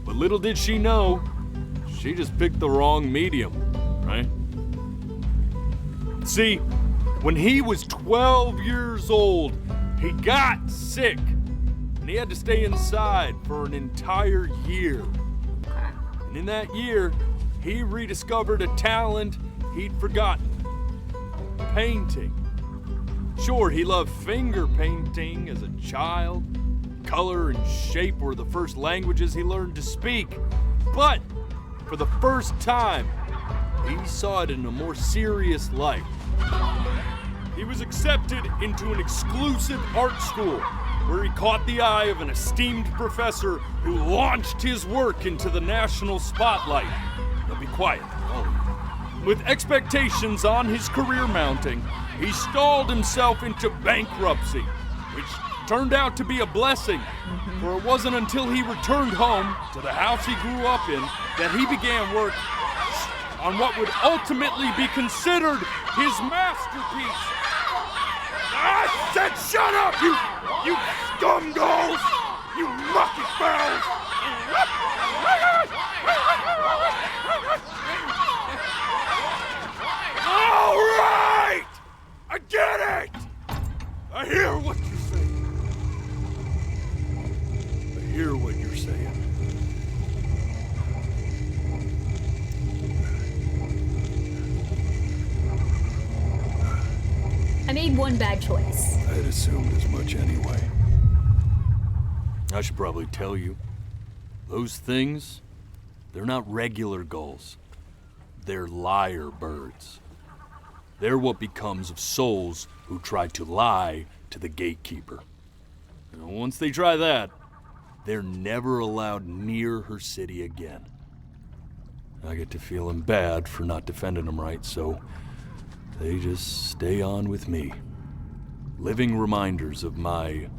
But little did she know, she just picked the wrong medium, right? See, when he was 12 years old, he got sick, and he had to stay inside for an entire year. And in that year, he rediscovered a talent he'd forgotten. Painting. Sure, he loved finger painting as a child. Color and shape were the first languages he learned to speak. But for the first time, he saw it in a more serious light. He was accepted into an exclusive art school where he caught the eye of an esteemed professor who launched his work into the national spotlight. Now be quiet, all of you. With expectations on his career mounting, he stalled himself into bankruptcy, which turned out to be a blessing, for it wasn't until he returned home to the house he grew up in that he began work on what would ultimately be considered his masterpiece. I said shut up, you scumballs! You mucky fowls! All right! I get it! I hear what you're saying. I hear what you're saying. I made one bad choice. I had assumed as much anyway. I should probably tell you, those things, they're not regular gulls. They're lyre birds. They're what becomes of souls who try to lie to the gatekeeper. And once they try that, they're never allowed near her city again. I get to feeling bad for not defending them right, so they just stay on with me. Living reminders of my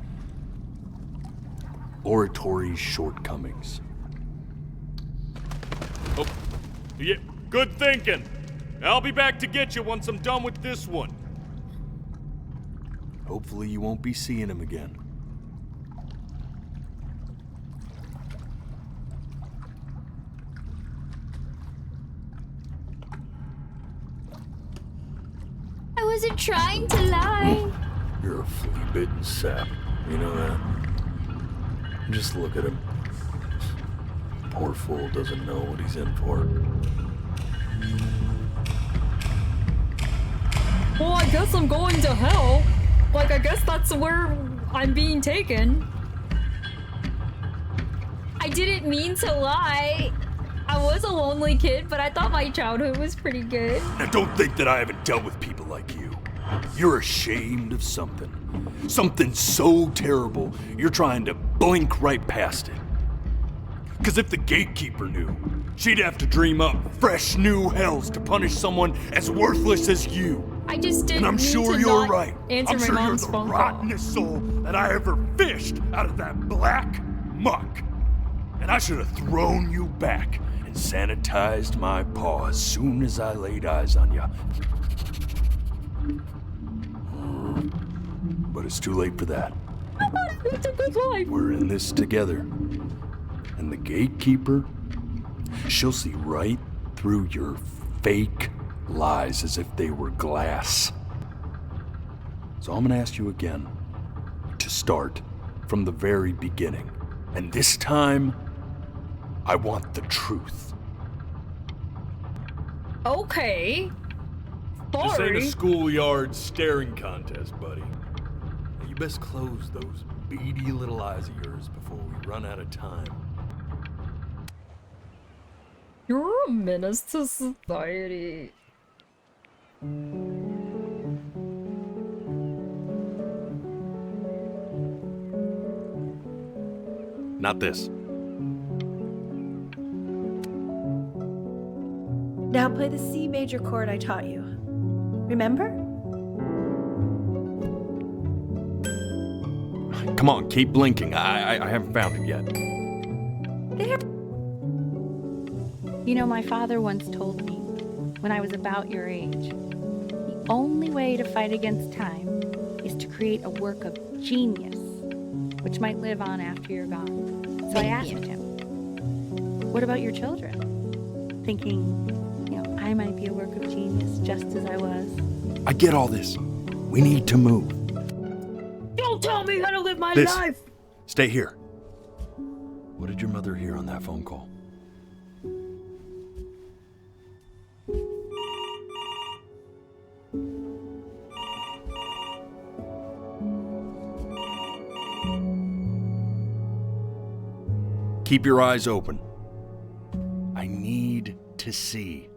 oratory shortcomings. Oh, yeah, good thinking. I'll be back to get you once I'm done with this one. Hopefully you won't be seeing him again. I wasn't trying to lie. You're a flea-bitten sap. You know that? Just look at him. Poor fool doesn't know what he's in for. Well, I guess I'm going to hell. Like, I guess that's where I'm being taken. I didn't mean to lie. I was a lonely kid, but I thought my childhood was pretty good. Now don't think that I haven't dealt with people like you. You're ashamed of something. Something so terrible, you're trying to blink right past it. Because if the gatekeeper knew, she'd have to dream up fresh new hells to punish someone as worthless as you. I just didn't And I'm mean sure to you're not right. answer I'm my sure you're mom's the phone call. rottenest soul that I ever fished out of that black muck. And I should have thrown you back and sanitized my paw as soon as I laid eyes on you. But it's too late for that. It's a good life. We're in this together. And the gatekeeper, she'll see right through your fake lies as if they were glass. So I'm gonna ask you again to start from the very beginning. And this time, I want the truth. Okay. This ain't a Sorry. schoolyard staring contest, buddy. You best close those beady little eyes of yours before we run out of time. You're a menace to society. Not this. Now play the C major chord I taught you. Remember? Come on, keep blinking. I haven't found it yet. There. You know, my father once told me, when I was about your age, the only way to fight against time is to create a work of genius, which might live on after you're gone. So I asked him, what about your children? Thinking, I might be a work of genius just as I was. I get all this. We need to move. Don't tell me how to live my This. life. Stay here. What did your mother hear on that phone call? Keep your eyes open. I need to see.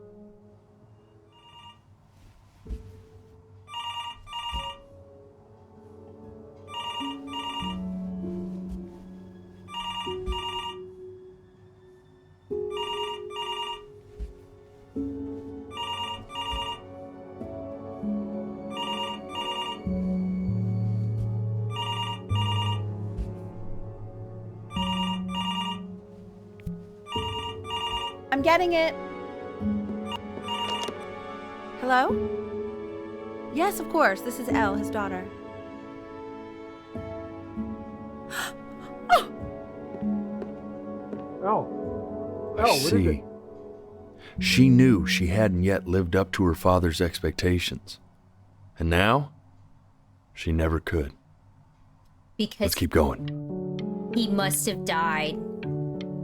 I'm getting it. Hello? Yes, of course. This is Elle, his daughter. Oh, See. She knew she hadn't yet lived up to her father's expectations. And now, she never could. Because Let's keep going. he must have died.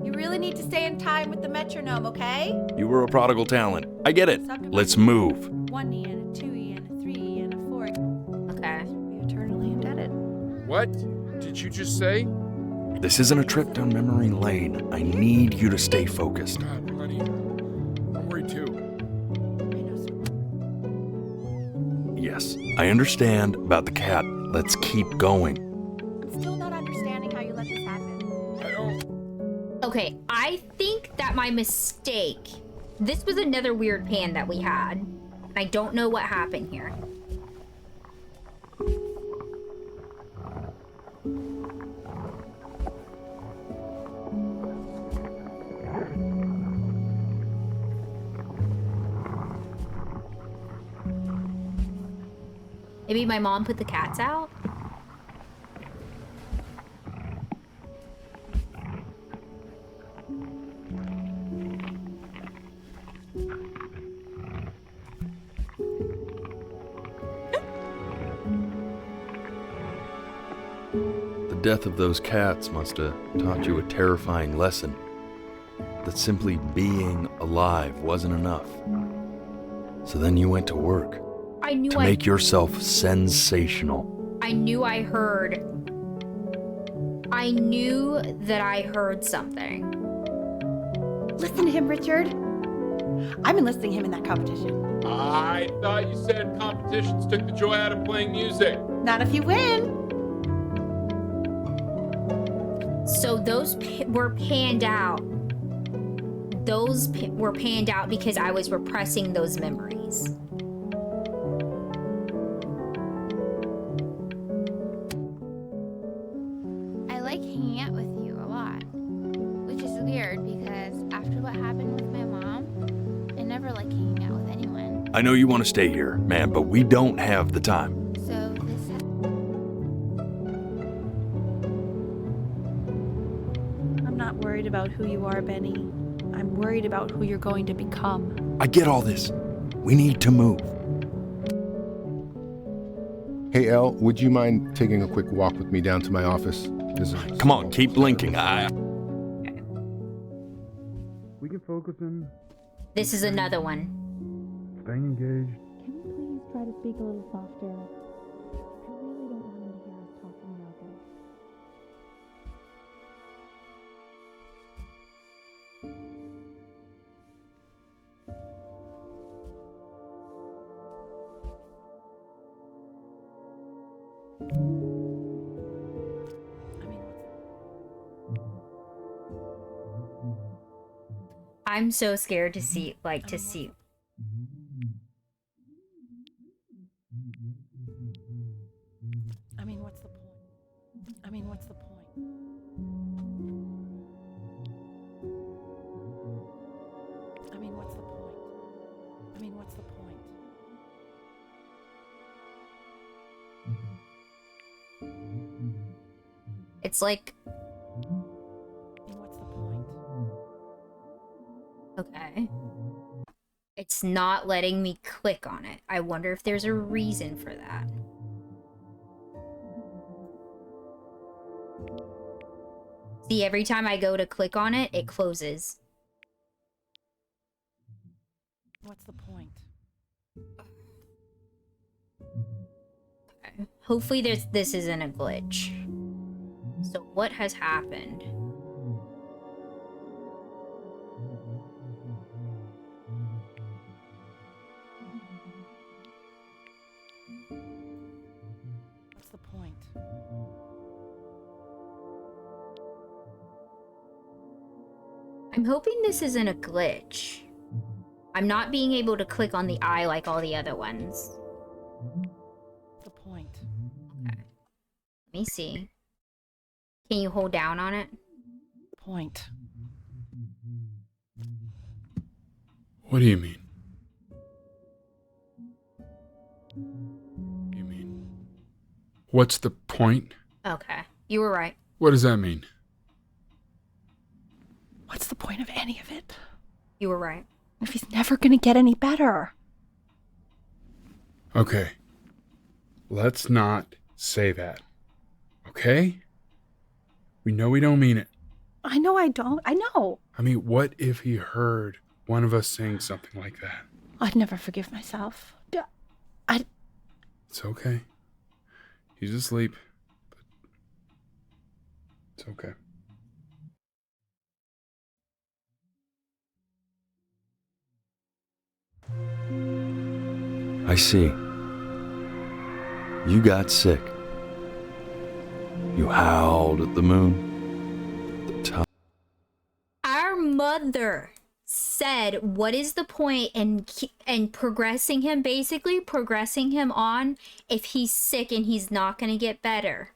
You really need to stay in time with the metronome, okay? You were a prodigal talent. I get it. Let's move. 1 E and a 2 E and a 3 E and a 4 E. Okay. We're eternally indebted. What did you just say? This isn't a trip down memory lane. I need you to stay focused. God, honey. I'm worried too. Yes, I understand about the cat. Let's keep going. I'm still not understanding how you let this happen. I don't. Okay, I think that my mistake. This was another weird pan that we had. I don't know what happened here. Maybe my mom put the cats out? The death of those cats must have taught you a terrifying lesson. That simply being alive wasn't enough. So then you went to work. to make yourself sensational. I knew I heard. I knew that I heard something. Listen to him, Richard. I'm enlisting him in that competition. I thought you said competitions took the joy out of playing music. Not if you win. So those were panned out. Those were panned out because I was repressing those memories. I like hanging out with you a lot, which is weird because after what happened with my mom, I never like hanging out with anyone. I know you want to stay here, man, but we don't have the time. So this I'm not worried about who you are, Benny. I'm worried about who you're going to become. I get all this. We need to move. Hey, Elle, would you mind taking a quick walk with me down to my office? Come on, keep blinking. We can focus in This is another one. staying engaged. Can you please try to speak a little softer? I really don't want him to hear us talking about this. I'm so scared to see, to see. I mean, what's the point? I mean, what's the point? I mean, what's the point? I mean, what's the point? It's like, What's the point? okay. It's not letting me click on it. I wonder if there's a reason for that. See, every time I go to click on it, it closes. What's the point? Okay. Hopefully this isn't a glitch. So what has happened? What's the point? I'm hoping this isn't a glitch. I'm not being able to click on the eye like all the other ones. The point. Okay. Let me see. Can you hold down on it? Point. What do you mean? What's the point? Okay. You were right. What does that mean? What's the point of any of it? You were right. If he's never gonna get any better. Okay. Let's not say that. Okay? We know we don't mean it. I know I don't. I know. I mean, what if he heard one of us saying something like that? I'd never forgive myself. It's okay. He's asleep. But it's okay. I see. You got sick. You howled at the moon. The top. Our mother said, what is the point in progressing him, basically progressing him on if he's sick and he's not going to get better?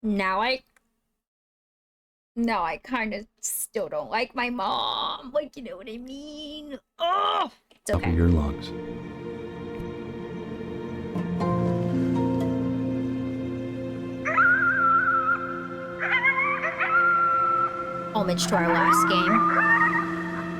Now I kind of still don't like my mom. Like, you know what I mean? Oh, it's Top okay. of your lungs. Homage to our last game.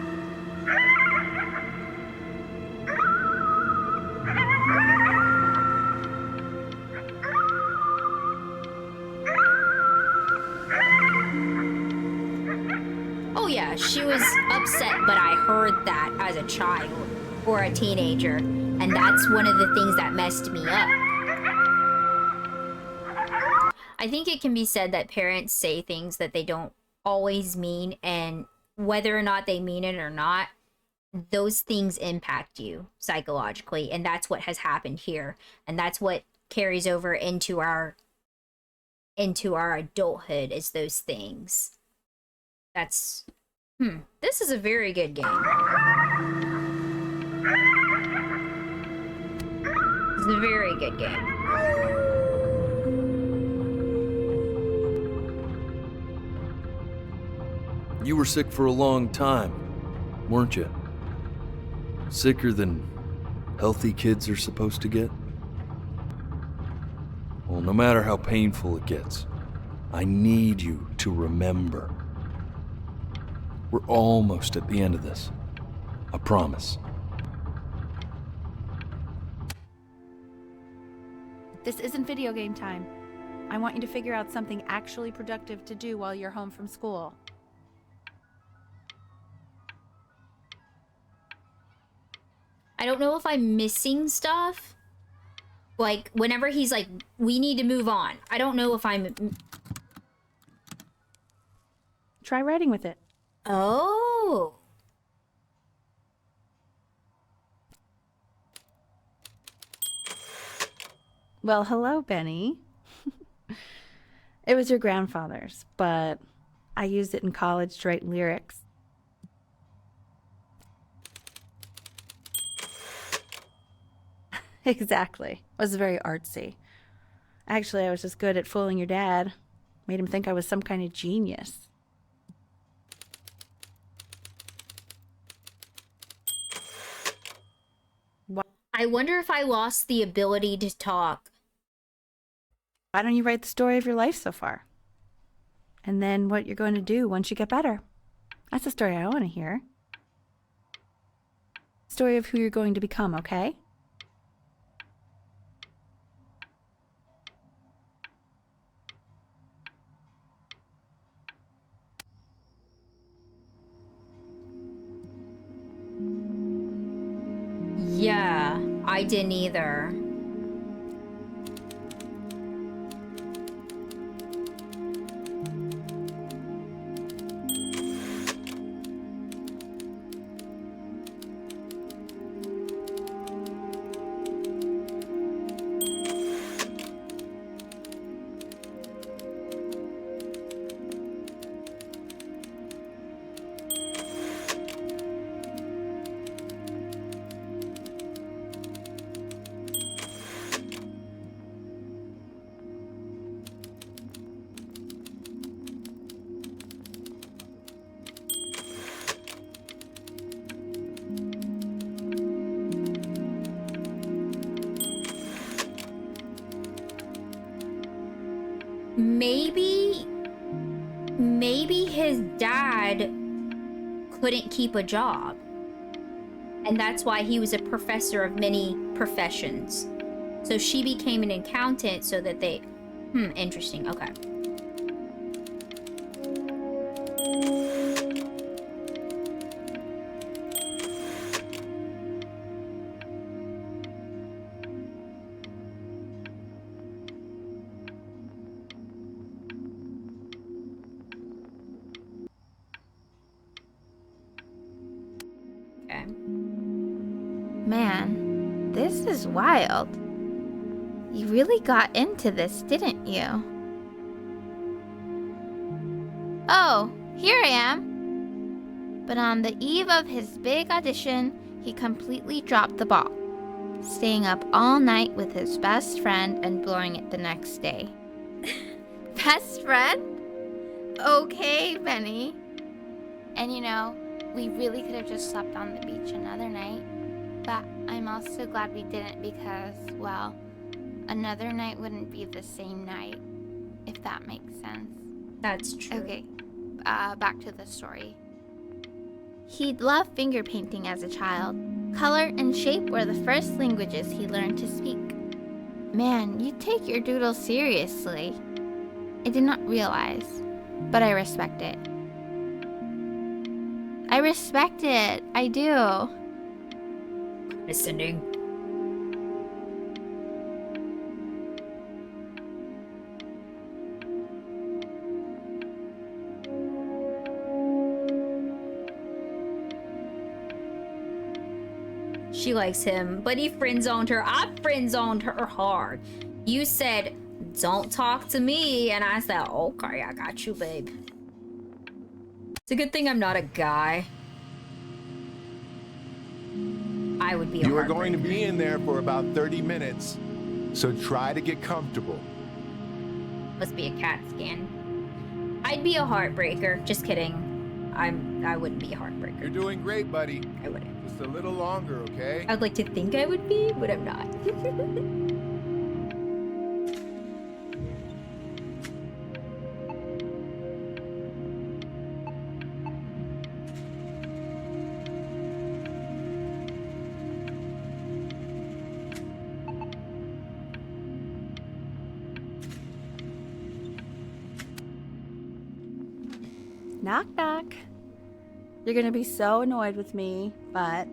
Oh yeah, she was upset, but I heard that as a child. or a teenager. And that's one of the things that messed me up. I think it can be said that parents say things that they don't always mean, and whether or not they mean it or not, those things impact you psychologically, and that's what has happened here, and that's what carries over into our adulthood, is those things. That's this is a very good game. It's a very good game. You were sick for a long time, weren't you? Sicker than healthy kids are supposed to get? Well, no matter how painful it gets, I need you to remember. We're almost at the end of this. I promise. This isn't video game time. I want you to figure out something actually productive to do while you're home from school. I don't know if I'm missing stuff. Like, whenever he's like, we need to move on. I don't know if I'm... Try writing with it. Oh. Well, hello, Benny. It was your grandfather's, but I used it in college to write lyrics. Exactly. It was very artsy. Actually, I was just good at fooling your dad. Made him think I was some kind of genius. I wonder if I lost the ability to talk. Why don't you write the story of your life so far? And then what you're going to do once you get better. That's the story I want to hear. Story of who you're going to become, okay? Yeah, I didn't either. Maybe his dad couldn't keep a job. And that's why he was a professor of many professions. So she became an accountant so that they... interesting. Okay. Man, this is wild. You really got into this, didn't you? Oh, here I am. But on the eve of his big audition, he completely dropped the ball, staying up all night with his best friend and blowing it the next day. Best friend? Okay, Benny. And you know, we really could have just slept on the beach another night. But I'm also glad we didn't because, well, another night wouldn't be the same night, if that makes sense. That's true. Okay, back to the story. He'd loved finger painting as a child. Color and shape were the first languages he learned to speak. Man, you take your doodle seriously. I did not realize, but I respect it. I respect it, I do. Listening. She likes him, but he friend-zoned her. I friend-zoned her hard. You said, don't talk to me, and I said, okay, I got you, babe. It's a good thing I'm not a guy. I would be a You are going to heartbreaker. be in there for about 30 minutes, so try to get comfortable. Must be a CAT scan. I'd be a heartbreaker. Just kidding. I wouldn't be a heartbreaker. You're doing great, buddy. I wouldn't. Just a little longer, okay? I would like to think I would be, but I'm not. Knock, knock. You're gonna be so annoyed with me, but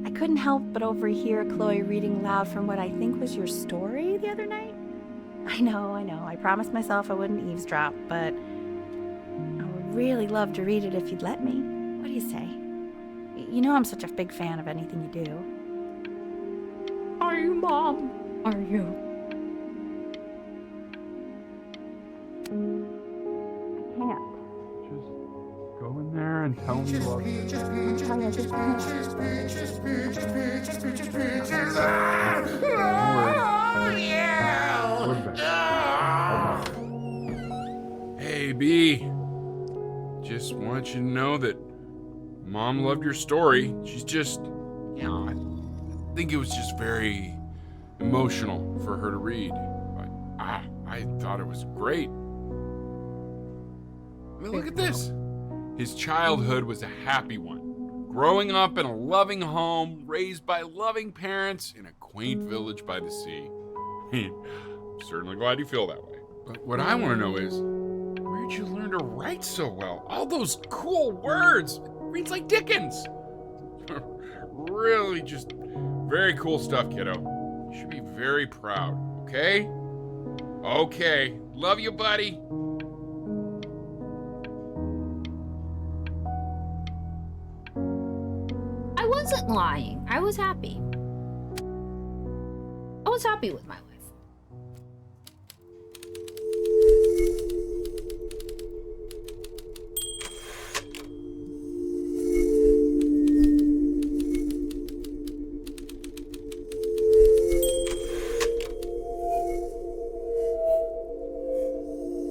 I couldn't help but overhear Chloe reading loud from what I think was your story the other night. I know. I promised myself I wouldn't eavesdrop, but I would really love to read it if you'd let me. What do you say? You know I'm such a big fan of anything you do. Are you, Mom? Are you? I can't. Go in there and tell me what. Hey, B. Just want you to know that Mom loved your story. She's just, I think it was just very emotional for her to read. But I thought it was great. I mean, look at this. His childhood was a happy one. Growing up in a loving home, raised by loving parents in a quaint village by the sea. I'm certainly glad you feel that way. But what I want to know is, where'd you learn to write so well? All those cool words. It reads like Dickens. Really just very cool stuff, kiddo. You should be very proud, okay? Okay. Love you, buddy. I wasn't lying. I was happy. I was happy with my life.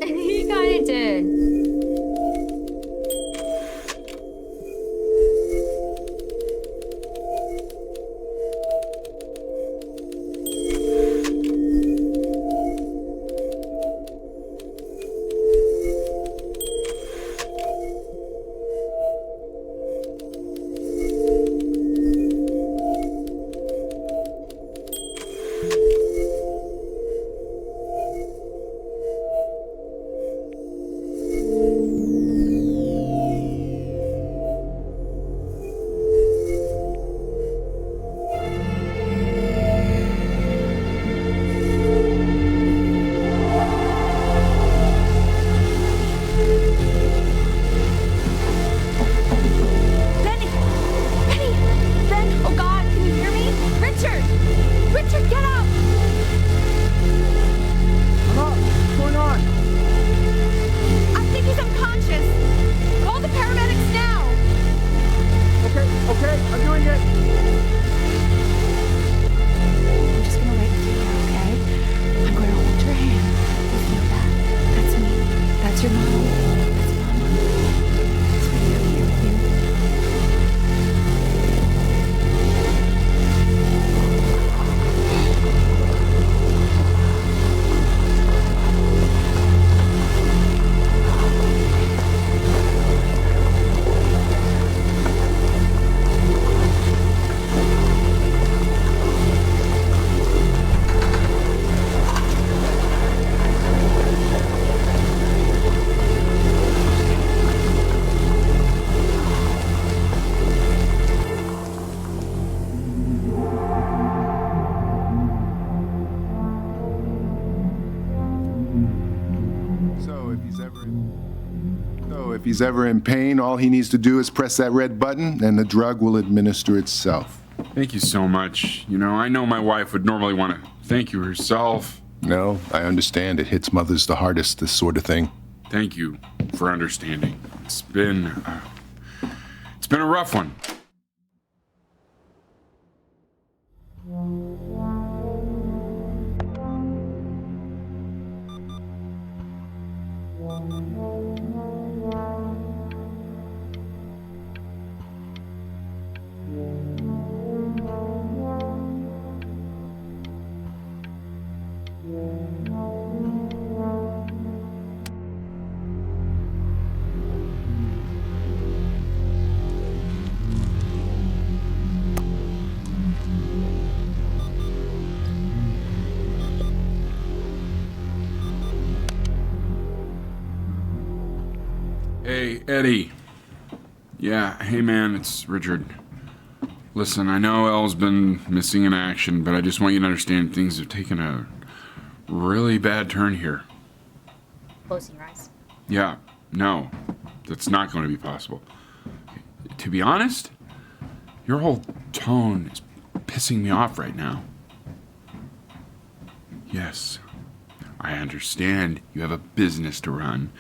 He kinda did. If he's ever in pain, all he needs to do is press that red button and the drug will administer itself. Thank you so much. You know, I know my wife would normally want to thank you herself. No, I understand. It hits mothers the hardest, this sort of thing. Thank you for understanding. It's been a rough one. Hey, Eddie. Yeah, hey man, it's Richard. Listen, I know Elle's been missing in action, but I just want you to understand things have taken a really bad turn here. Closing your eyes. Yeah, no, that's not going to be possible. To be honest, your whole tone is pissing me off right now. Yes, I understand you have a business to run.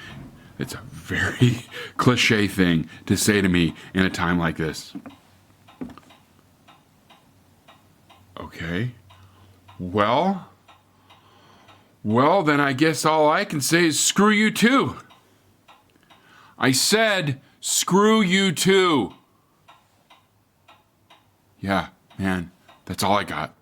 It's a very cliche thing to say to me in a time like this. Okay. Well, then I guess all I can say is screw you too. I said screw you too. Yeah, man, that's all I got.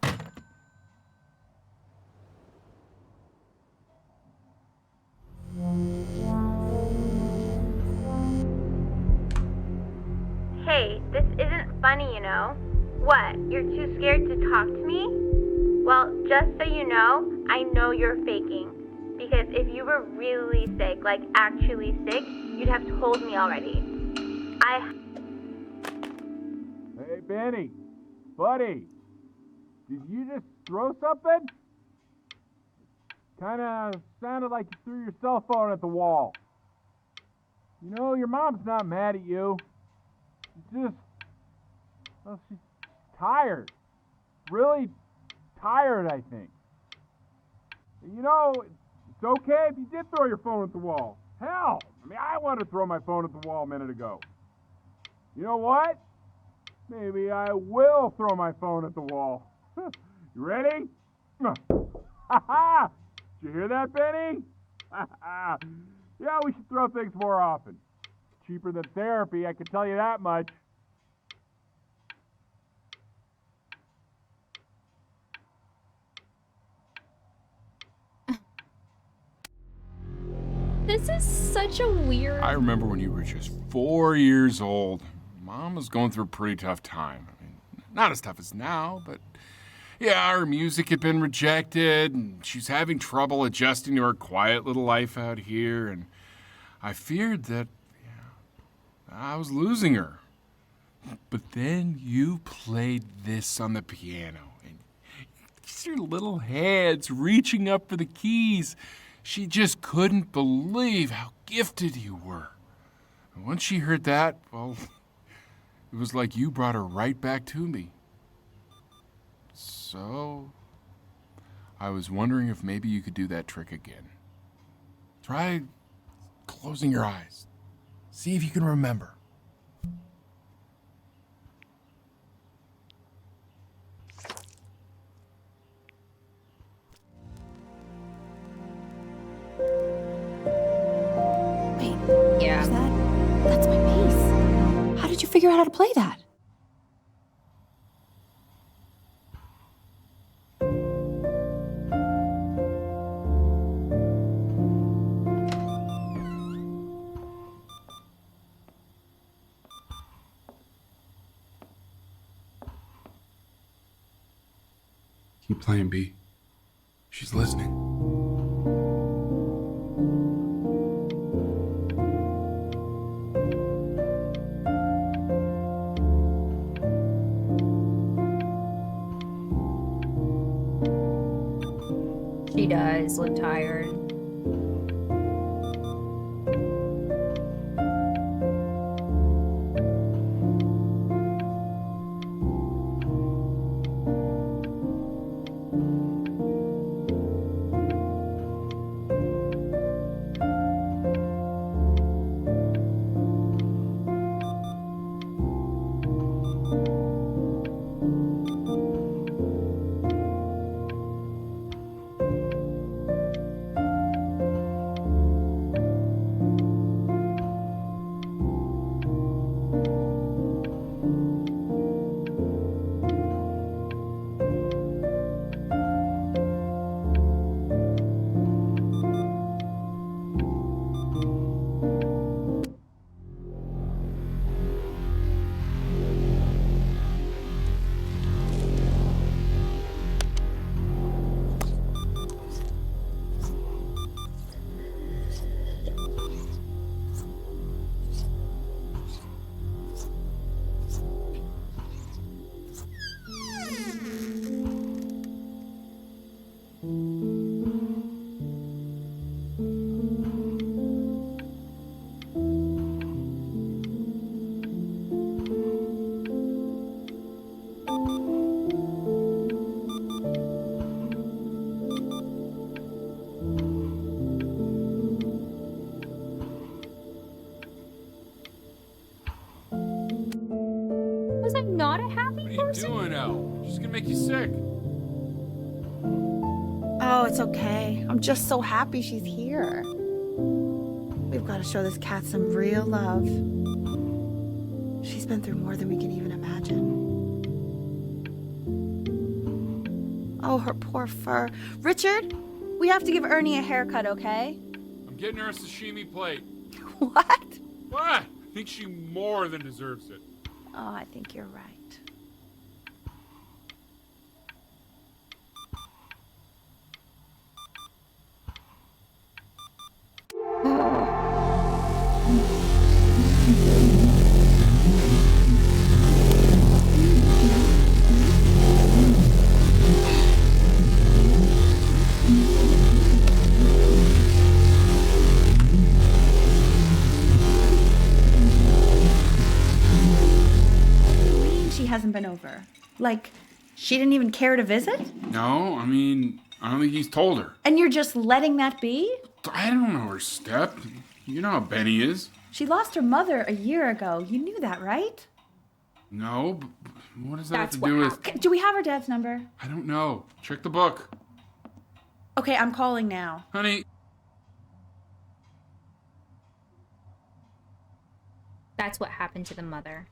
Hey, this isn't funny, you know. What, you're too scared to talk to me? Well, just so you know you're faking. Because if you were really sick, like actually sick, you'd have told me already. Hey, Benny. Buddy. Did you just throw something? Kinda sounded like you threw your cell phone at the wall. You know, your mom's not mad at you. She's tired. Really tired, I think. You know, it's okay if you did throw your phone at the wall. Hell, I mean, I wanted to throw my phone at the wall a minute ago. You know what? Maybe I will throw my phone at the wall. You ready? Ha-ha! Did you hear that, Benny? Yeah, we should throw things more often. Cheaper than therapy, I can tell you that much. This is such a weird... I remember when you were just 4 years old. Mom was going through a pretty tough time. I mean, not as tough as now, but yeah, her music had been rejected, and she's having trouble adjusting to her quiet little life out here, and I feared that I was losing her. But then you played this on the piano, and your little hands reaching up for the keys. She just couldn't believe how gifted you were. And once she heard that, well, it was like you brought her right back to me. So, I was wondering if maybe you could do that trick again. Try closing your eyes. See if you can remember. Wait. Yeah. That's my piece. How did you figure out how to play that? Keep playing, B. She's listening. She does look tired. not a happy What are you person? doing, Elle? She's gonna make you sick. Oh, it's okay. I'm just so happy she's here. We've got to show this cat some real love. She's been through more than we can even imagine. Oh, her poor fur. Richard, we have to give Ernie a haircut, okay? I'm getting her a sashimi plate. What? What? I think she more than deserves it. Oh, I think you're right. She hasn't been over. Like, she didn't even care to visit? No, I mean, I don't think he's told her. And you're just letting that be? I don't know her step. You know how Benny is. She lost her mother a year ago. You knew that, right? No, but what does that have to do with... Do we have her dad's number? I don't know. Check the book. Okay, I'm calling now. Honey. That's what happened to the mother.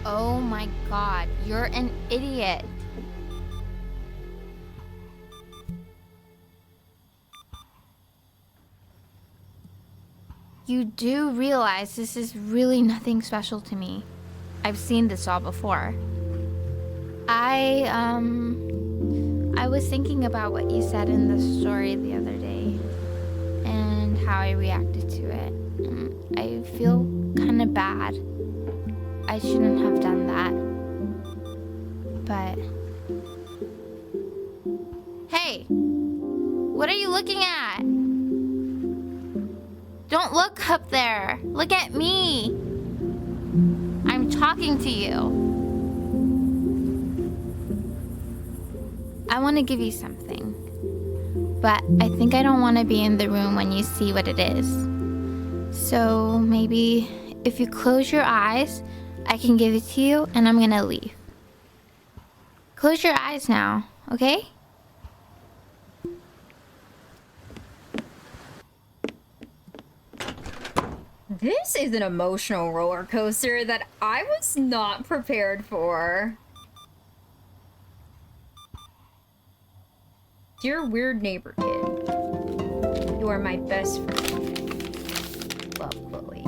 Oh my god, you're an idiot. You do realize this is really nothing special to me. I've seen this all before. I was thinking about what you said in the story the other day and how I reacted to it. I feel kind of bad. I shouldn't have done that. But... Hey! What are you looking at? Don't look up there. Look at me. I'm talking to you. I want to give you something. But I think I don't want to be in the room when you see what it is. So maybe if you close your eyes, I can give it to you and I'm gonna leave. Close your eyes now, okay? This is an emotional roller coaster that I was not prepared for. Dear weird neighbor kid, you are my best friend. Love, Chloe.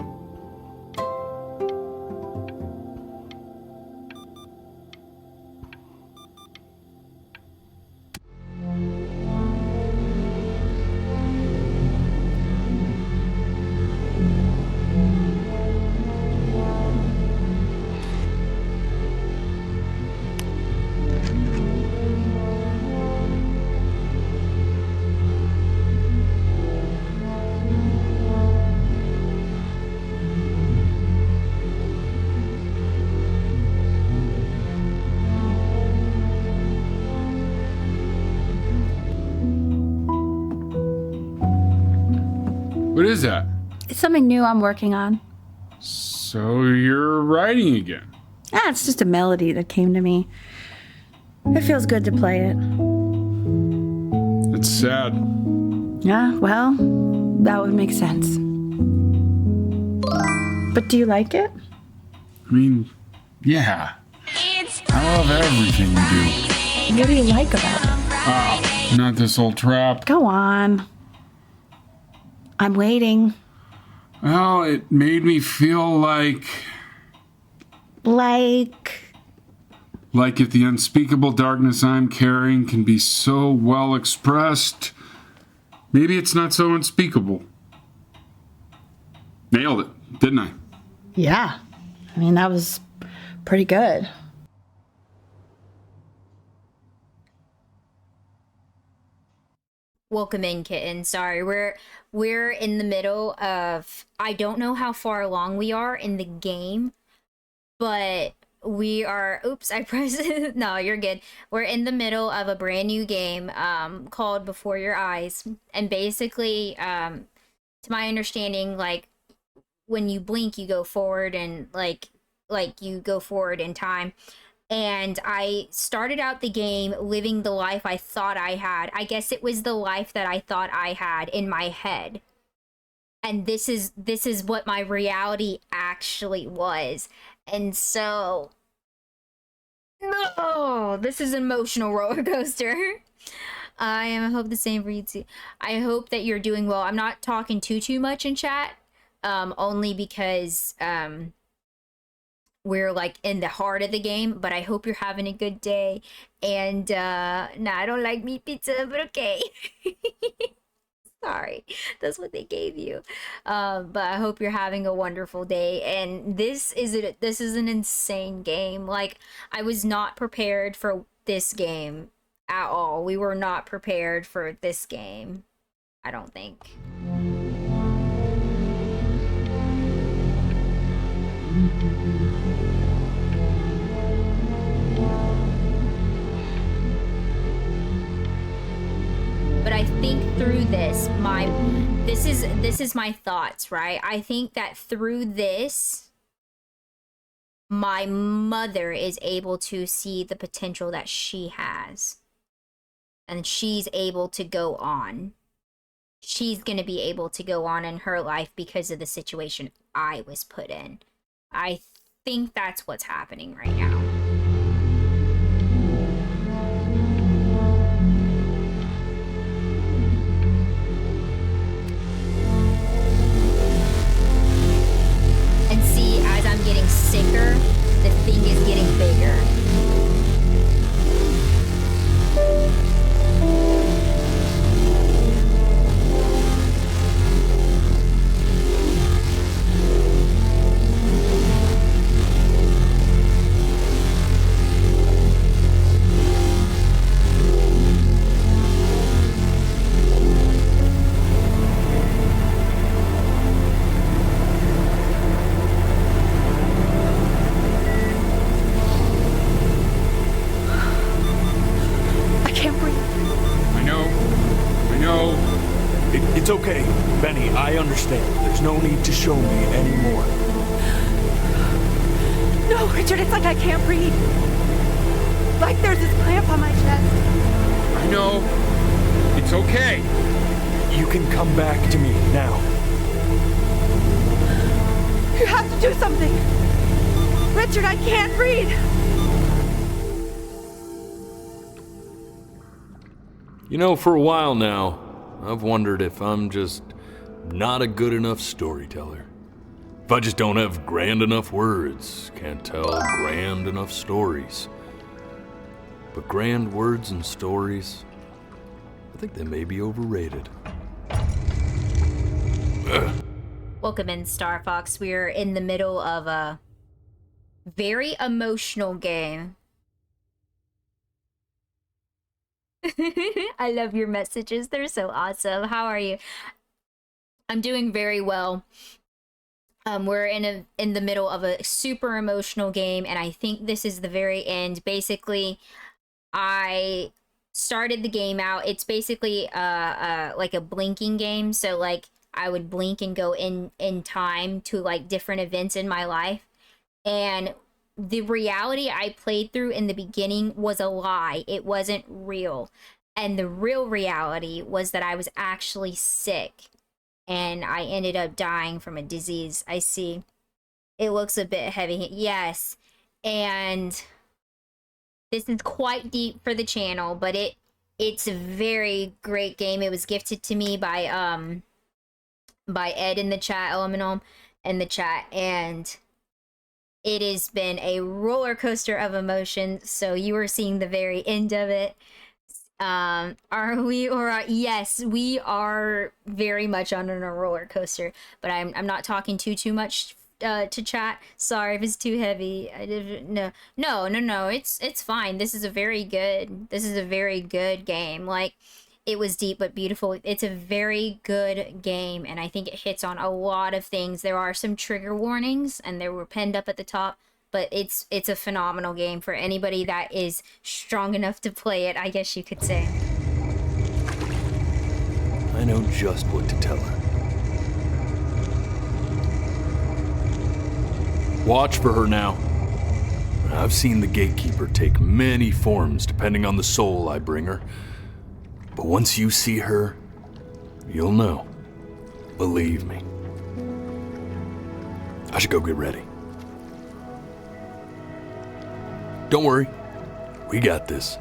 What is that? It's something new I'm working on. So you're writing again? It's just a melody that came to me. It feels good to play it. It's sad. Yeah, well, that would make sense. But do you like it? I mean, yeah. I love everything you do. What do you like about it? Oh, not this old trap. Go on. I'm waiting. Well, it made me feel like if the unspeakable darkness I'm carrying can be so well expressed, maybe it's not so unspeakable. Nailed it, didn't I? Yeah. I mean, that was pretty good. Welcome in, kitten. Sorry, we're in the middle of, I don't know how far along we are in the game, but we are, oops, I pressed no, you're good. We're in the middle of a brand new game called Before Your Eyes, and basically to my understanding, like when you blink you go forward, and like you go forward in time. And I started out the game living the life I thought I had. I guess it was the life that I thought I had in my head. And this is what my reality actually was. And so, no, this is an emotional roller coaster. I hope the same for you too. I hope that you're doing well. I'm not talking too much in chat, only because we're like in the heart of the game, but I hope you're having a good day. And nah, I don't like meat pizza, but okay. Sorry, that's what they gave you. But I hope you're having a wonderful day. And this is an insane game. Like, I was not prepared for this game at all. We were not prepared for this game, I don't think. But I think through this, this is my thoughts, right? I think that through this, my mother is able to see the potential that she has. And she's able to go on. She's going to be able to go on in her life because of the situation I was put in. I think that's what's happening right now. And see, as I'm getting sicker, the thing is getting bigger. It's okay, Benny, I understand. There's no need to show me anymore. No, Richard, it's like I can't breathe. Like there's this clamp on my chest. I know. It's okay. You can come back to me now. You have to do something. Richard, I can't breathe. You know, for a while now, I've wondered if I'm just not a good enough storyteller. If I just don't have grand enough words, can't tell grand enough stories. But grand words and stories, I think they may be overrated. Welcome in, Star Fox. We're in the middle of a very emotional game. I love your messages. They're so awesome. How are you? I'm doing very well. We're in the middle of a super emotional game, and I think this is the very end. Basically, I started the game out. It's basically like a blinking game. So like I would blink and go in time to like different events in my life. And the reality I played through in the beginning was a lie. It wasn't real. And the real reality was that I was actually sick. And I ended up dying from a disease. I see. It looks a bit heavy. Yes. And this is quite deep for the channel, but it's a very great game. It was gifted to me by Ed in the chat, Elemental in the chat, and it has been a roller coaster of emotions. So you are seeing the very end of it. Are we, or yes, we are very much on a roller coaster, but I'm not talking too much to chat. Sorry if it's too heavy. No, it's fine. This is a very good game. Like, it was deep but beautiful. It's a very good game, and I think it hits on a lot of things. There are some trigger warnings, and they were pinned up at the top. but it's a phenomenal game for anybody that is strong enough to play it, I guess you could say. I know just what to tell her. Watch for her now. I've seen the gatekeeper take many forms depending on the soul I bring her. But once you see her, you'll know. Believe me. I should go get ready. Don't worry. We got this.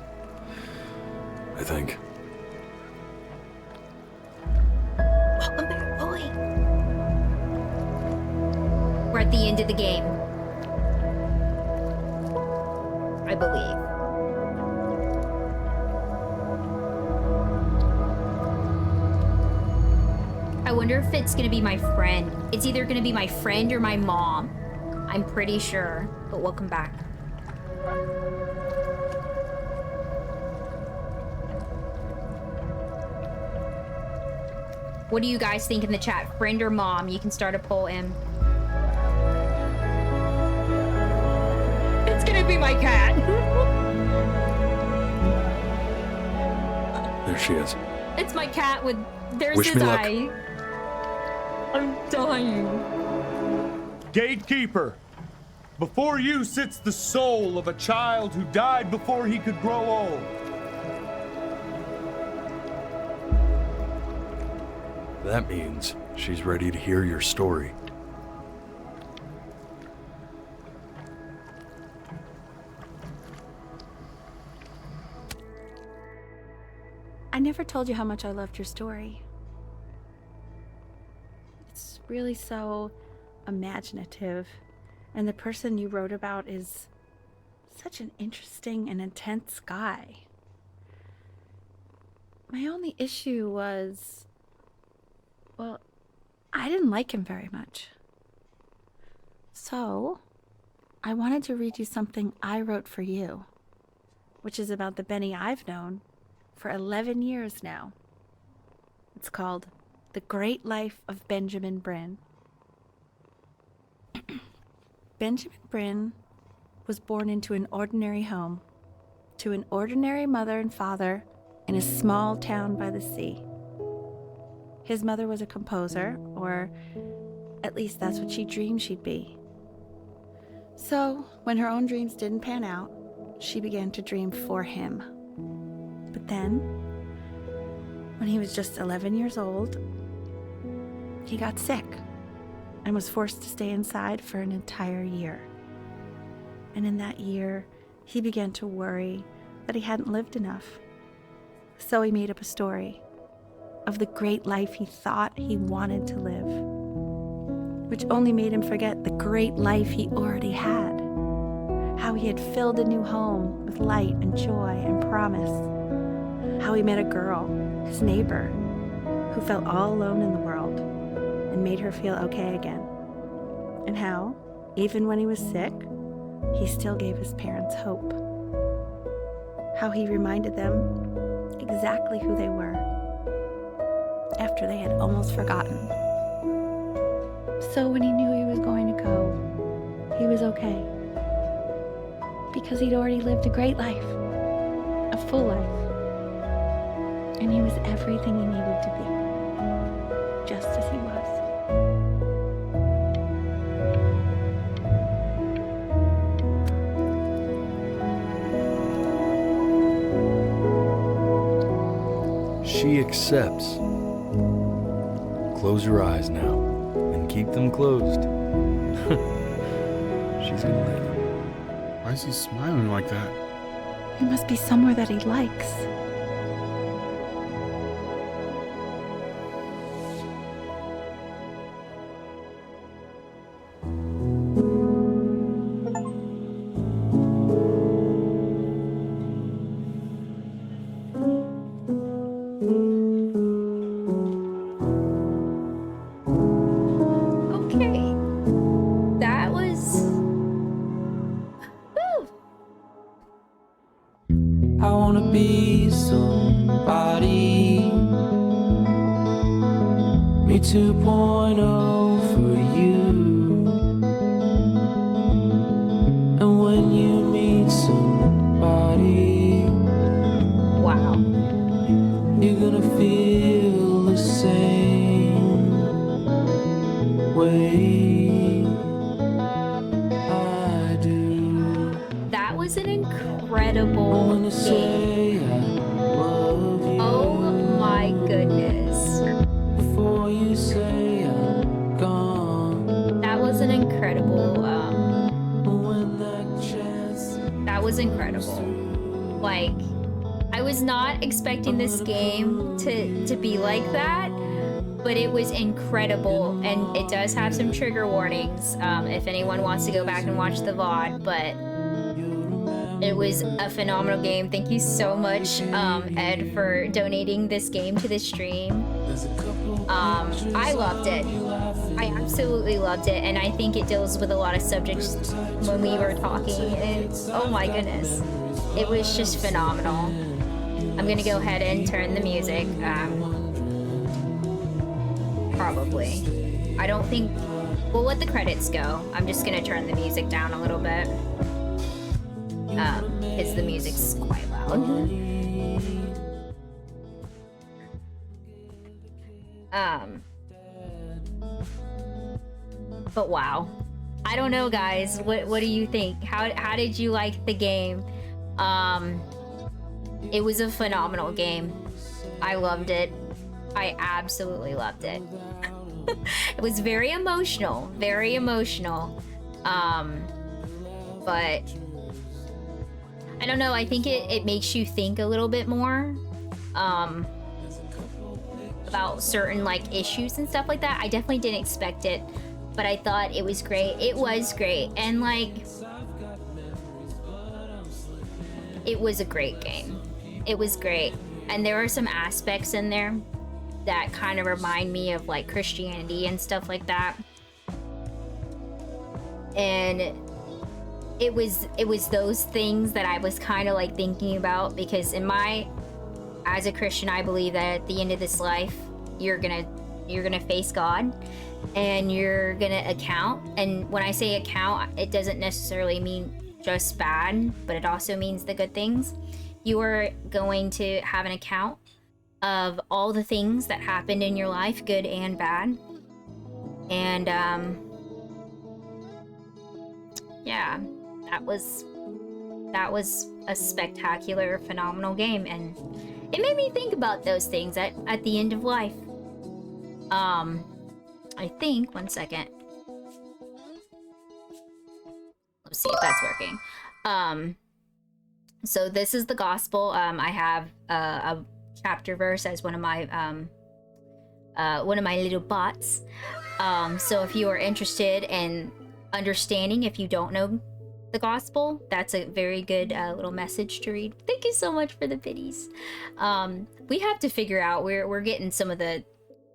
I think. Welcome back, boy. We're at the end of the game. I believe. I wonder if it's gonna be my friend. It's either gonna be my friend or my mom. I'm pretty sure, but welcome back. What do you guys think in the chat? Friend or mom? You can start a poll, Em. It's gonna be my cat. There she is. It's my cat with... There's Wish his me luck. eye. I'm dying. Gatekeeper, before you sits the soul of a child who died before he could grow old. That means she's ready to hear your story. I never told you how much I loved your story. It's really so imaginative, and the person you wrote about is such an interesting and intense guy. My only issue was, well, I didn't like him very much. So, I wanted to read you something I wrote for you, which is about the Benny I've known for 11 years now. It's called The Great Life of Benjamin Bryn. Benjamin Bryn was born into an ordinary home, to an ordinary mother and father in a small town by the sea. His mother was a composer, or at least that's what she dreamed she'd be. So, when her own dreams didn't pan out, she began to dream for him. But then, when he was just 11 years old, he got sick and was forced to stay inside for an entire year. And in that year, he began to worry that he hadn't lived enough. So he made up a story of the great life he thought he wanted to live, which only made him forget the great life he already had, how he had filled a new home with light and joy and promise, how he met a girl, his neighbor, who felt all alone in the world and made her feel okay again, and how, even when he was sick, he still gave his parents hope, how he reminded them exactly who they were after they had almost forgotten. So when he knew he was going to go, he was okay, because he'd already lived a great life, a full life, and he was everything he needed to be, just as he was. She accepts. Close your eyes now, and keep them closed. She's gonna live. Why is he smiling like that? It must be somewhere that he likes. Okay. That was... Woo! I wanna be somebody. Me 2.0 for you. was an incredible game. Oh my goodness. That was an incredible, that was incredible. Like, I was not expecting this game to be like that, but it was incredible, and it does have some trigger warnings if anyone wants to go back and watch the VOD, but it was a phenomenal game. Thank you so much, Ed, for donating this game to the stream. I loved it. I absolutely loved it, and I think it deals with a lot of subjects when we were talking, and oh my goodness, it was just phenomenal. I'm gonna go ahead and turn the music, probably. I don't think, we'll let the credits go. I'm just gonna turn the music down a little bit, because the music's quite loud. But wow, I don't know, guys. What do you think? How did you like the game? It was a phenomenal game. I loved it. I absolutely loved it. It was very emotional, very emotional. But I don't know. I think it makes you think a little bit more. About certain like issues and stuff like that. I definitely didn't expect it, but I thought it was great. It was great, and like, it was a great game. It was great, and there are some aspects in there that kind of remind me of like Christianity and stuff like that. And it was those things that I was kind of like thinking about, because as a Christian, I believe that at the end of this life, you're gonna face God, and you're gonna account. And when I say account, it doesn't necessarily mean just bad, but it also means the good things. You are going to have an account of all the things that happened in your life, good and bad. And yeah, that was a spectacular, phenomenal game, and it made me think about those things at the end of life. I think, one second. Let's see if that's working. So this is the gospel. I have a chapter verse as one of my little bots. So if you are interested in understanding, if you don't know the gospel, that's a very good little message to read. Thank you so much for the biddies. We have to figure out, we're getting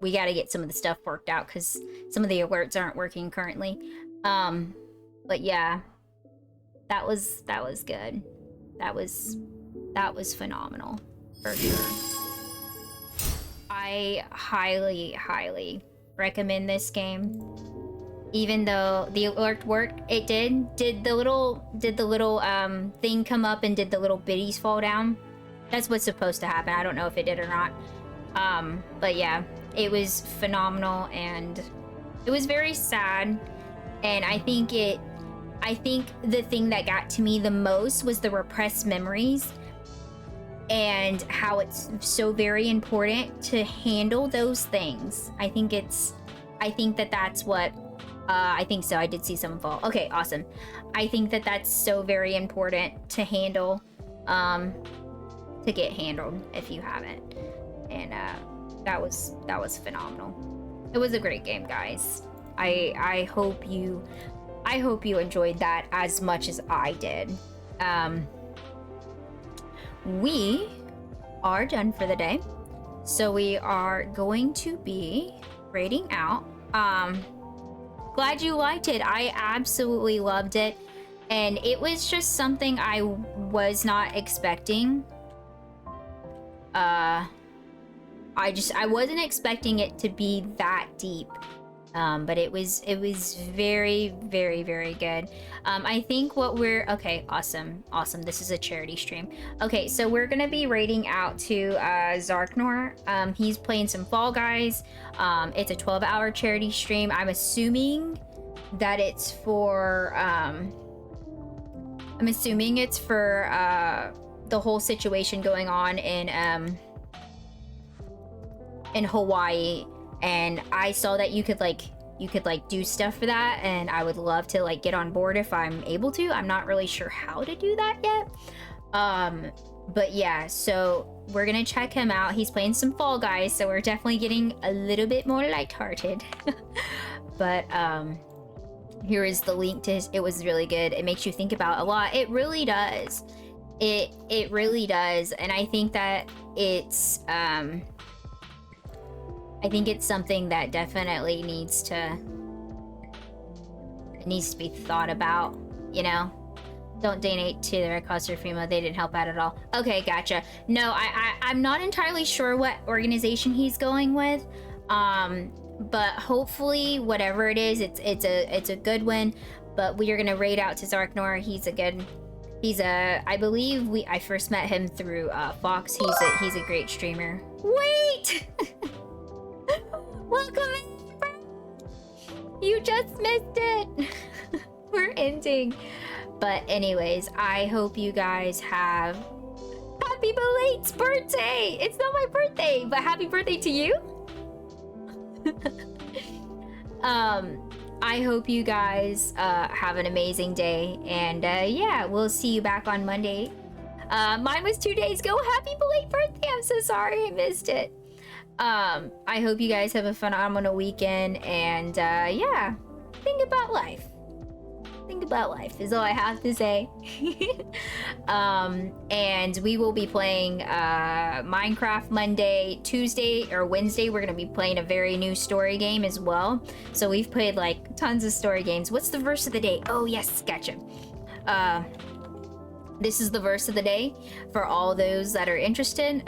we got to get some of the stuff worked out, because some of the alerts aren't working currently. But yeah, that was good. That was phenomenal, for sure. I highly recommend this game. Even though the alert worked, it did the little thing come up, and did the little biddies fall down? That's what's supposed to happen. I don't know if it did or not. But yeah, it was phenomenal, and it was very sad. And I think the thing that got to me the most was the repressed memories, and how it's so very important to handle those things. I think that's what, I think so. I did see someone fall. Okay, awesome. I think that's so very important to handle, to get handled if you haven't. And that was phenomenal. It was a great game, guys. I hope you enjoyed that as much as I did. We are done for the day, so we are going to be rating out. Glad you liked it. I absolutely loved it, and it was just something I was not expecting. I wasn't expecting it to be that deep, but it was very, very, very good. I think okay, awesome. This is a charity stream. Okay, so we're gonna be rating out to Zarknor. He's playing some Fall Guys. It's a 12-hour charity stream. I'm assuming that it's for I'm assuming it's for the whole situation going on in Hawaii, and I saw that you could like do stuff for that, and I would love to like get on board if I'm able to. I'm not really sure how to do that yet. But yeah, so we're gonna check him out. He's playing some Fall Guys, so we're definitely getting a little bit more lighthearted. But here is the link to his. It was really good. It makes you think about a lot. It really does. It really does. And I think that it's something that definitely needs to be thought about, you know. Don't donate to the Red Cross or FEMA. They didn't help out at all. Okay, gotcha. No, I'm not entirely sure what organization he's going with. But hopefully whatever it is, it's a good one. But we are gonna raid out to Zarknor. I believe I first met him through Fox. He's a great streamer. Wait! Welcome in, bro. You just missed it. We're ending. But anyways, I hope you guys have happy belated birthday. It's not my birthday, but happy birthday to you. I hope you guys have an amazing day, and yeah, we'll see you back on Monday. Mine was 2 days ago. Happy belated birthday. I'm so sorry I missed it. I hope you guys have a phenomenal weekend, and yeah, think about life. Think about life is all I have to say. And we will be playing Minecraft Monday, Tuesday, or Wednesday. We're gonna be playing a very new story game as well. So we've played like tons of story games. What's the verse of the day? Oh yes, gotcha. This is the verse of the day for all those that are interested.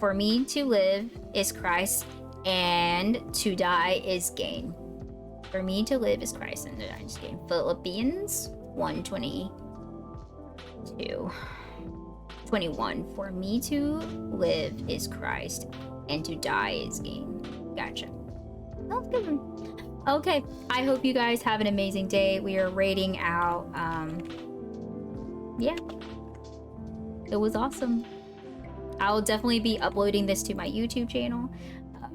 For me to live is Christ, and to die is gain. For me to live is Christ, and to die is gain. Philippians 1:22-21. For me to live is Christ, and to die is gain. Gotcha. That's good. Okay, I hope you guys have an amazing day. We are rating out. Yeah, it was awesome. I'll definitely be uploading this to my YouTube channel.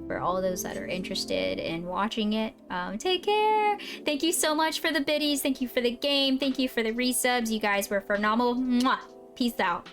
For all those that are interested in watching it. Take care. Thank you so much for the biddies. Thank you for the game. Thank you for the resubs. You guys were phenomenal. Mwah. Peace out.